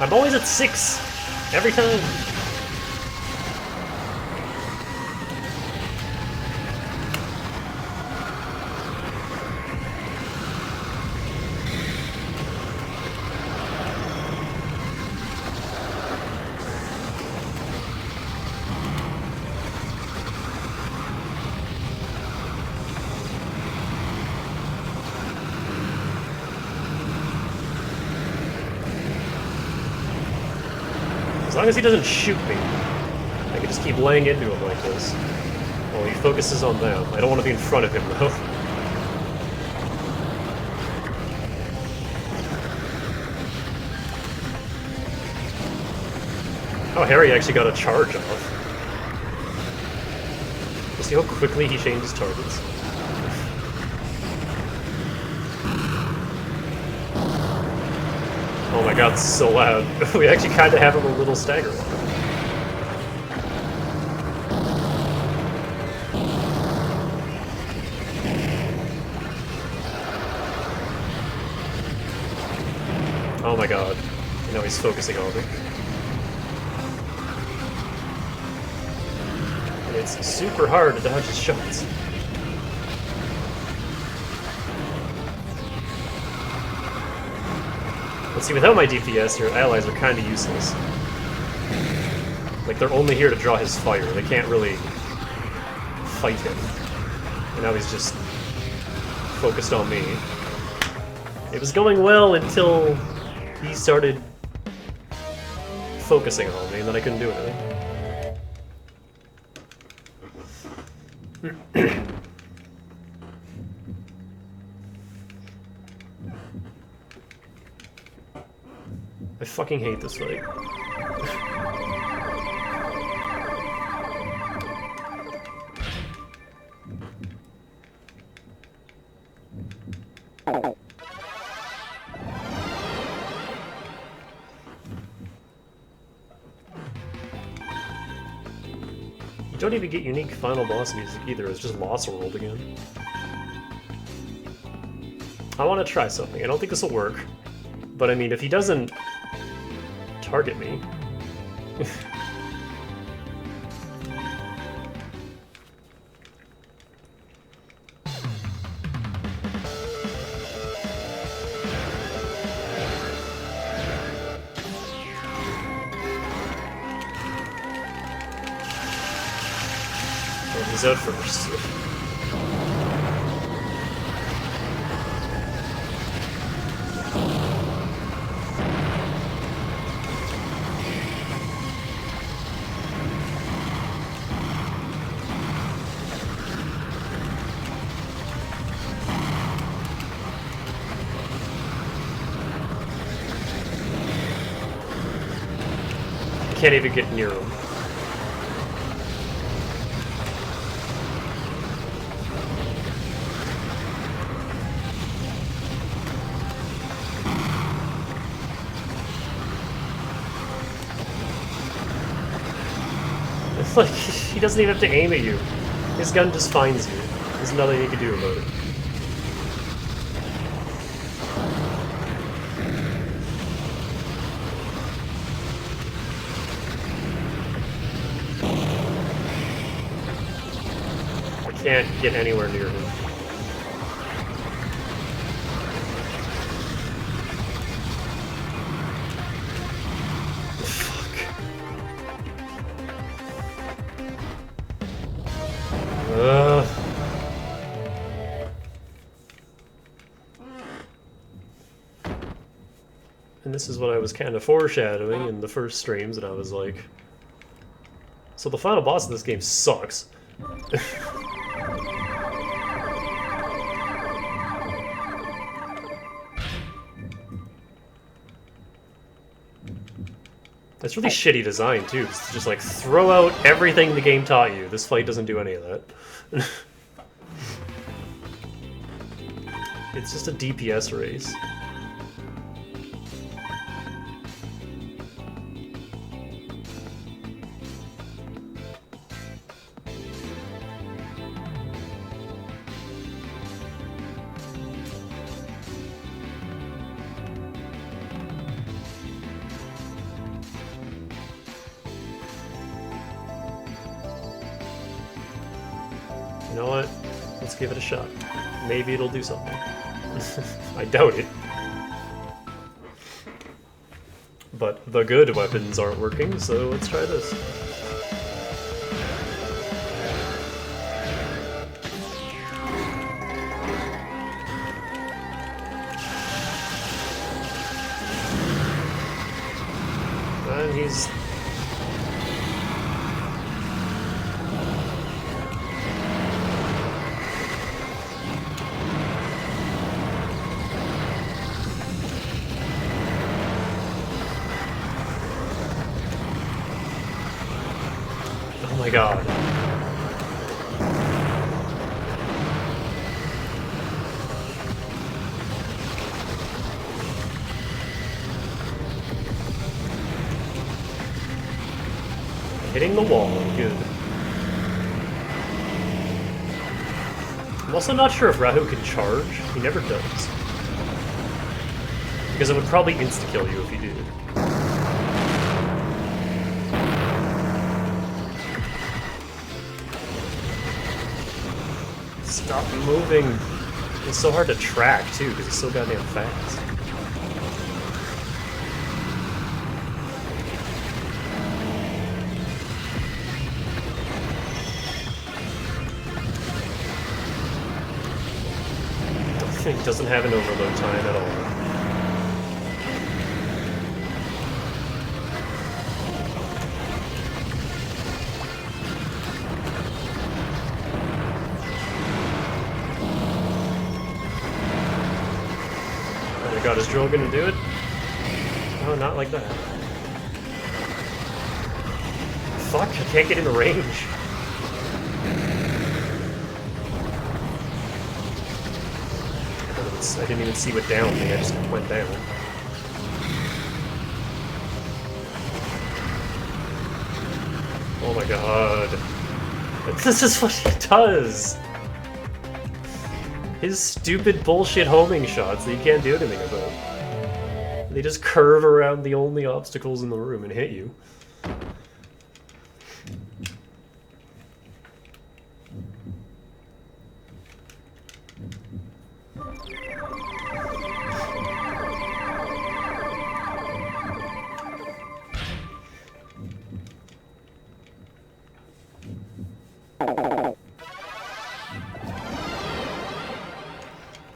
I'm always at 6! Every time! As long as he doesn't shoot me, I can just keep laying into him like this. While he focuses on them. I don't want to be in front of him, though. Oh, Harry actually got a charge off. You see how quickly he changes targets? Oh my god, this is so loud. We actually kind of have him a little stagger lock. Oh my god. Now he's focusing on me. And it's super hard to dodge his shots. See, without my DPS, your allies are kind of useless. Like, they're only here to draw his fire. They can't really fight him. And now he's just focused on me. It was going well until he started focusing on me, and then I couldn't do anything. I fucking hate this fight. You don't even get unique final boss music either, it's just Lost World again. I want to try something. I don't think this will work. But I mean, if he doesn't target me... Well, he's out first. can't even get near him. It's like, he doesn't even have to aim at you. His gun just finds you. There's nothing he can do about it. I can't get anywhere near him. And this is what I was kind of foreshadowing in the first streams, and I was like, so the final boss of this game sucks. That's really shitty design, too. It's just like, throw out everything the game taught you. This fight doesn't do any of that. It's just a DPS race. You know what? Let's give it a shot. Maybe it'll do something. I doubt it. But the good weapons aren't working, so let's try this. And he's... Oh my god. Hitting the wall, good. I'm also not sure if Rahu can charge. He never does. Because it would probably insta-kill you if he did. Stop moving. It's so hard to track, too, because he's so goddamn fast. The thing doesn't have an overload time at all. God, is Drill gonna do it? Oh, not like that. Fuck, I can't get in the range. I didn't even see what down me, I just went down. Oh my god. This is what he does! His stupid bullshit homing shots that you can't do anything about. They just curve around the only obstacles in the room and hit you.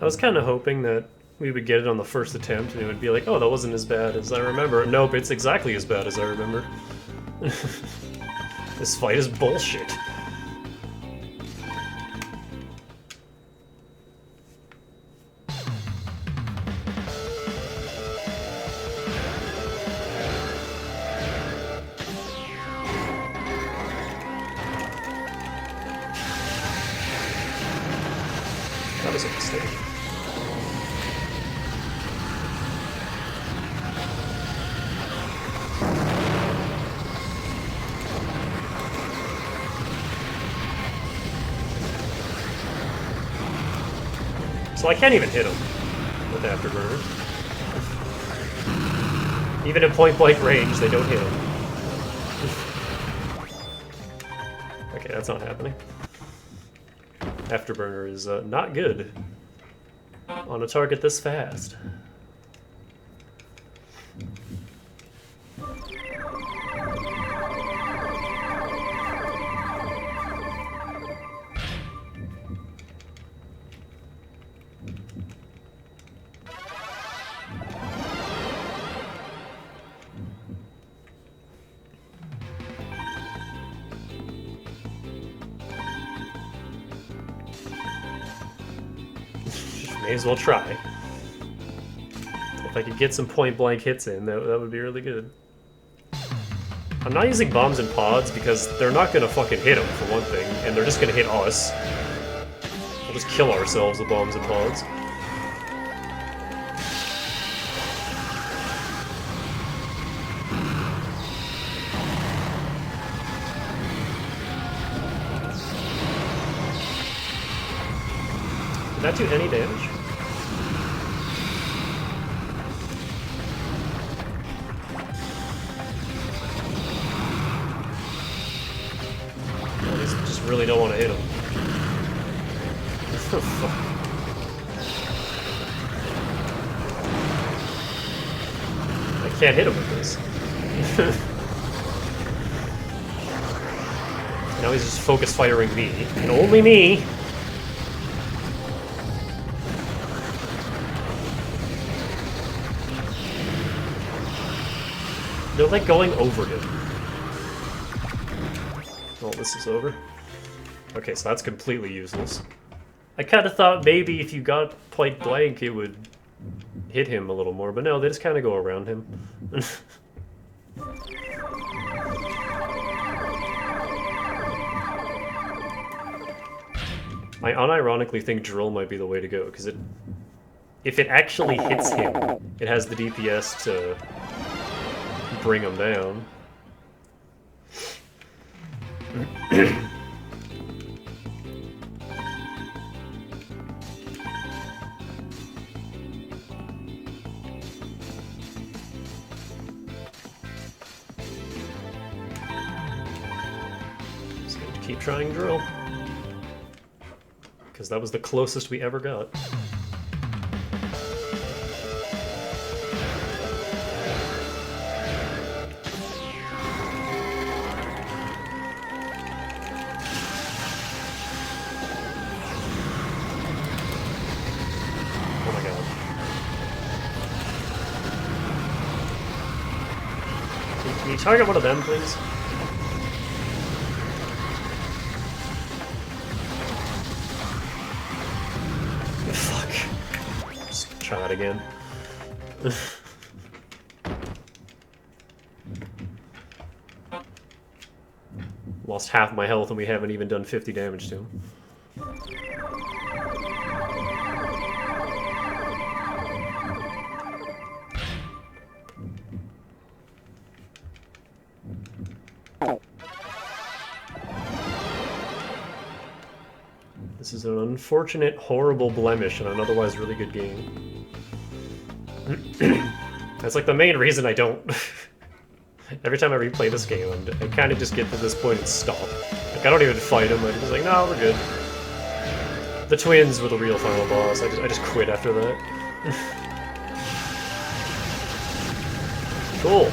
I was kind of hoping that we would get it on the first attempt and it would be like, oh, that wasn't as bad as I remember. Nope, it's exactly as bad as I remember. This fight is bullshit. was a mistake. So I can't even hit him with Afterburner. Even at point-blank range, they don't hit him. Okay, that's not happening. Afterburner is not good on a target this fast. May as well try. If I could get some point-blank hits in, that would be really good. I'm not using bombs and pods because they're not gonna fucking hit them, for one thing, and they're just gonna hit us. We'll just kill ourselves with bombs and pods. Did that do any damage? I just really don't want to hit him. Oh, fuck. I can't hit him with this. Now he's just focus firing me, and only me. They're like going over him. Oh, this is over. Okay, so that's completely useless. I kind of thought maybe if you got point blank it would hit him a little more, but no, they just kind of go around him. I unironically think drill might be the way to go, because if it actually hits him, it has the DPS to bring him down. Just need to keep trying drill, because that was the closest we ever got. Can you target one of them, please? Fuck. Just try that again. Lost half my health and we haven't even done 50 damage to him. This is an unfortunate, horrible blemish in an otherwise really good game. That's like the main reason I don't... Every time I replay this game, I kind of just get to this point and stop. Like, I don't even fight him, I'm just like, no, we're good. The twins were the real final boss, I just quit after that. Cool.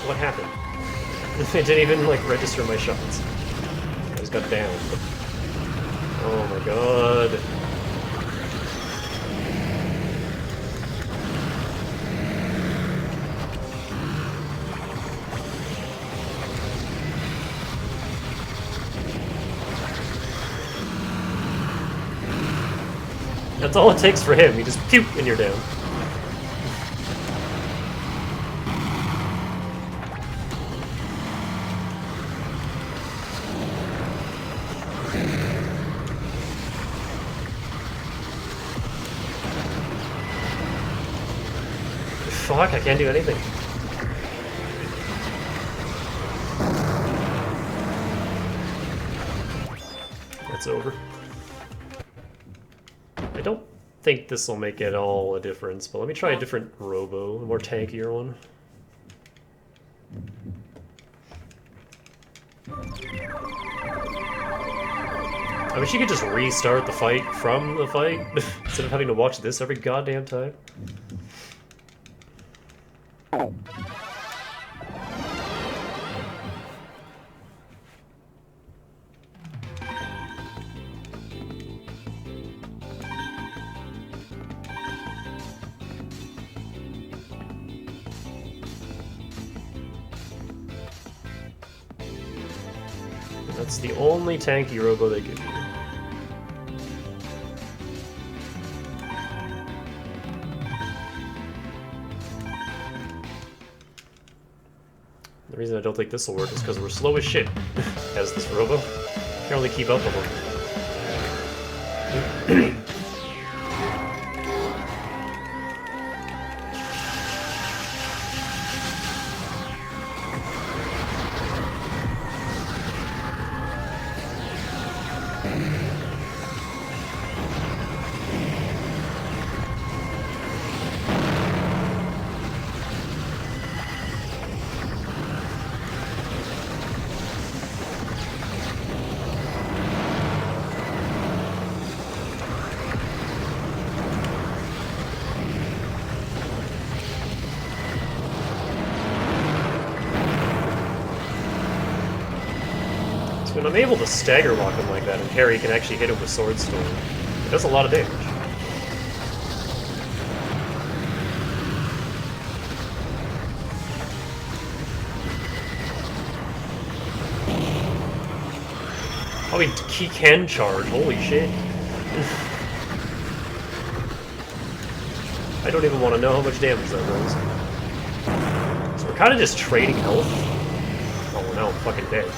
What happened? It didn't even, like, register my shots. I just got down. Oh my god. That's all it takes for him. You just puke and you're down. fuck, I can't do anything. That's over. I don't think this will make at all a difference, but let me try a different Robo, a more tankier one. I wish you could just restart the fight from the fight, instead of having to watch this every goddamn time. That's the only tanky Robo they give you. The reason I don't think this will work is because we're slow as shit as this Robo. Can only keep up with him. When I'm able to stagger lock him like that, and Harry can actually hit him with Sword Storm, it does a lot of damage. Oh, he can charge, holy shit. I don't even want to know how much damage that does. So we're kind of just trading health. Oh, now I'm fucking dead.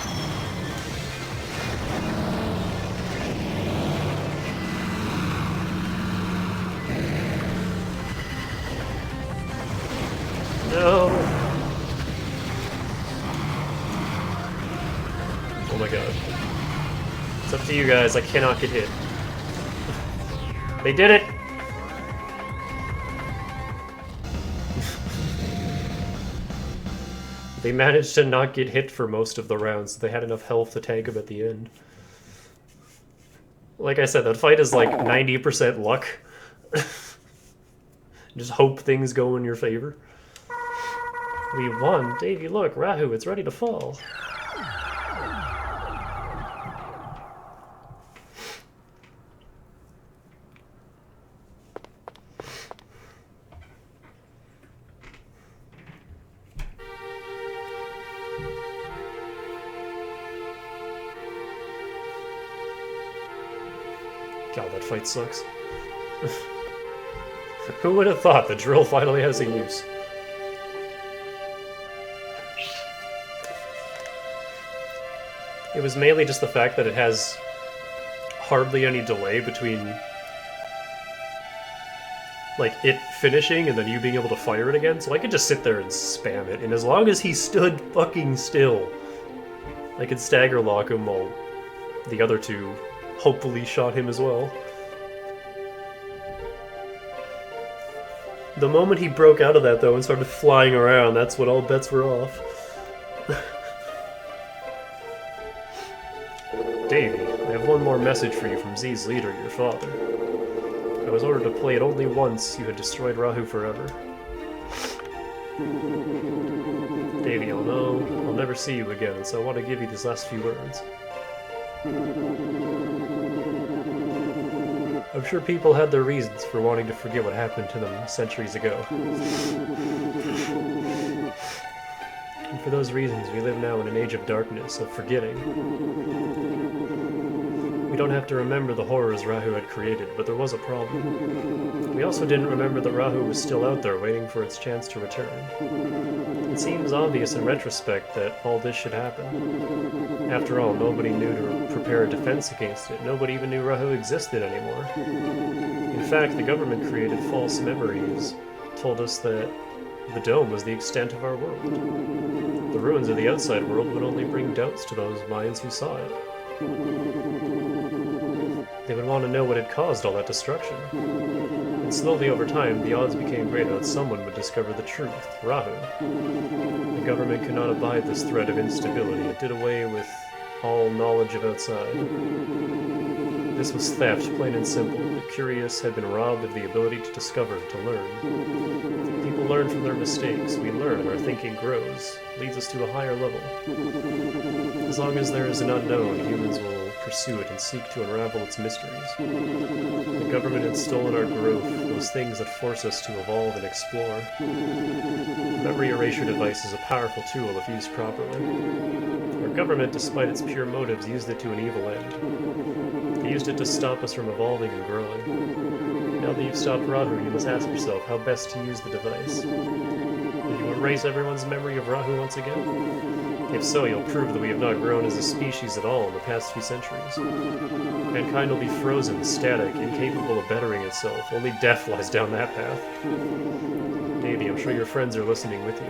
No! Oh my god. It's up to you guys, I cannot get hit. They did it! They managed to not get hit for most of the rounds, so they had enough health to tank them at the end. Like I said, that fight is like 90% luck. Just hope things go in your favor. We won. Davey, look, Rahu, it's ready to fall. God, that fight sucks. Who would have thought the drill finally has a use? It was mainly just the fact that it has hardly any delay between like it finishing and then you being able to fire it again, so I could just sit there and spam it, and as long as he stood fucking still, I could stagger lock him while the other two hopefully shot him as well. The moment he broke out of that though and started flying around, that's when all bets were off. Davey, I have one more message for you from Z's leader, your father. I was ordered to play it only once. You had destroyed Rahu forever. Davey, I'll know I'll never see you again, so I want to give you these last few words. I'm sure people had their reasons for wanting to forget what happened to them centuries ago. And for those reasons, we live now in an age of darkness, of forgetting. We don't have to remember the horrors Rahu had created, but there was a problem. We also didn't remember that Rahu was still out there waiting for its chance to return. It seems obvious in retrospect that all this should happen. After all, nobody knew to prepare a defense against it. Nobody even knew Rahu existed anymore. In fact, the government created false memories, told us that The dome was the extent of our world. The ruins of the outside world would only bring doubts to those minds who saw it. They would want to know what had caused all that destruction. And slowly over time, the odds became greater that someone would discover the truth, Rahu. The government could not abide this threat of instability. It did away with all knowledge of outside. This was theft, plain and simple. The curious had been robbed of the ability to discover, to learn. People learn from their mistakes. We learn, and our thinking grows, leads us to a higher level. As long as there is an unknown, humans will pursue it and seek to unravel its mysteries. The government had stolen our growth, those things that force us to evolve and explore. The memory erasure device is a powerful tool if used properly. Our government, despite its pure motives, used it to an evil end. They used it to stop us from evolving and growing. Now that you've stopped Rahu, you must ask yourself how best to use the device. Will you erase everyone's memory of Rahu once again? If so, you'll prove that we have not grown as a species at all in the past few centuries. Mankind will be frozen, static, incapable of bettering itself. Only death lies down that path. Davey, I'm sure your friends are listening with you.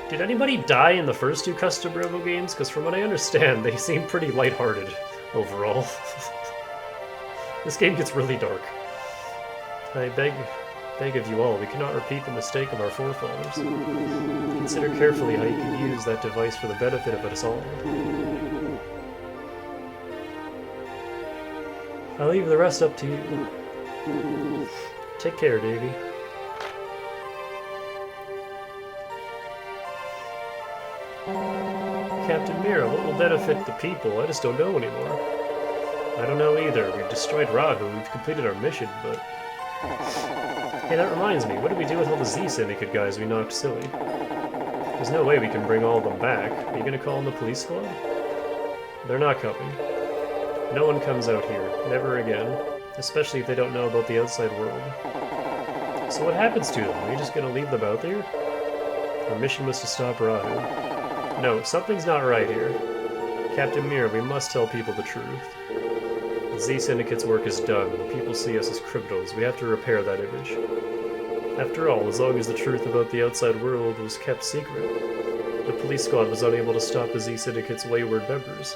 Did anybody die in the first two custom Robo games? Because from what I understand, they seem pretty lighthearted overall. This game gets really dark. I beg of you all, we cannot repeat the mistake of our forefathers. Consider carefully how you can use that device for the benefit of us all. I'll leave the rest up to you. Take care, Davey. Captain Mira, what will benefit the people? I just don't know anymore. I don't know either. We've destroyed Rahu, we've completed our mission, but... Hey, that reminds me, what did we do with all the Z Syndicate guys we knocked silly? There's no way we can bring all of them back. Are you gonna call in the police squad? They're not coming. No one comes out here. Never again. Especially if they don't know about the outside world. So what happens to them? Are we just gonna leave them out there? Our mission was to stop Rahu. No, something's not right here. Captain Mira, we must tell people the truth. The Z Syndicate's work is done, and people see us as criminals. We have to repair that image. After all, as long as the truth about the outside world was kept secret, the police squad was unable to stop the Z Syndicate's wayward members.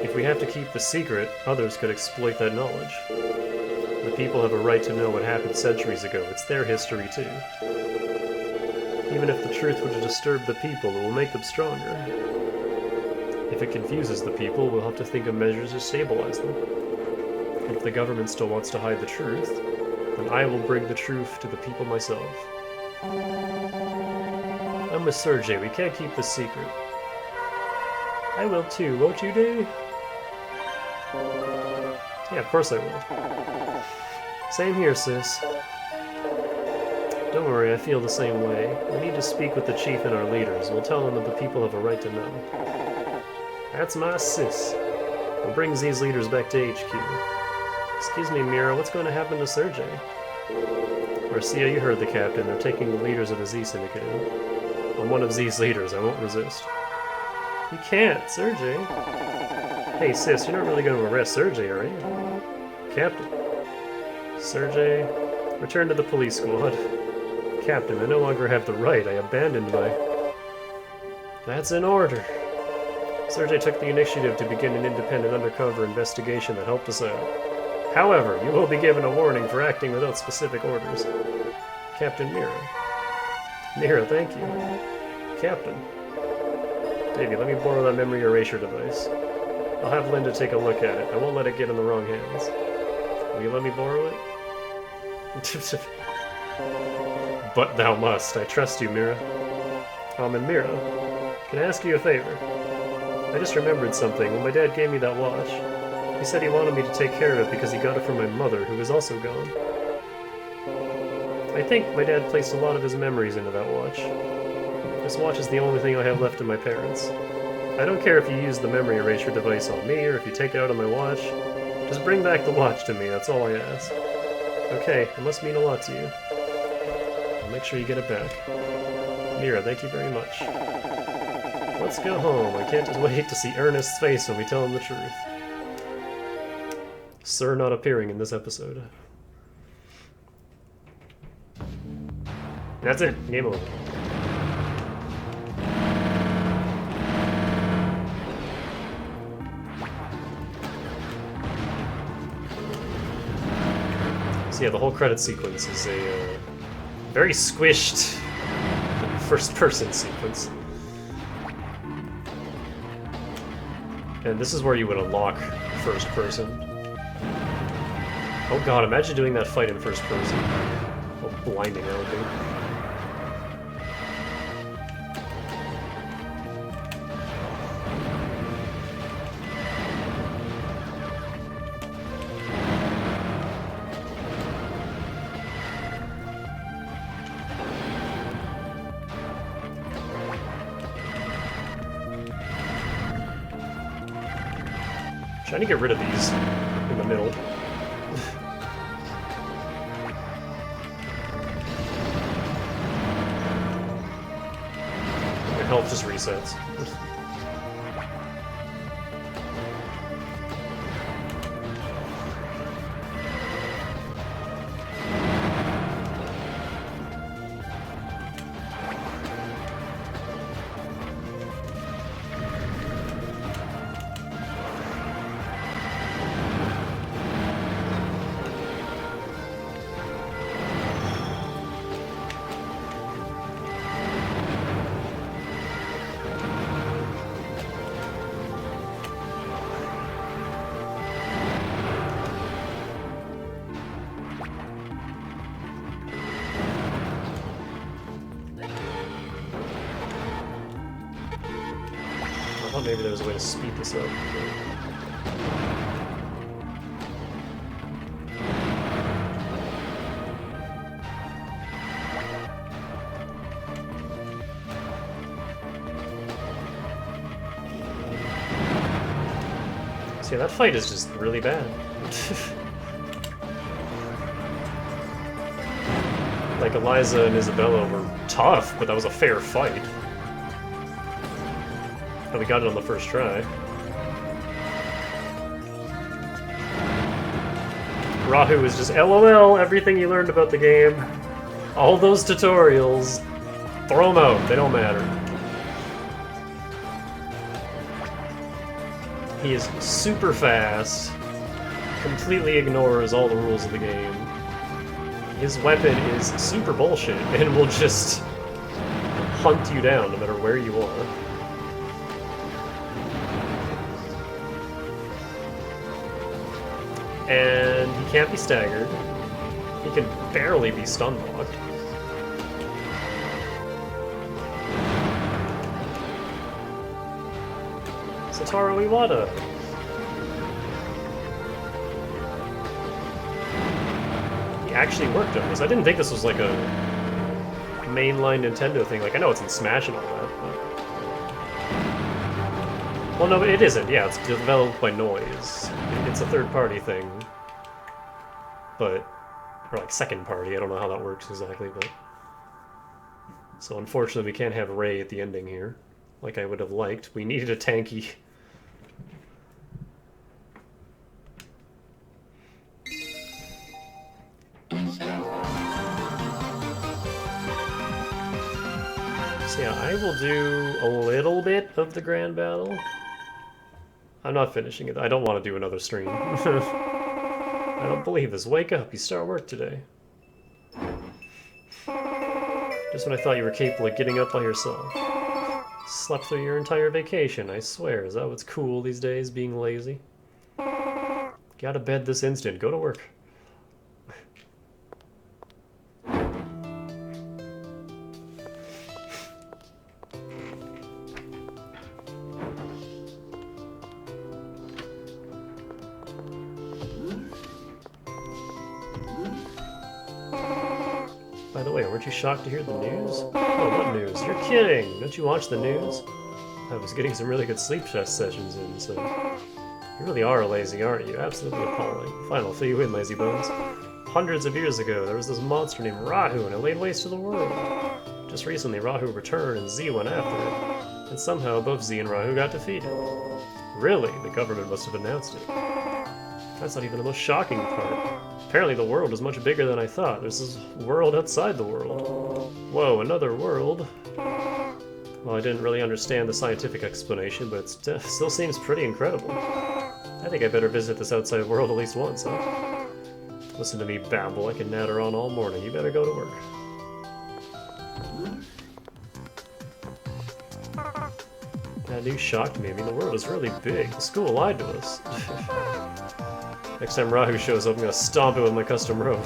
If we have to keep the secret, others could exploit that knowledge. The people have a right to know what happened centuries ago. It's their history, too. Even if the truth were to disturb the people, it will make them stronger. If it confuses the people, we'll have to think of measures to stabilize them. If the government still wants to hide the truth, then I will bring the truth to the people myself. I'm with Sergey, we can't keep this secret. I will too, won't you, Dave? Yeah, of course I will. Same here, sis. Don't worry, I feel the same way. We need to speak with the chief and our leaders. We'll tell them that the people have a right to know. That's my sis. We'll bring these leaders back to HQ. Excuse me, Mira, what's going to happen to Sergey? Garcia, you heard the captain. They're taking the leaders of the Z Syndicate in. I'm one of Z's leaders. I won't resist. You can't, Sergey. Hey, sis, you're not really going to arrest Sergey, are you? Captain. Sergey, return to the police squad. Captain, I no longer have the right. I abandoned my... That's an order. Sergey took the initiative to begin an independent undercover investigation that helped us out. However, you will be given a warning for acting without specific orders. Captain Mira. Mira, thank you. Captain. Davey, let me borrow that memory erasure device. I'll have Linda take a look at it. I won't let it get in the wrong hands. Will you let me borrow it? But thou must. I trust you, Mira. And Mira, can I ask you a favor? I just remembered something. When my dad gave me that watch, he said he wanted me to take care of it because he got it from my mother, who was also gone. I think my dad placed a lot of his memories into that watch. This watch is the only thing I have left of my parents. I don't care if you use the memory erasure device on me or if you take it out on my watch. Just bring back the watch to me, that's all I ask. Okay, it must mean a lot to you. I'll make sure you get it back. Mira, thank you very much. Let's go home. I can't just wait to see Ernest's face when we tell him the truth. Sir not appearing in this episode. That's it. Game over. So yeah, the whole credit sequence is a very squished first-person sequence. And this is where you would unlock first person. Oh god, imagine doing that fight in first person. How blinding that would be. Trying to get rid of these in the middle. Your health just resets. I thought maybe there was a way to speed this up. See, that fight is just really bad. Like, Eliza and Isabella were tough, but that was a fair fight. And we got it on the first try. Rahu is just LOL, everything you learned about the game. All those tutorials. Throw them out, they don't matter. He is super fast, completely ignores all the rules of the game. His weapon is super bullshit and will just hunt you down no matter where you are. And he can't be staggered. He can barely be stun locked. Satoru Iwata. He actually worked on this. I didn't think this was like a mainline Nintendo thing. Like, I know it's in Smash and all that, but... Well, no, it isn't. Yeah, it's developed by Noise. It's a third-party thing. But... Or, like, second-party. I don't know how that works exactly, but... So, unfortunately, we can't have Ray at the ending here. Like I would have liked. We needed a tanky... So yeah, I will do a little bit of the grand battle. I'm not finishing it. I don't want to do another stream. I don't believe this. Wake up, you start work today. Just when I thought you were capable of getting up by yourself. Slept through your entire vacation, I swear. Is that what's cool these days, being lazy? Get out of bed this instant. Go to work. By the way, weren't you shocked to hear the news? Oh, what news? You're kidding! Don't you watch the news? I was getting some really good sleep sessions in, so... You really are lazy, aren't you? Absolutely appalling. Fine, I'll fill you in, lazy bones. Hundreds of years ago, there was this monster named Rahu, and it laid waste to the world. Just recently, Rahu returned, and Z went after it. And somehow, both Z and Rahu got defeated. Really? The government must have announced it. That's not even the most shocking part. Apparently the world is much bigger than I thought. There's this world outside the world. Whoa, another world. Well, I didn't really understand the scientific explanation, but it still seems pretty incredible. I think I better visit this outside world at least once, huh? Listen to me babble, I can natter on all morning. You better go to work. That news shocked me. I mean, the world is really big. The school lied to us. Next time Rahu shows up, I'm gonna stomp it with my custom robe.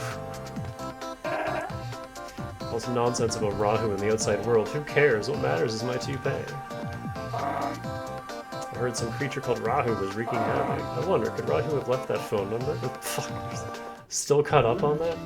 All this nonsense about Rahu in the outside world. Who cares? What matters is my toupee. I heard some creature called Rahu was wreaking havoc. I wonder, could Rahu have left that phone number? Fuck. Still caught up on that?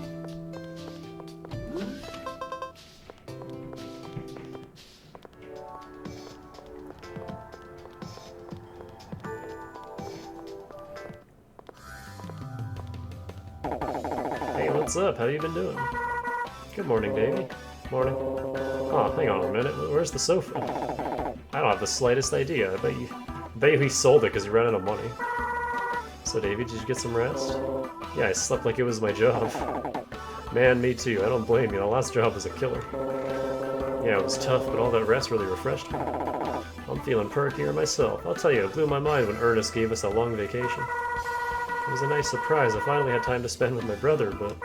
Hey, what's up? How you been doing? Good morning, Davey. Morning. Oh, hang on a minute. Where's the sofa? I don't have the slightest idea. I bet you he sold it because he ran out of money. So, Davey, did you get some rest? Yeah, I slept like it was my job. Man, me too. I don't blame you. The last job was a killer. Yeah, it was tough, but all that rest really refreshed me. I'm feeling perkier myself. I'll tell you, it blew my mind when Ernest gave us a long vacation. It was a nice surprise. I finally had time to spend with my brother, but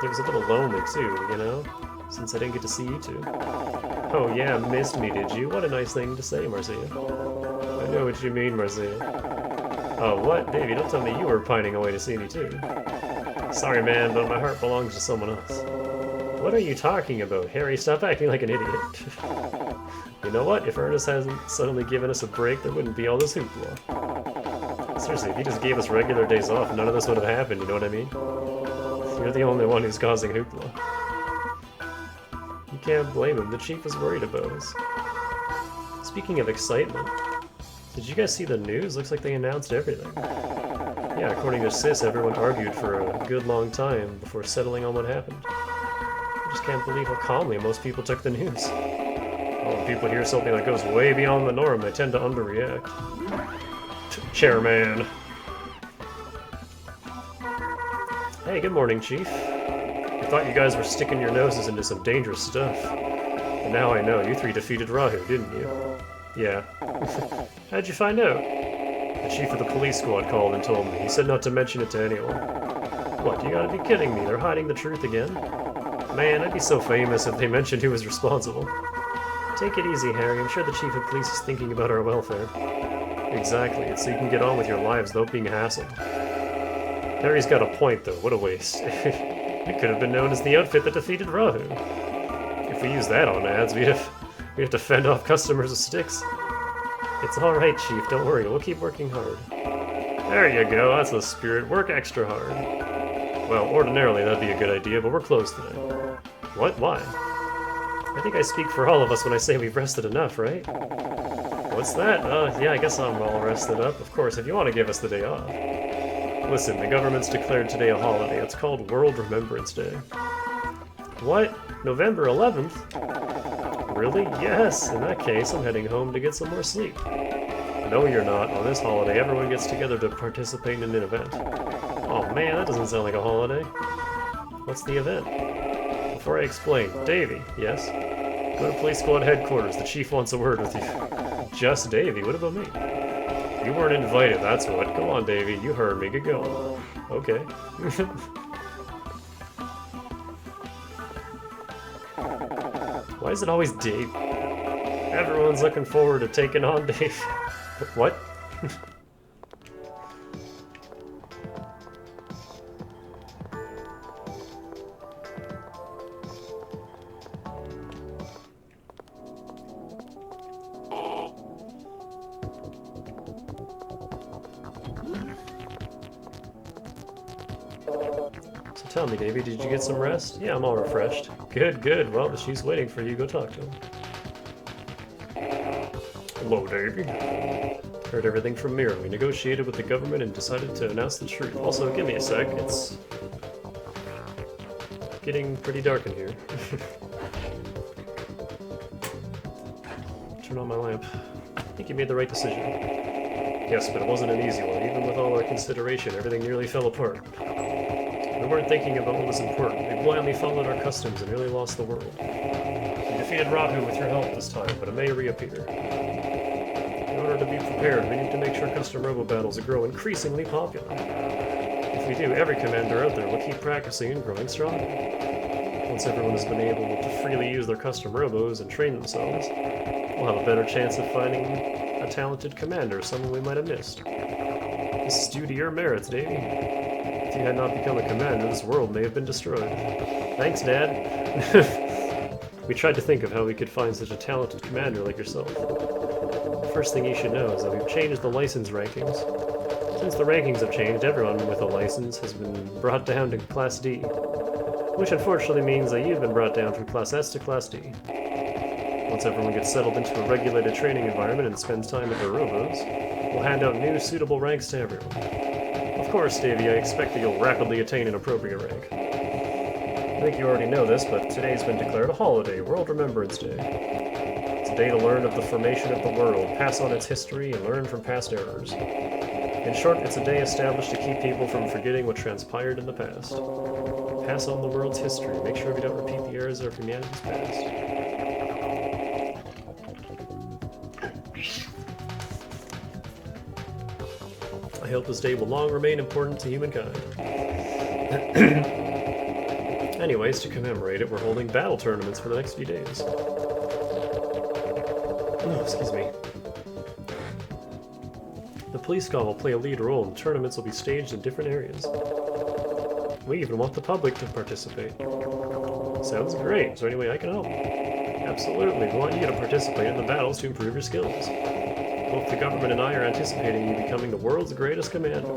it was a little lonely too, you know? Since I didn't get to see you two. Oh yeah, missed me, did you? What a nice thing to say, Marcia. I know what you mean, Marcia. Oh, what? Davey, don't tell me you were pining away to see me too. Sorry, man, but my heart belongs to someone else. What are you talking about, Harry? Stop acting like an idiot. You know what? If Ernest hasn't suddenly given us a break, there wouldn't be all this hoopla. Seriously, if he just gave us regular days off, none of this would have happened, you know what I mean? You're the only one who's causing hoopla. You can't blame him, the chief was worried about us. Speaking of excitement, did you guys see the news? Looks like they announced everything. Yeah, according to Sis, everyone argued for a good long time before settling on what happened. I just can't believe how calmly most people took the news. When people hear something that goes way beyond the norm, they tend to underreact. Chairman. Hey, good morning, Chief. I thought you guys were sticking your noses into some dangerous stuff. And now I know, you three defeated Rahu, didn't you? Yeah. How'd you find out? The chief of the police squad called and told me. He said not to mention it to anyone. What, you gotta be kidding me, they're hiding the truth again? Man, I'd be so famous if they mentioned who was responsible. Take it easy, Harry. I'm sure the chief of police is thinking about our welfare. Exactly. It's so you can get on with your lives without being hassled. Harry's got a point, though. What a waste. It could have been known as the outfit that defeated Rahu. If we use that on ads, we'd have to fend off customers with sticks. It's all right, Chief. Don't worry. We'll keep working hard. There you go. That's the spirit. Work extra hard. Well, ordinarily that'd be a good idea, but we're closed today. What? Why? I think I speak for all of us when I say we've rested enough, right? What's that? Yeah, I guess I'm all rested up. Of course, if you want to give us the day off. Listen, the government's declared today a holiday. It's called World Remembrance Day. What? November 11th? Really? Yes! In that case, I'm heading home to get some more sleep. No, you're not. On this holiday, everyone gets together to participate in an event. Oh man, that doesn't sound like a holiday. What's the event? Before I explain, Davey, yes? Go to police squad headquarters. The chief wants a word with you. Just Davey? What about me? You weren't invited, that's what. Go on, Davey. You heard me. Get going. Okay. Why is it always Dave? Everyone's looking forward to taking on Dave. What? So tell me, Davey, did you get some rest? Yeah, I'm all refreshed. Good, good. Well, she's waiting for you. Go talk to him. Hello, Davey. Heard everything from Mira. We negotiated with the government and decided to announce the truth. Also, give me a sec. It's getting pretty dark in here. Turn on my lamp. I think you made the right decision. Yes, but it wasn't an easy one. Even with all our consideration, everything nearly fell apart. We weren't thinking about what was important. We blindly followed our customs and nearly lost the world. We defeated Rahu with your help this time, but it may reappear. In order to be prepared, we need to make sure custom robo battles grow increasingly popular. If we do, every commander out there will keep practicing and growing stronger. Once everyone has been able to freely use their custom robos and train themselves, we'll have a better chance of finding a talented commander, someone we might have missed. This is due to your merits, Davey. If you had not become a commander, this world may have been destroyed. Thanks, Dad. We tried to think of how we could find such a talented commander like yourself. The first thing you should know is that we've changed the license rankings. Since the rankings have changed, everyone with a license has been brought down to Class D, which unfortunately means that you've been brought down from Class S to Class D. Once everyone gets settled into a regulated training environment and spends time with their robos, we'll hand out new suitable ranks to everyone. Of course, Davey, I expect that you'll rapidly attain an appropriate rank. I think you already know this, but today's been declared a holiday, World Remembrance Day. It's a day to learn of the formation of the world, pass on its history, and learn from past errors. In short, it's a day established to keep people from forgetting what transpired in the past. Pass on the world's history, make sure we don't repeat the errors of humanity's past. I hope this day will long remain important to humankind. Anyways, to commemorate it, we're holding battle tournaments for the next few days. Oh, excuse me. The police squad will play a lead role, and tournaments will be staged in different areas. We even want the public to participate. Sounds great. Is there any way I can help? Absolutely. We want you to participate in the battles to improve your skills. Both the government and I are anticipating you becoming the world's greatest commander.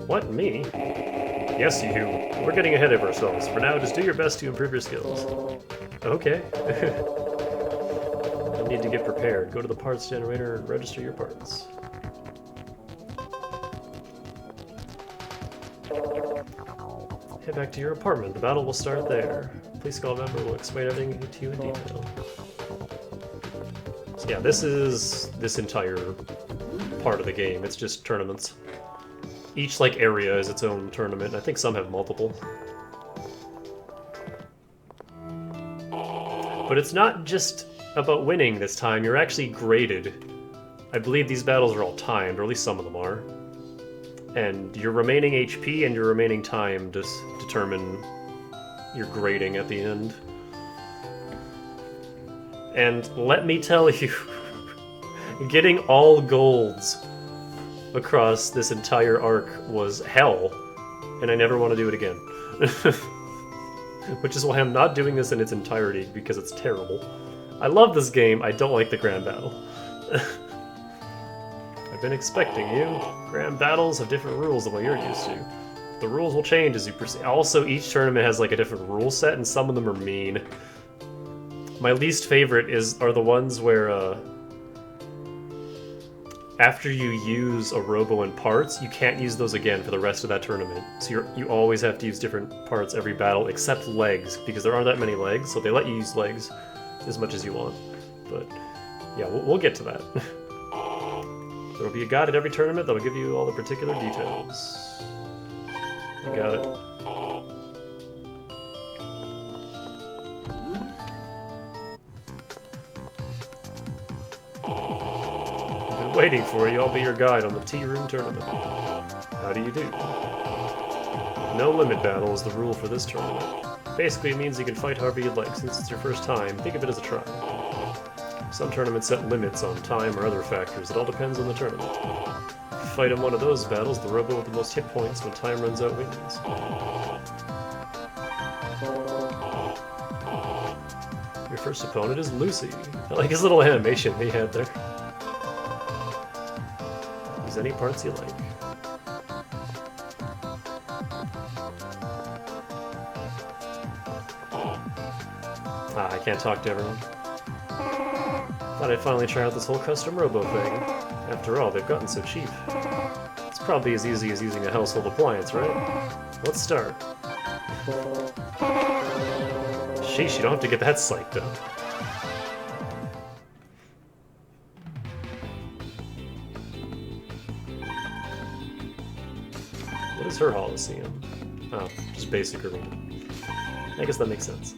What, me? Yes, you. We're getting ahead of ourselves. For now, just do your best to improve your skills. Okay. You need to get prepared. Go to the parts generator and register your parts. Head back to your apartment. The battle will start there. Police squad member will explain everything to you in detail. So yeah, this is this entire part of the game. It's just tournaments. Each like area is its own tournament. I think some have multiple. But it's not just about winning this time. You're actually graded. I believe these battles are all timed, or at least some of them are. And your remaining HP and your remaining time just determine your grading at the end. And let me tell you, getting all golds across this entire arc was hell, and I never want to do it again. Which is why I'm not doing this in its entirety, because it's terrible. I love this game, I don't like the grand battle. I've been expecting you. Grand battles have different rules than what you're used to. The rules will change as you proceed. Also, each tournament has like a different rule set, and some of them are mean. My least favorite are the ones where after you use a robo and parts, you can't use those again for the rest of that tournament. So you always have to use different parts every battle, except legs, because there aren't that many legs, so they let you use legs as much as you want. But yeah, we'll get to that. There will be a guide at every tournament that will give you all the particular details. You got it. I've been waiting for you. I'll be your guide on the Tea Room tournament. How do you do? No limit battle is the rule for this tournament. Basically, it means you can fight however you'd like. Since it's your first time, think of it as a try. Some tournaments set limits on time or other factors. It all depends on the tournament. If you fight in one of those battles, the robo with the most hit points when time runs out wins. Your first opponent is Lucy. I like his little animation he had there. Use any parts you like. I can't talk to everyone. Thought I'd finally try out this whole custom robo thing. After all, they've gotten so cheap. It's probably as easy as using a household appliance, right? Let's start. Sheesh, you don't have to get that psyched up. What is her Holocene? Oh, just basic arena. I guess that makes sense.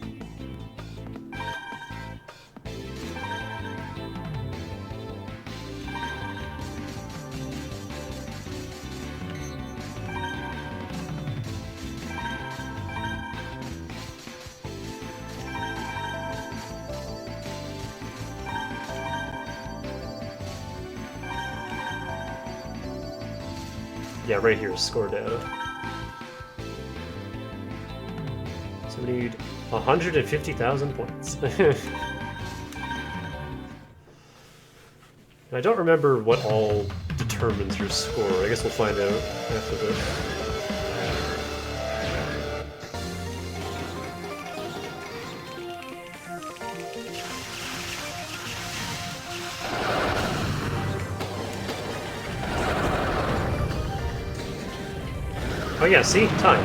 Yeah, right here is score data. So we need 150,000 points. I don't remember what all determines your score. I guess we'll find out after this. Oh yeah, see? Time.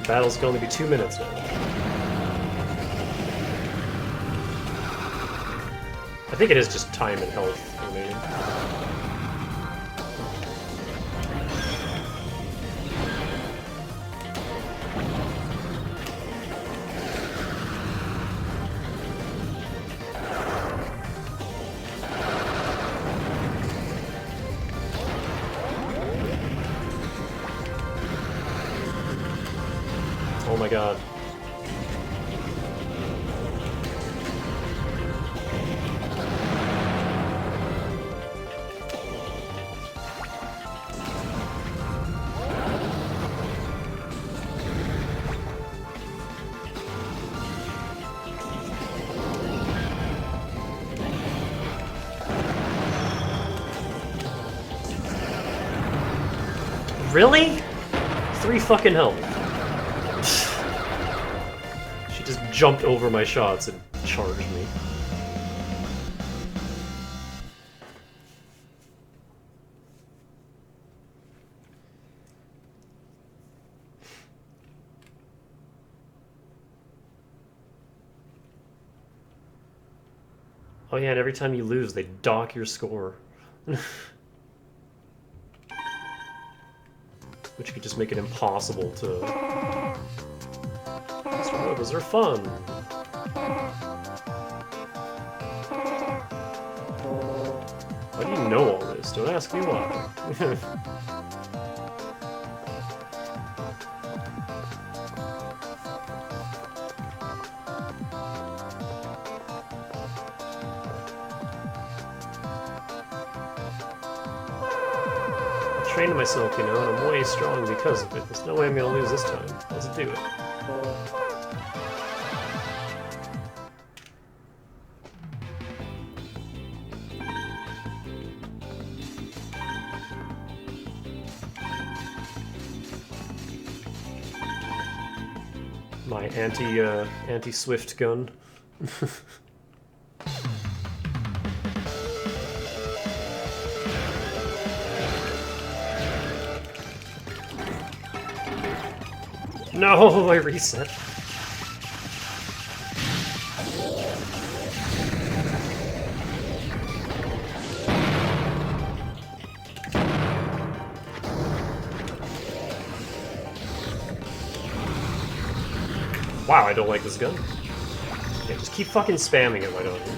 Battles can only be 2 minutes now. I think it is just time and health remaining. Oh my god. Really? 3 fucking health. She just jumped over my shots and charged me. Oh yeah, and every time you lose, they dock your score. Which could just make it impossible to... Mr. Robos are fun! Why do you know all this? Don't ask me why. Training myself, you know, and I'm way strong because of it. There's no way I'm gonna lose this time. Let's do it. My anti-Swift gun. No, I reset. Wow, I don't like this gun. Yeah, just keep fucking spamming it, why don't you?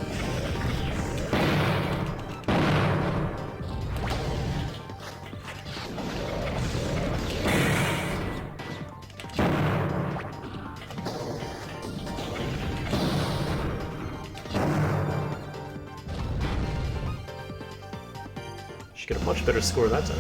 Should get a much better score that time.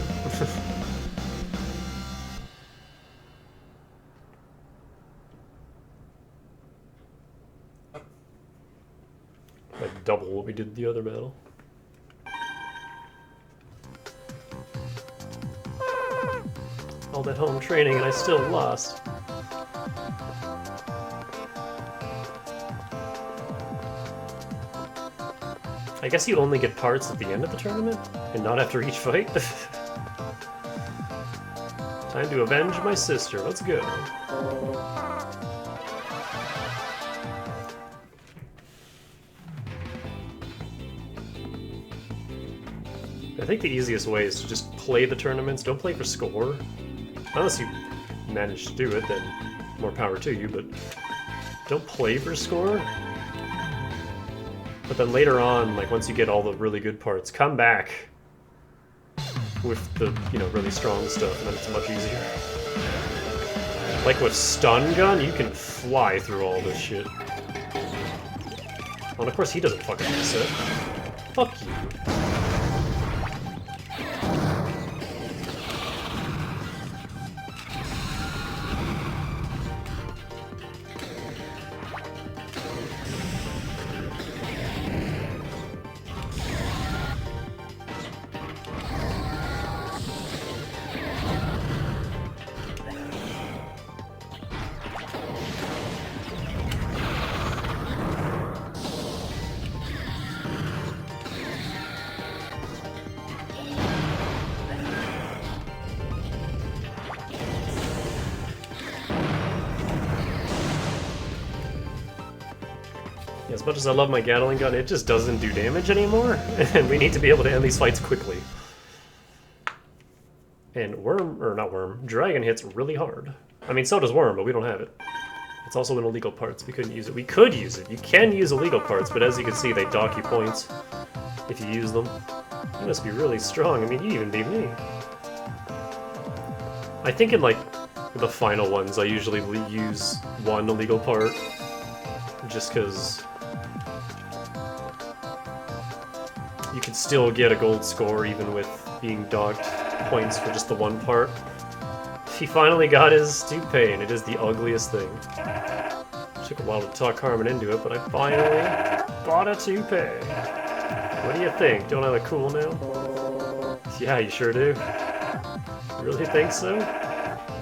Like double what we did the other battle. All that home training and I still lost. I guess you only get parts at the end of the tournament, and not after each fight? Time to avenge my sister, let's go. I think the easiest way is to just play the tournaments. Don't play for score. Unless you manage to do it, then more power to you, but don't play for score. But then later on, like once you get all the really good parts, come back with the, you know, really strong stuff, and then it's much easier. Like with stun gun, you can fly through all this shit. Well, and of course he doesn't fucking miss it. Fuck you. As much as I love my Gatling gun, it just doesn't do damage anymore, and we need to be able to end these fights quickly. And Dragon hits really hard. I mean, so does Worm, but we don't have it. It's also in illegal parts, we couldn't use it. We could use it, you can use illegal parts, but as you can see, they dock you points if you use them. You must be really strong, I mean, you even beat me. I think in, like, the final ones, I usually use one illegal part, just because you can still get a gold score even with being docked points for just the one part. He finally got his toupee, and it is the ugliest thing. Took a while to talk Carmen into it, but I finally bought a toupee. What do you think? Don't I look cool now? Yeah, you sure do. You really think so?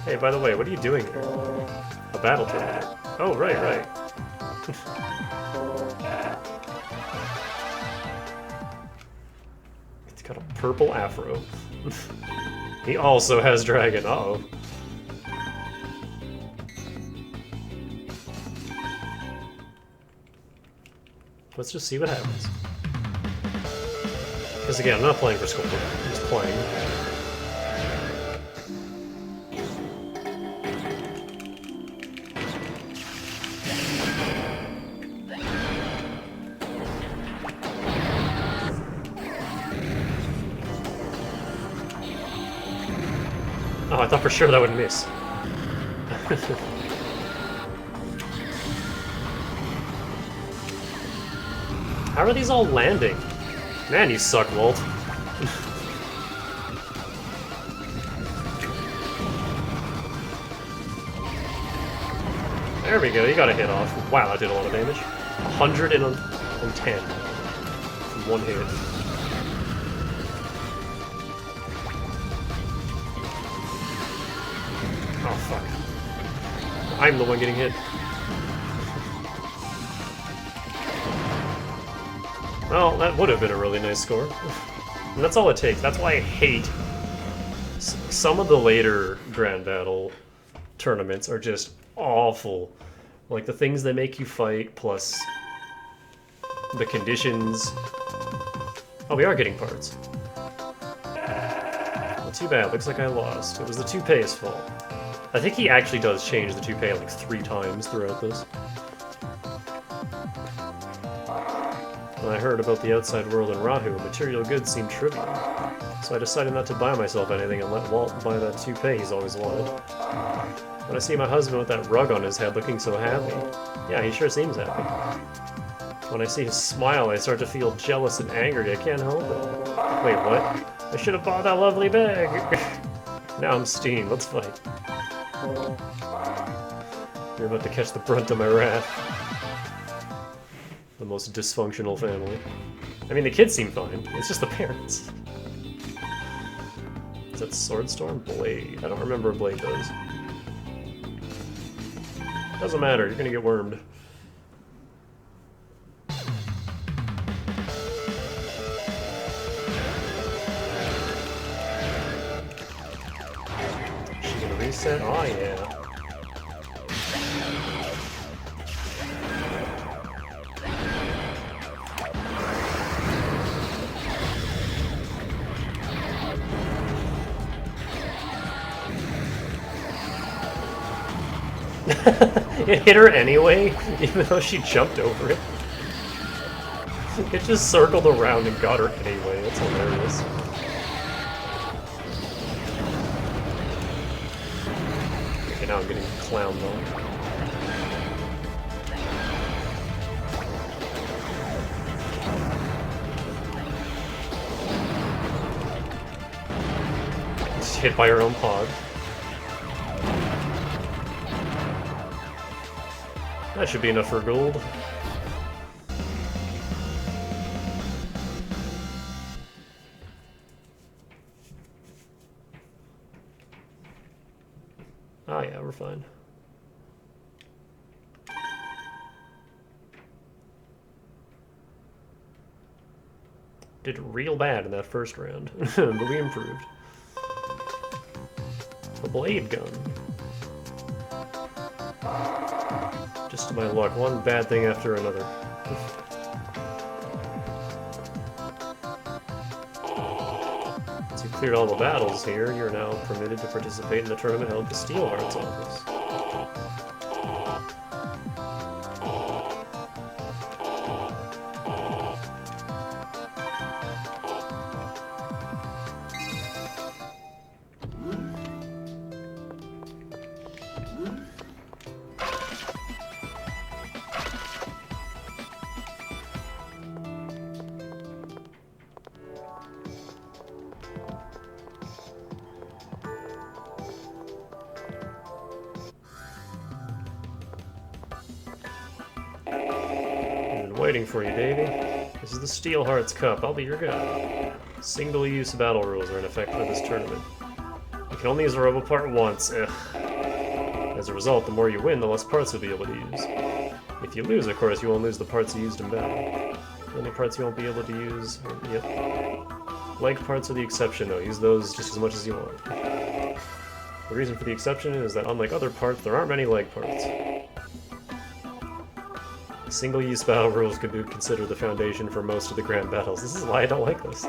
Hey, by the way, what are you doing here? A battle tournament. Oh, right. He's got a purple afro. He also has dragon. Uh-oh. Let's just see what happens. Because again, I'm not playing for score. I'm just playing. Oh, I thought for sure that would miss. How are these all landing? Man, you suck, Walt. There we go, you got a hit off. Wow, that did a lot of damage. 110 from one hit. Oh, fuck. I'm the one getting hit. Well, that would have been a really nice score. And that's all it takes. That's why I hate some of the later Grand Battle tournaments are just awful. Like the things they make you fight, plus the conditions. Oh, we are getting parts. Well, too bad. Looks like I lost. It was the toupee's fault. I think he actually does change the toupee like 3 times throughout this. When I heard about the outside world in Rahu, material goods seemed trivial. So I decided not to buy myself anything and let Walt buy that toupee he's always wanted. When I see my husband with that rug on his head looking so happy, yeah, he sure seems happy. When I see his smile, I start to feel jealous and angry. I can't help it. Wait, what? I should have bought that lovely bag! Now I'm steamed. Let's fight. You're about to catch the brunt of my wrath. The most dysfunctional family. I mean, the kids seem fine. It's just the parents. Is that Swordstorm? Blade. I don't remember what Blade does. Doesn't matter. You're gonna get wormed. Is she gonna reset? Oh, yeah. It hit her anyway, even though she jumped over it. It just circled around and got her anyway. That's hilarious. Okay, now I'm getting clowned on. She's hit by her own pod. That should be enough for gold. Oh yeah, we're fine. Did real bad in that first round, but we improved. A blade gun. Just to my luck, one bad thing after another. Once you've cleared all the battles here, you're now permitted to participate in the tournament held at the Steelheart's office. Waiting for you, Davey. This is the Steelheart's Cup. I'll be your guide. Single-use battle rules are in effect for this tournament. You can only use a Robo part once. Ugh. As a result, the more you win, the less parts you'll be able to use. If you lose, of course, you won't lose the parts you used in battle. The only parts you won't be able to use are, yep. Leg parts are the exception, though. Use those just as much as you want. The reason for the exception is that, unlike other parts, there aren't many leg parts. Single-use battle rules could be considered the foundation for most of the grand battles. This is why I don't like this.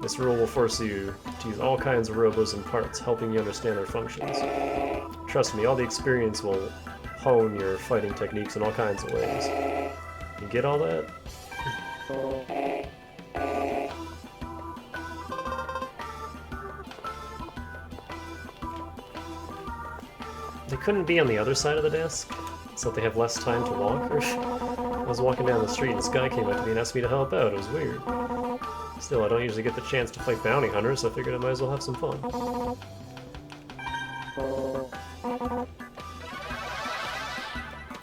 This rule will force you to use all kinds of robos and parts, helping you understand their functions. Trust me, all the experience will hone your fighting techniques in all kinds of ways. You get all that? They couldn't be on the other side of the desk? So that they have less time to walk? Or I was walking down the street and this guy came up to me and asked me to help out. It was weird. Still, I don't usually get the chance to fight bounty hunters, so I figured I might as well have some fun.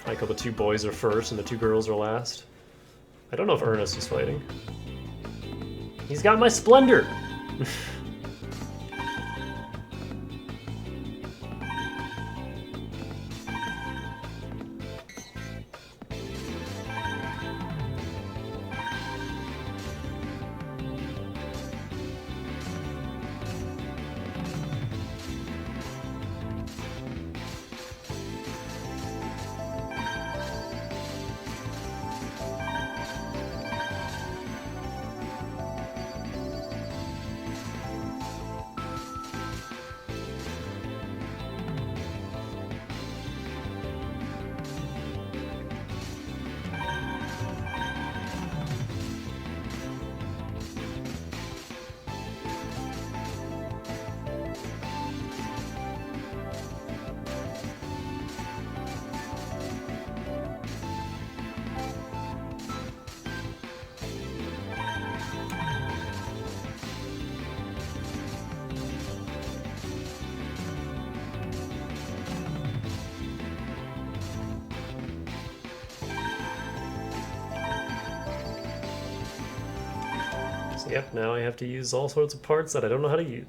I like how the two boys are first and the two girls are last. I don't know if Ernest is fighting. He's got my Splendor! So yep, now I have to use all sorts of parts that I don't know how to use.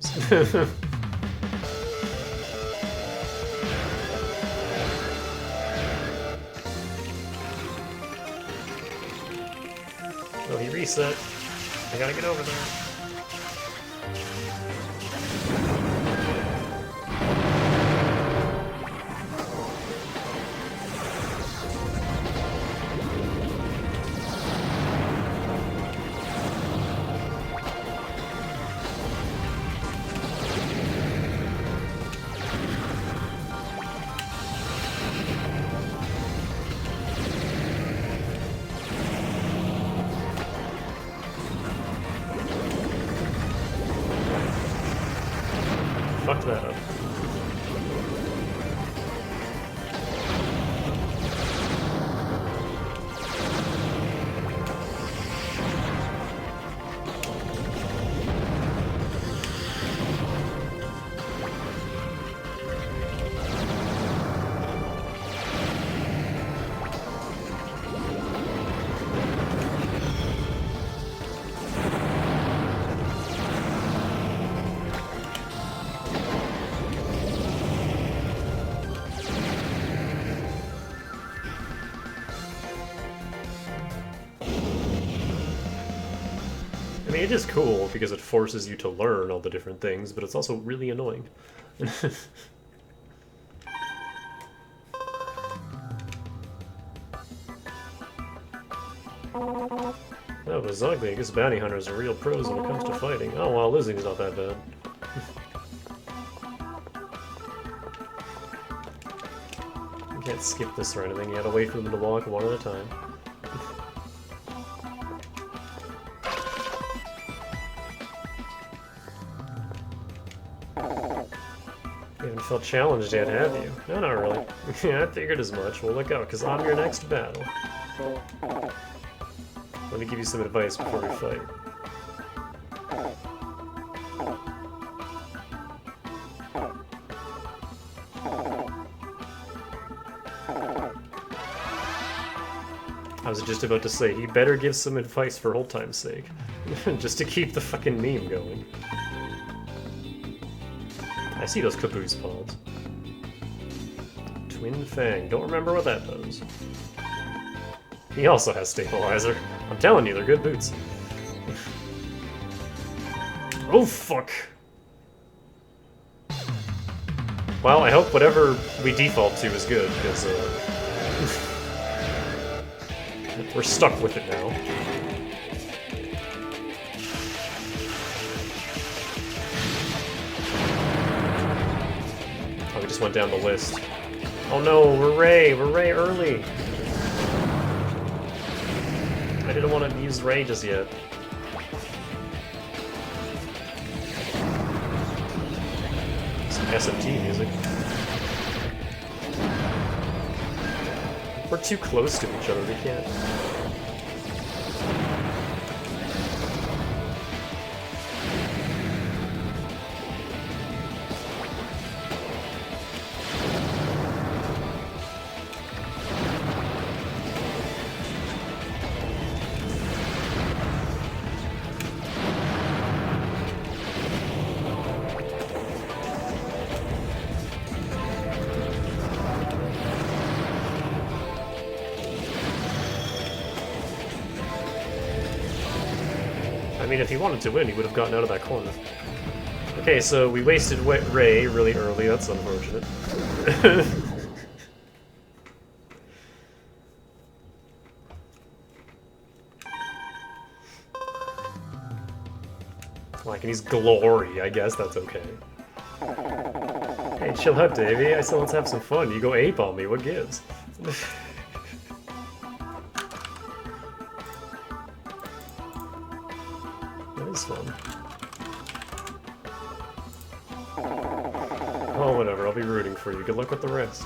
Oh, he reset. I gotta get over there. I mean, it is cool because it forces you to learn all the different things, but it's also really annoying. That was ugly. I guess bounty hunters are real pros when it comes to fighting. Oh, well, losing's not that bad. You can't skip this or anything. You gotta wait for them to walk one at a time. You haven't felt challenged yet, have you? No, not really. Yeah, I figured as much. Well, look out, because I'm your next battle. Let me give you some advice before we fight. I was just about to say, he better give some advice for old time's sake. Just to keep the fucking meme going. I see those caboose pods. Twin Fang. Don't remember what that does. He also has stabilizer. I'm telling you, they're good boots. Oh, fuck. Well, I hope whatever we default to is good, because, we're stuck with it now. Oh, we just went down the list. Oh no, we're Ray early! I didn't want to use Ray just yet. Some SMT music. We're too close to each other, we can't. I mean, if he wanted to win, he would have gotten out of that corner. Okay, so we wasted Ray really early. That's unfortunate. Well, I can use Glory. I guess that's okay. Hey, chill out, Davey. I said let's have some fun. You go ape on me. What gives? Fun. Oh, whatever, I'll be rooting for you. Good luck with the rest.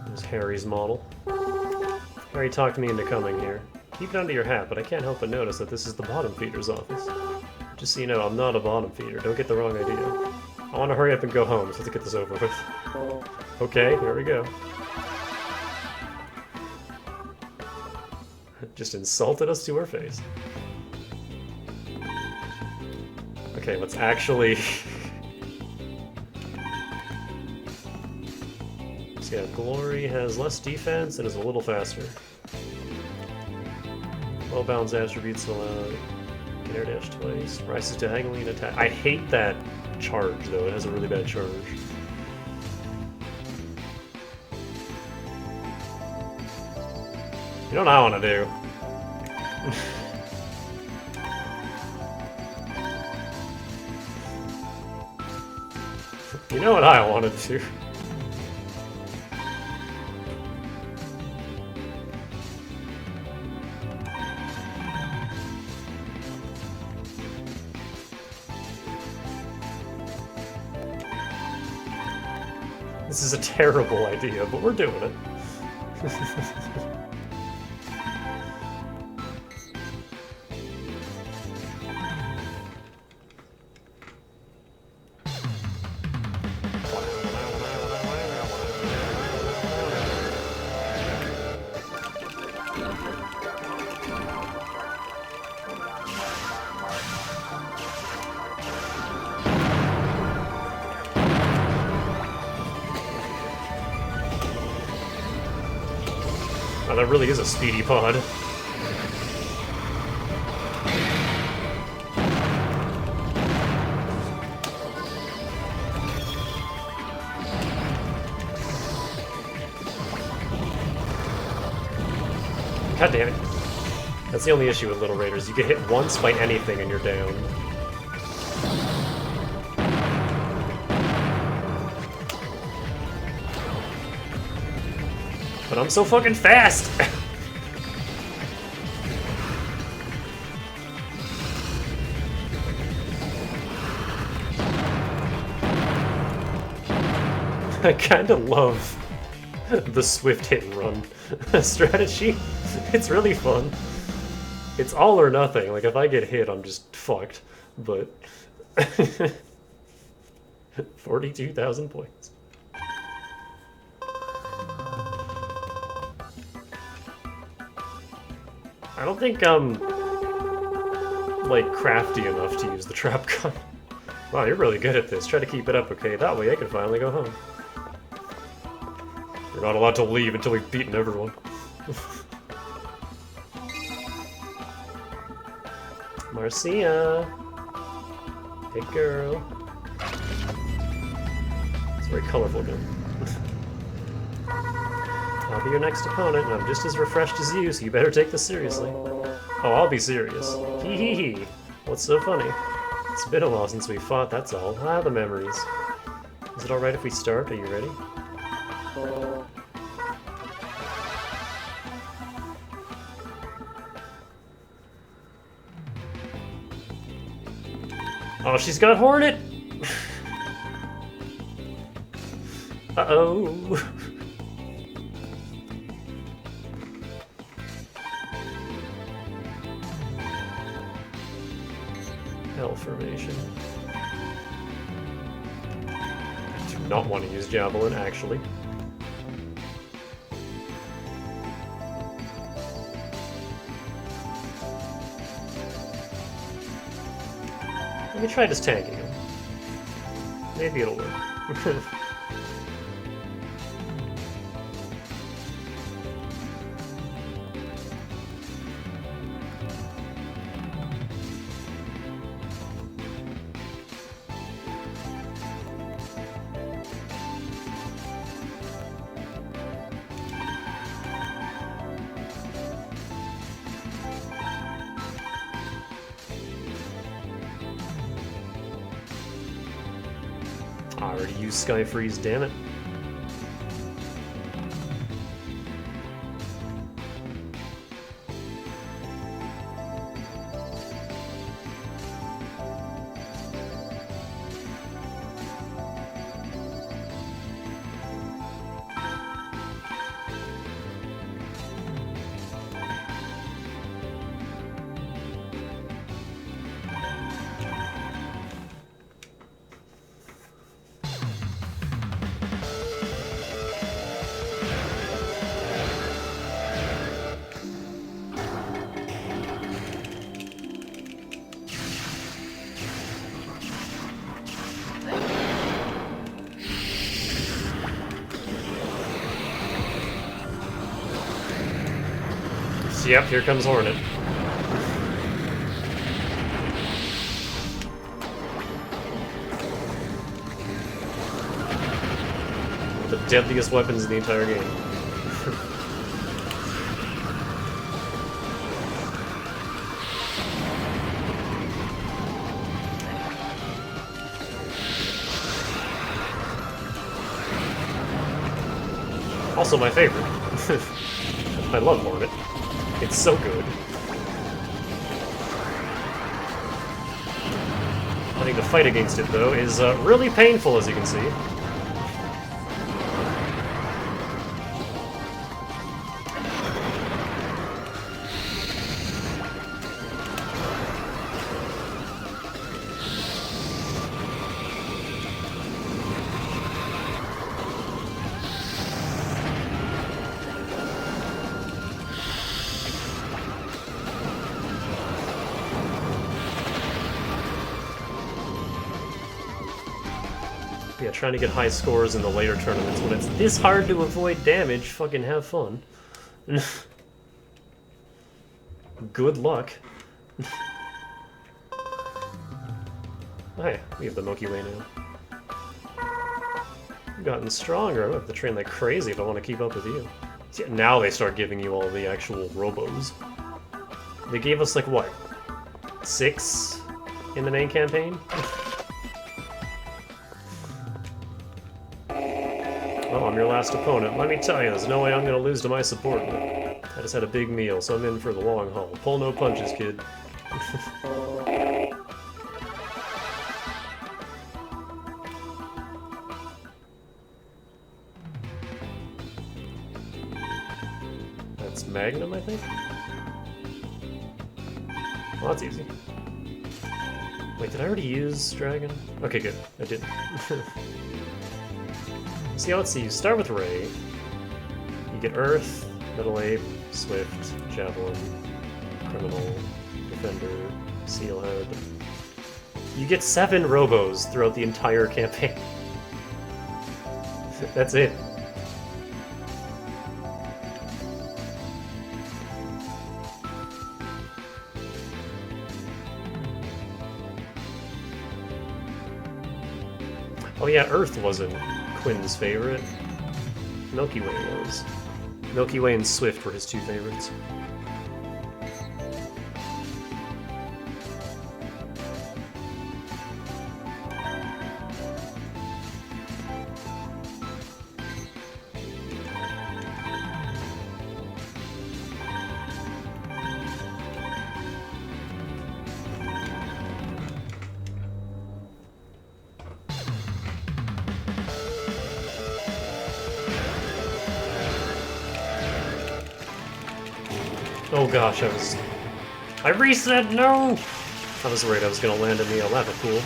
There's Harry's model. Harry talked me into coming here. Keep it under your hat, but I can't help but notice that this is the bottom feeder's office. Just so you know, I'm not a bottom feeder. Don't get the wrong idea. I want to hurry up and go home, so let's get this over with. Okay, here we go. Just insulted us to our face. Okay, let's actually... So yeah, Glory has less defense and is a little faster. Well-balanced attributes allow... Air dash twice. Rises diagonally and attack. I hate that charge, though. It has a really bad charge. You know what I want to do? You know what I wanted to? This is a terrible idea, but we're doing it. Oh, that really is a speedy pod. God damn it. That's the only issue with Little Raiders. You get hit once by anything and you're down. But I'm so fucking fast! I kinda love the swift hit and run strategy. It's really fun. It's all or nothing. Like, if I get hit, I'm just fucked. But 42,000 points. I don't think I'm, like, crafty enough to use the trap gun. Wow, you're really good at this. Try to keep it up, okay? That way I can finally go home. You're not allowed to leave until we've beaten everyone. Marcia! Hey, girl. It's very colorful now. I'll be your next opponent, and I'm just as refreshed as you, so you better take this seriously. Oh, I'll be serious. Hee hee hee. What's so funny? It's been a while since we fought, that's all. Ah, the memories. Is it alright if we start? Are you ready? Oh, she's got Hornet! Uh-oh. Hell formation. I do not want to use Javelin, actually. Let me try just tanking him. Maybe it'll work. I already used Sky Freeze, damn it. Yep, here comes Hornet. The deadliest weapons in the entire game. Also my favorite. I love Hornet. It's so good. Having to fight against it, though, is really painful, as you can see. Yeah, trying to get high scores in the later tournaments when it's this hard to avoid damage, fucking have fun. Good luck. Hey, we have the Milky Way now. You've gotten stronger. I'm gonna have to train like crazy if I want to keep up with you. See, now they start giving you all the actual Robos. They gave us like what? 6 in the main campaign? Well, I'm your last opponent. Let me tell you, there's no way I'm gonna lose to my support. I just had a big meal, so I'm in for the long haul. Pull no punches, kid. That's Magnum, I think? Well, that's easy. Wait, did I already use Dragon? Okay, good. I did. See, let's see. You start with Ray. You get Earth, Metal Ape, Swift, Javelin, Criminal, Defender, Steelhead. You get 7 Robos throughout the entire campaign. That's it. Oh yeah, Earth wasn't Quinn's favorite. Milky Way was. Milky Way and Swift were his 2 favorites. Oh gosh, I reset, no! I was worried I was gonna land in the lava pool.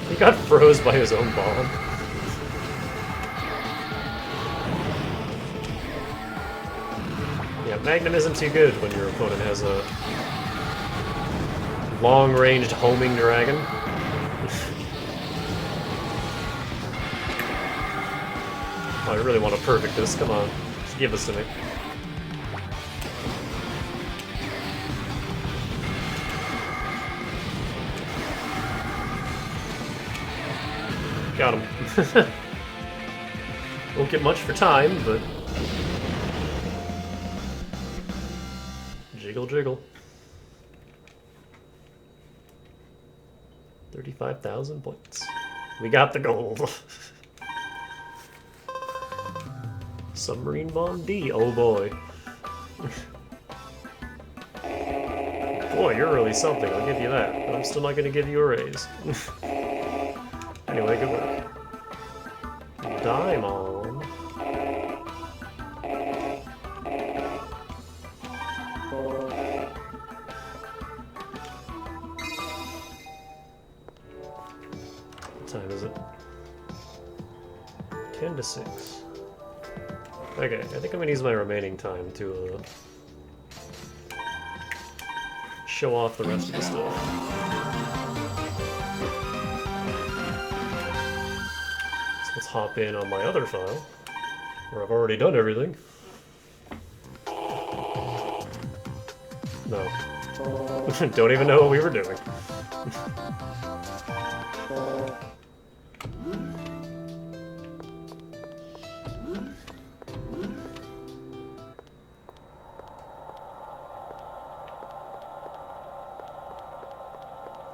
He got froze by his own bomb. Yeah, Magnum isn't too good when your opponent has a long-ranged homing dragon. Oh, I really want to perfect this. Come on. Just give this to me. Got him. Won't get much for time, but... Jiggle, jiggle. 35,000 points. We got the gold. Submarine Bomb D, oh boy. Boy, you're really something, I'll give you that. But I'm still not gonna give you a raise. Anyway, good work. Daimon. What time is it? 10 to 6. Okay, I think I'm gonna use my remaining time to show off the rest of the stuff. Let's hop in on my other file, where I've already done everything. No. Don't even know what we were doing.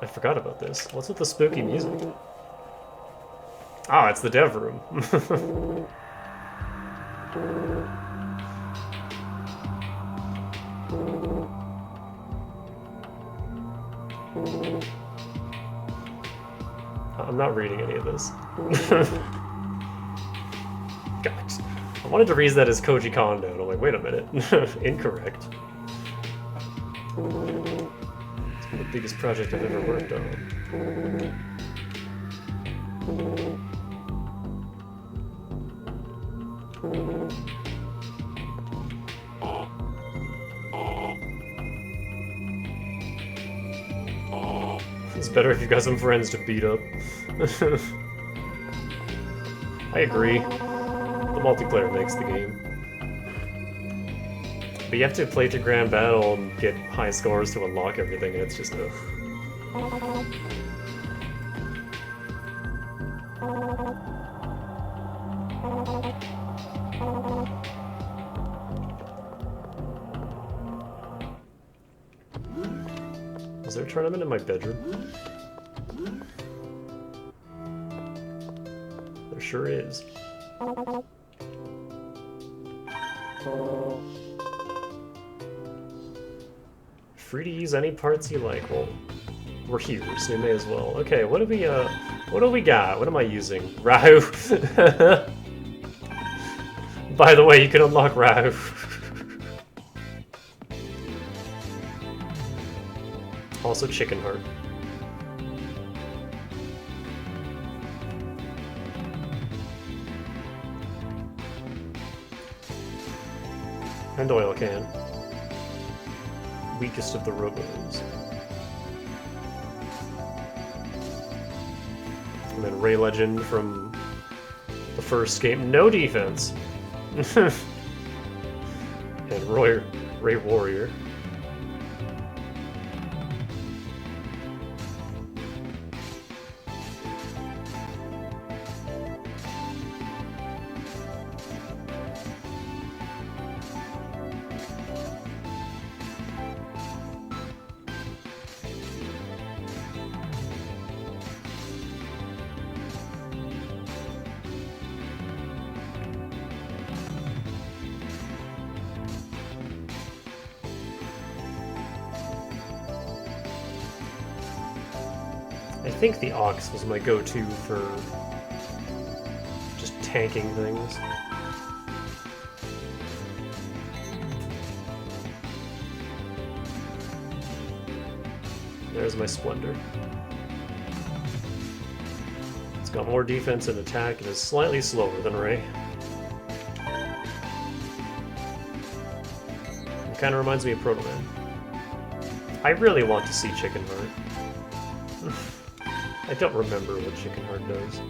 I forgot about this. What's with the spooky music? Ah, it's the dev room. I'm not reading any of this. God. I wanted to read that as Koji Kondo, and I'm like, wait a minute. Incorrect. It's the biggest project I've ever worked on. It's better if you've got some friends to beat up. I agree. The multiplayer makes the game. But you have to play through Grand Battle and get high scores to unlock everything, and it's just ugh. Is there a tournament in my bedroom? There sure is. Free to use any parts you like. Well, we're here, so we may as well. Okay, what do we got? What am I using? Rahu. By the way, you can unlock Rahu. Also Chicken Heart. And Oil Can. Weakest of the Robos. And then Ray Legend from the first game. No defense! And Ray Warrior. I think the Ox was my go-to for just tanking things. There's my Splendor. It's got more defense and attack and is slightly slower than Ray. It kind of reminds me of Proto Man. I really want to see Chicken Heart. I don't remember what Chicken Heart does.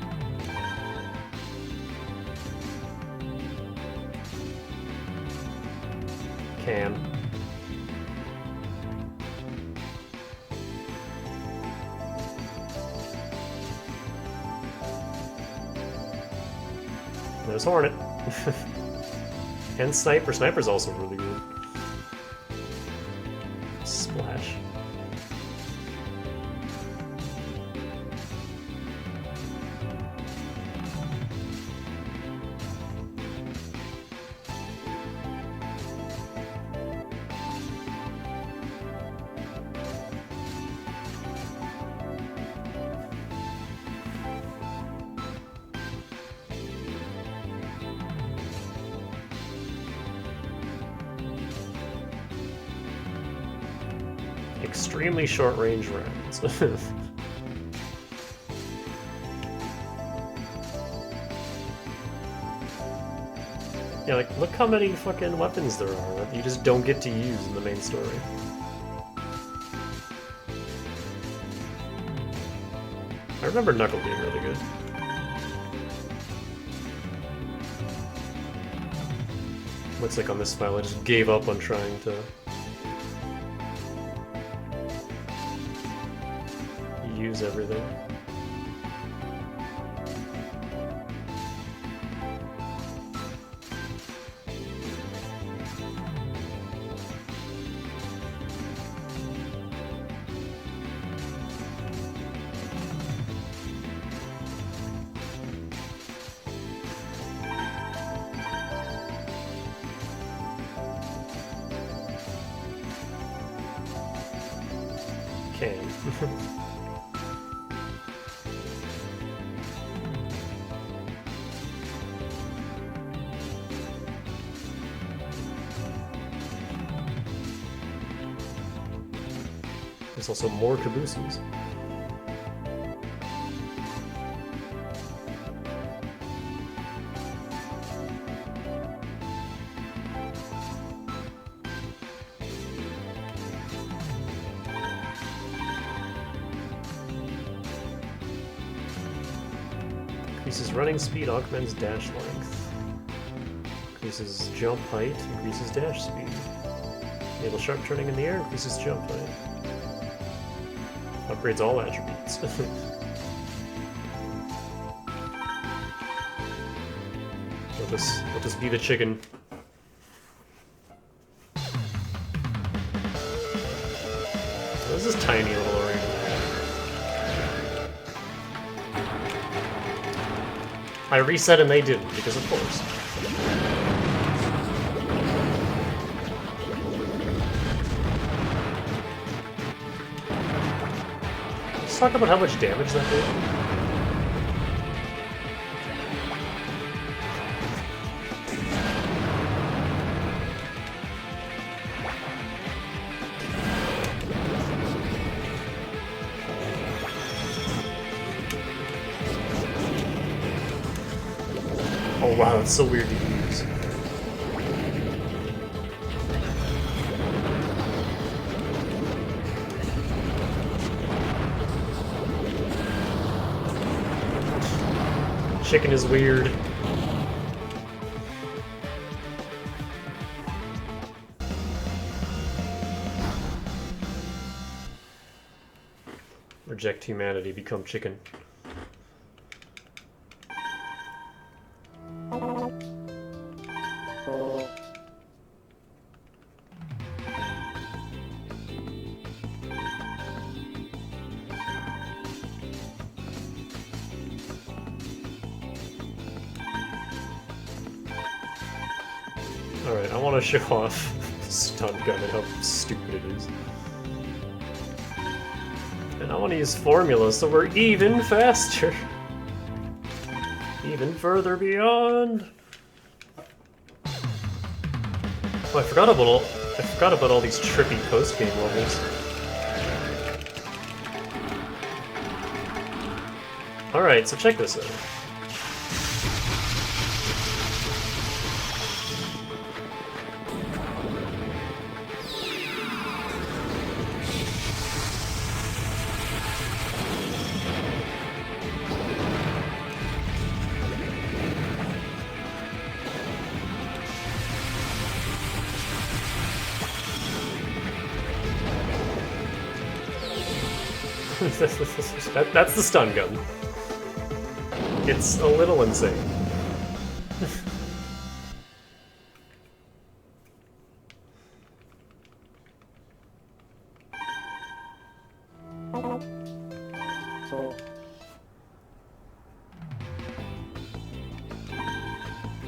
Can. There's Hornet. And Sniper. Sniper's also really good. Splash. Extremely short-range rounds. Yeah, like, look how many fucking weapons there are that you just don't get to use in the main story. I remember Knuckle being really good. Looks like on this file I just gave up on trying to use everything. Can. There's also more cabooses. Increases running speed, augments dash length. Increases jump height, increases dash speed. Enable sharp turning in the air, increases jump height. Upgrades all attributes. Let this be the chicken. This is tiny little arena. I reset and they didn't, because of course. Let's talk about how much damage that did. Oh wow, that's so weird to use. Chicken is weird. Reject humanity, become chicken. Alright, I want to show off the stun gun and how stupid it is. And I want to use formula so we're even faster. Even further beyond. Oh, I forgot about all these trippy post-game levels. Alright, so check this out. That's the stun gun. It's a little insane.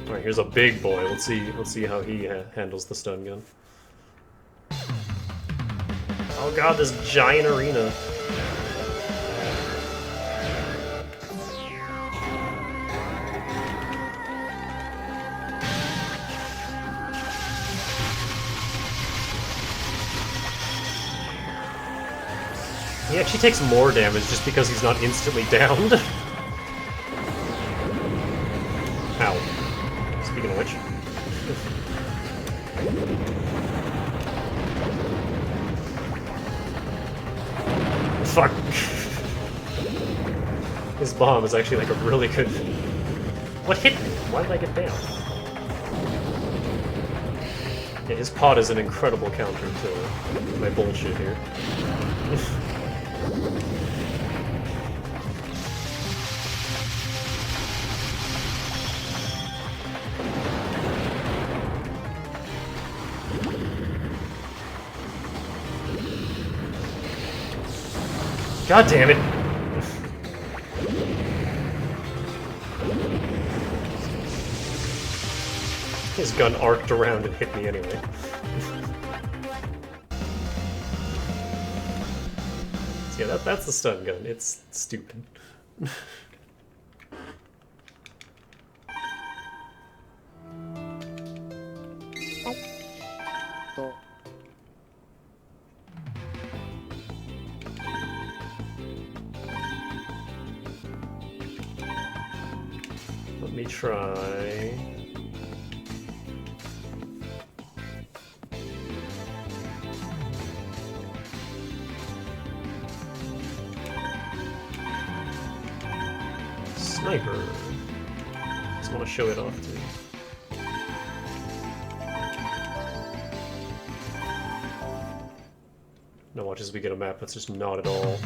Alright, here's a big boy. Let's see how he handles the stun gun. Oh god, this giant arena. He actually takes more damage just because he's not instantly downed. Ow. Speaking of which. Fuck. His bomb is actually like a really good... What hit me? Why did I get down? Yeah, his pod is an incredible counter to my bullshit here. God damn it! His gun arced around and hit me anyway. So yeah, that's the stun gun. It's stupid. Let me try. Sniper. Just want to show it off too. Now watch as we get a map that's just not at all.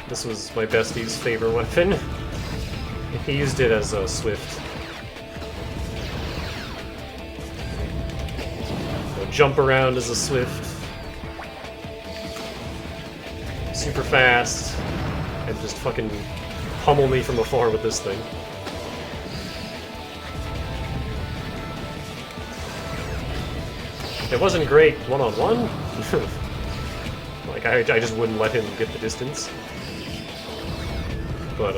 This was my bestie's favorite weapon. He used it as a Swift. So jump around as a Swift. Super fast. And just fucking pummel me from afar with this thing. It wasn't great one-on-one. Like, I just wouldn't let him get the distance. But,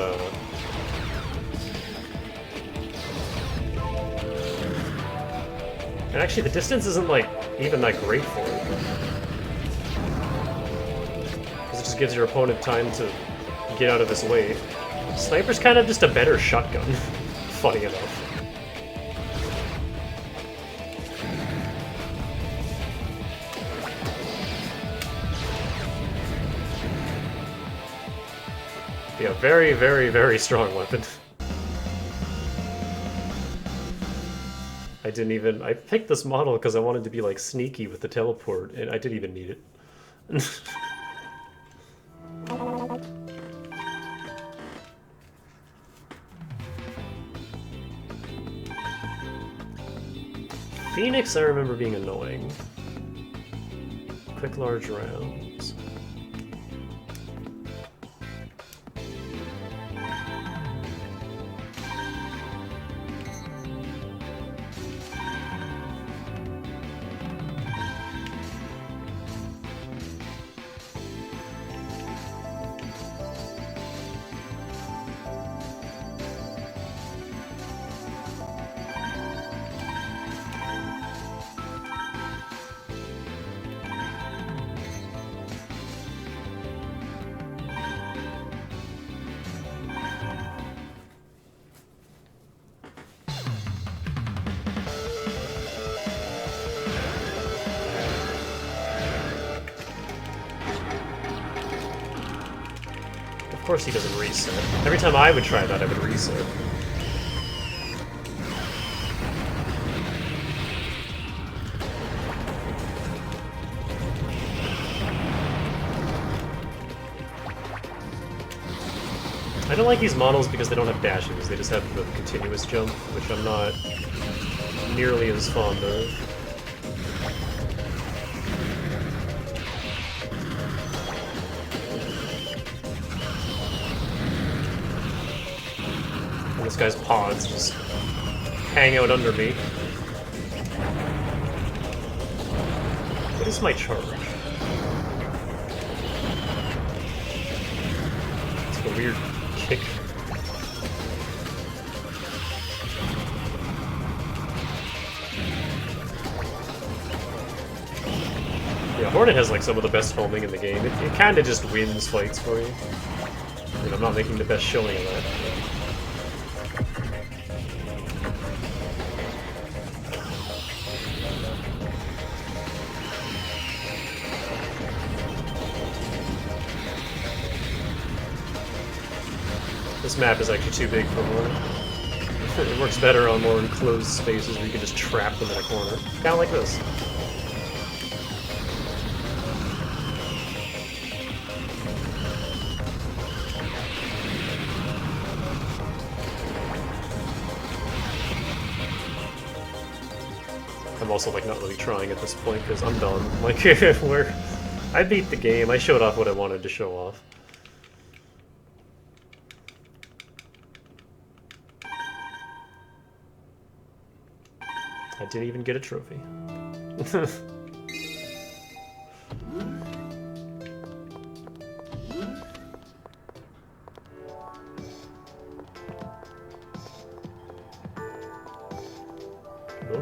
and actually the distance isn't, like, even that great for it. Because it just gives your opponent time to get out of his way. Sniper's kind of just a better shotgun, funny enough. Yeah, very, very, very strong weapon. I picked this model because I wanted to be like sneaky with the teleport, and I didn't even need it. Phoenix I remember being annoying. Quick large rounds. Of course he doesn't reset. Every time I would try that, I would reset. I don't like these models because they don't have dashes, they just have the continuous jump, which I'm not nearly as fond of. This guy's pods just hang out under me. What is my charge? It's like a weird kick. Yeah, Hornet has like some of the best homing in the game. It kind of just wins fights for you. I mean, I'm not making the best showing of that. This map is actually too big for Hornet. It works better on more enclosed spaces where you can just trap them in a corner. Kind of like this. I'm also like not really trying at this point because I'm done. Like, I beat the game. I showed off what I wanted to show off. I didn't even get a trophy.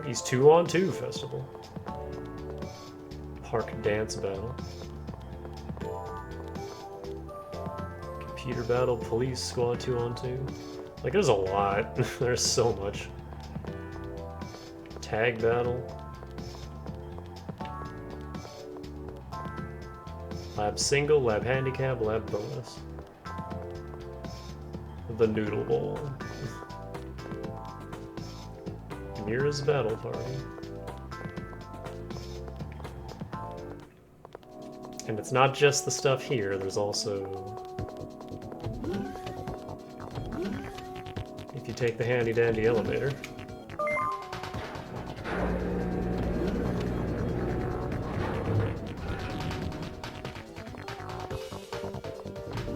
He's 2-on-2 festival. Park dance battle. Computer battle, police squad 2-on-2. Like, there's a lot. There's so much. Tag battle. Lab single, lab handicap, lab bonus. The Noodle Bowl. Mira's battle party. And it's not just the stuff here, there's also... If you take the handy-dandy elevator.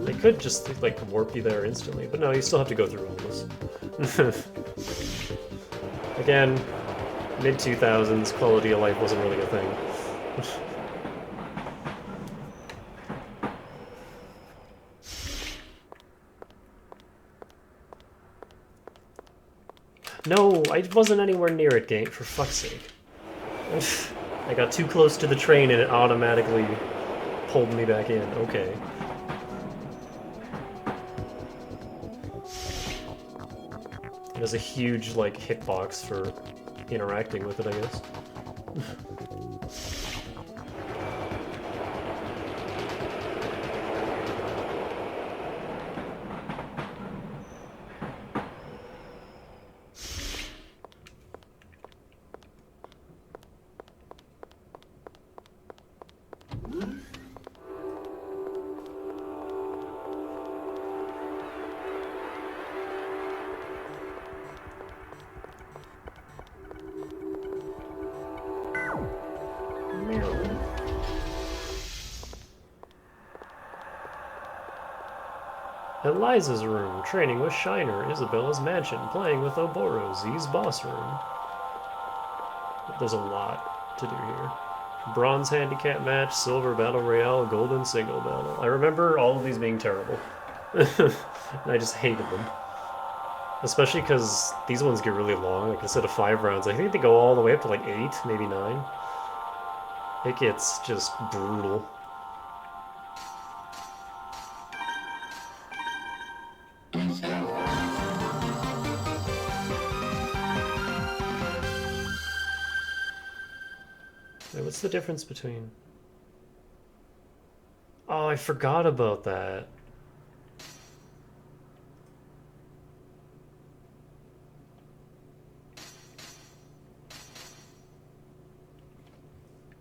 They could just, like, warp you there instantly, but no, you still have to go through all this. Again, mid-2000s, quality of life wasn't really a thing. No, I wasn't anywhere near it, Gate, for fuck's sake. I got too close to the train and it automatically pulled me back in. Okay. There's a huge, like, hitbox for interacting with it, I guess. At Liza's room, training with Shiner, Isabella's mansion, playing with Oboro, Z's boss room. There's a lot to do here. Bronze handicap match, silver battle royale, golden single battle. I remember all of these being terrible. I just hated them. Especially because these ones get really long. Like, instead of 5 rounds, I think they go all the way up to like 8, maybe 9. It gets just brutal. Wait, what's the difference between... Oh, I forgot about that.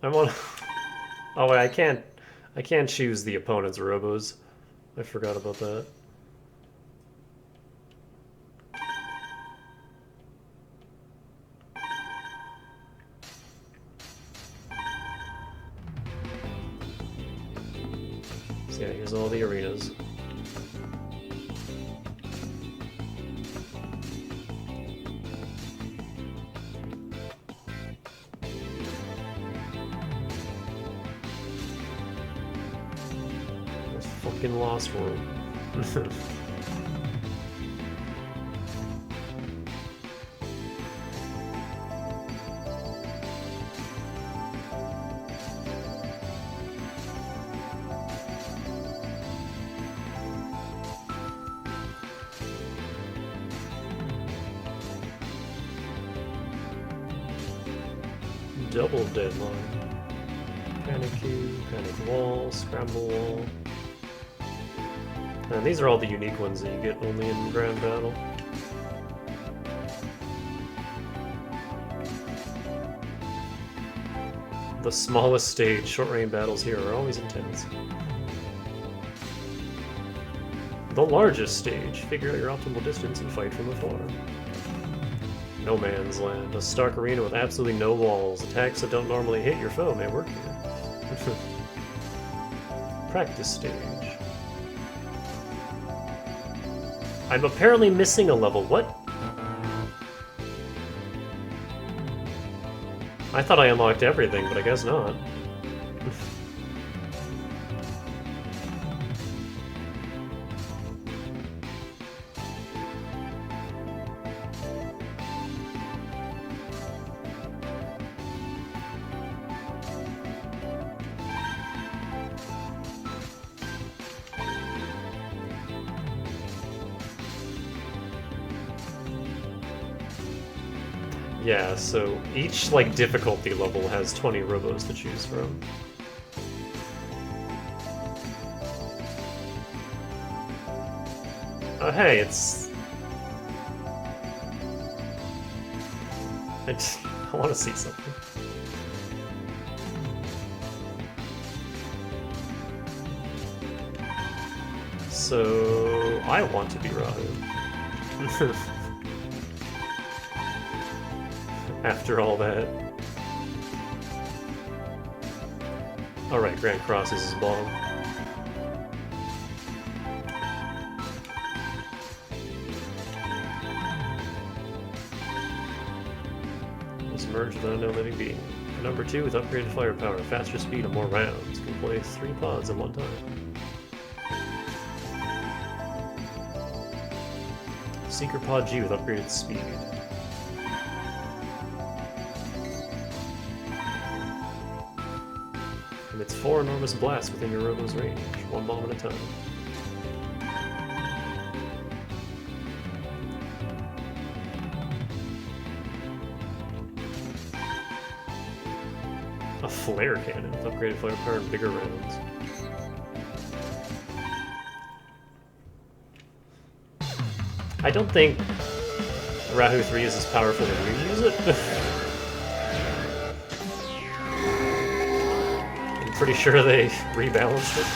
I want. Oh wait, I can't choose the opponent's robos. I forgot about that. So yeah, here's all the arenas. Fucking Lost World. Double deadline. Panic queue, panic wall, scramble wall. And these are all the unique ones that you get only in Grand Battle. The smallest stage, short-range battles here are always intense. The largest stage, figure out your optimal distance and fight from afar. No Man's Land, a stark arena with absolutely no walls. Attacks that don't normally hit your foe may work here. Practice stage. I'm apparently missing a level. What? I thought I unlocked everything, but I guess not. Yeah, so each like difficulty level has 20 robos to choose from. Oh hey, it's... I want to see something. So... I want to be Rahu. After all that. Alright, Grand Cross is his bomb. Merge with an unknown living being. Number 2 with upgraded firepower, faster speed, and more rounds. Can play 3 pods at one time. Secret Pod G with upgraded speed. And it's 4 enormous blasts within your Robo's range, 1 bomb at a time. A flare cannon with upgraded firepower and bigger rounds. I don't think Rahu 3 is as powerful when you use it. I'm pretty sure they rebalanced it.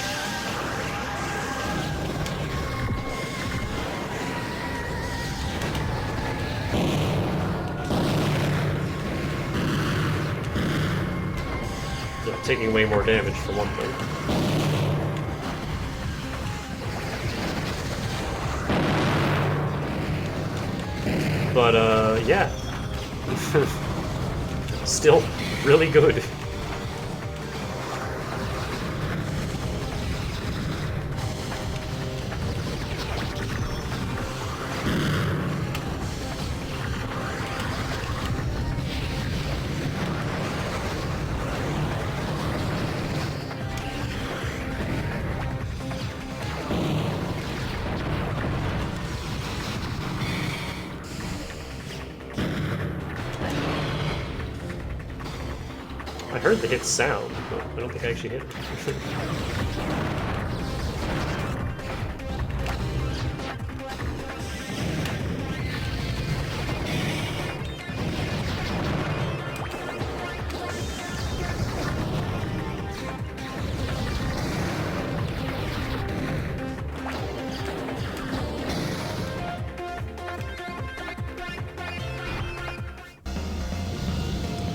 Taking way more damage for one thing. But, yeah. Still really good. I heard the hit sound, but I don't think I actually hit it.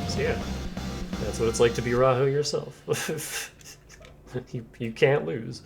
So yeah. That's what it's like to be Rahu yourself. You can't lose.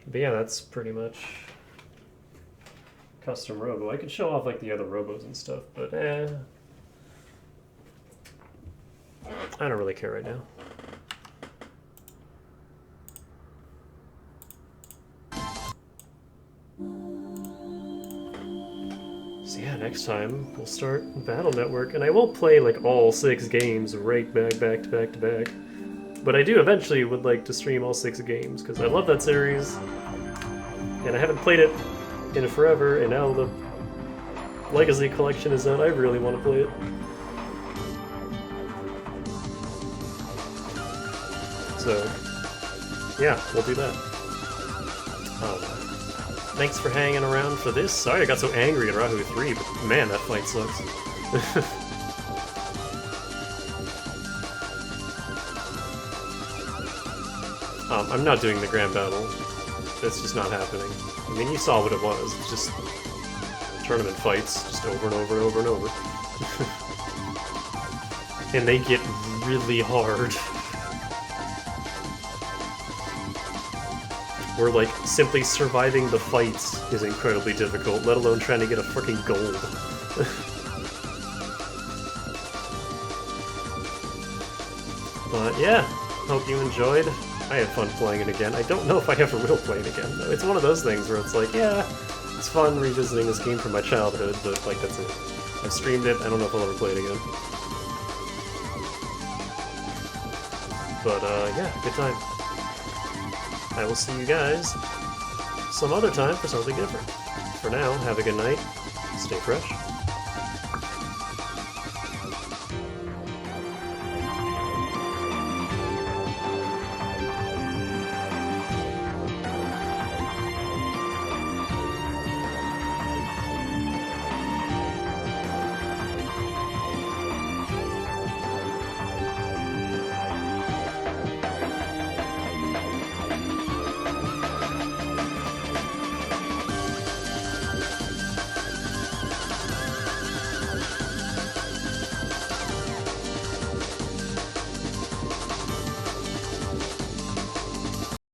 But yeah, that's pretty much custom Robo. I could show off like the other Robos and stuff, but I don't really care right now. So yeah, next time we'll start Battle Network, and I won't play like all 6 games right back to back. But I do eventually would like to stream all 6 games, because I love that series, and I haven't played it in forever, and now the Legacy Collection is out, I really want to play it. So, yeah, we'll do that. Thanks for hanging around for this. Sorry I got so angry at Rahu 3, but man, that fight sucks. I'm not doing the grand battle. It's just not happening. I mean, you saw what it was. It's just tournament fights, just over and over and over and over. And they get really hard. Where, like, simply surviving the fights is incredibly difficult, let alone trying to get a freaking gold. But yeah. Hope you enjoyed. I had fun playing it again. I don't know if I ever will play it again, though. It's one of those things where it's like, yeah, it's fun revisiting this game from my childhood, but, like, that's it. I've streamed it, I don't know if I'll ever play it again. But, yeah, good time. I will see you guys some other time for something different. For now, have a good night, stay fresh,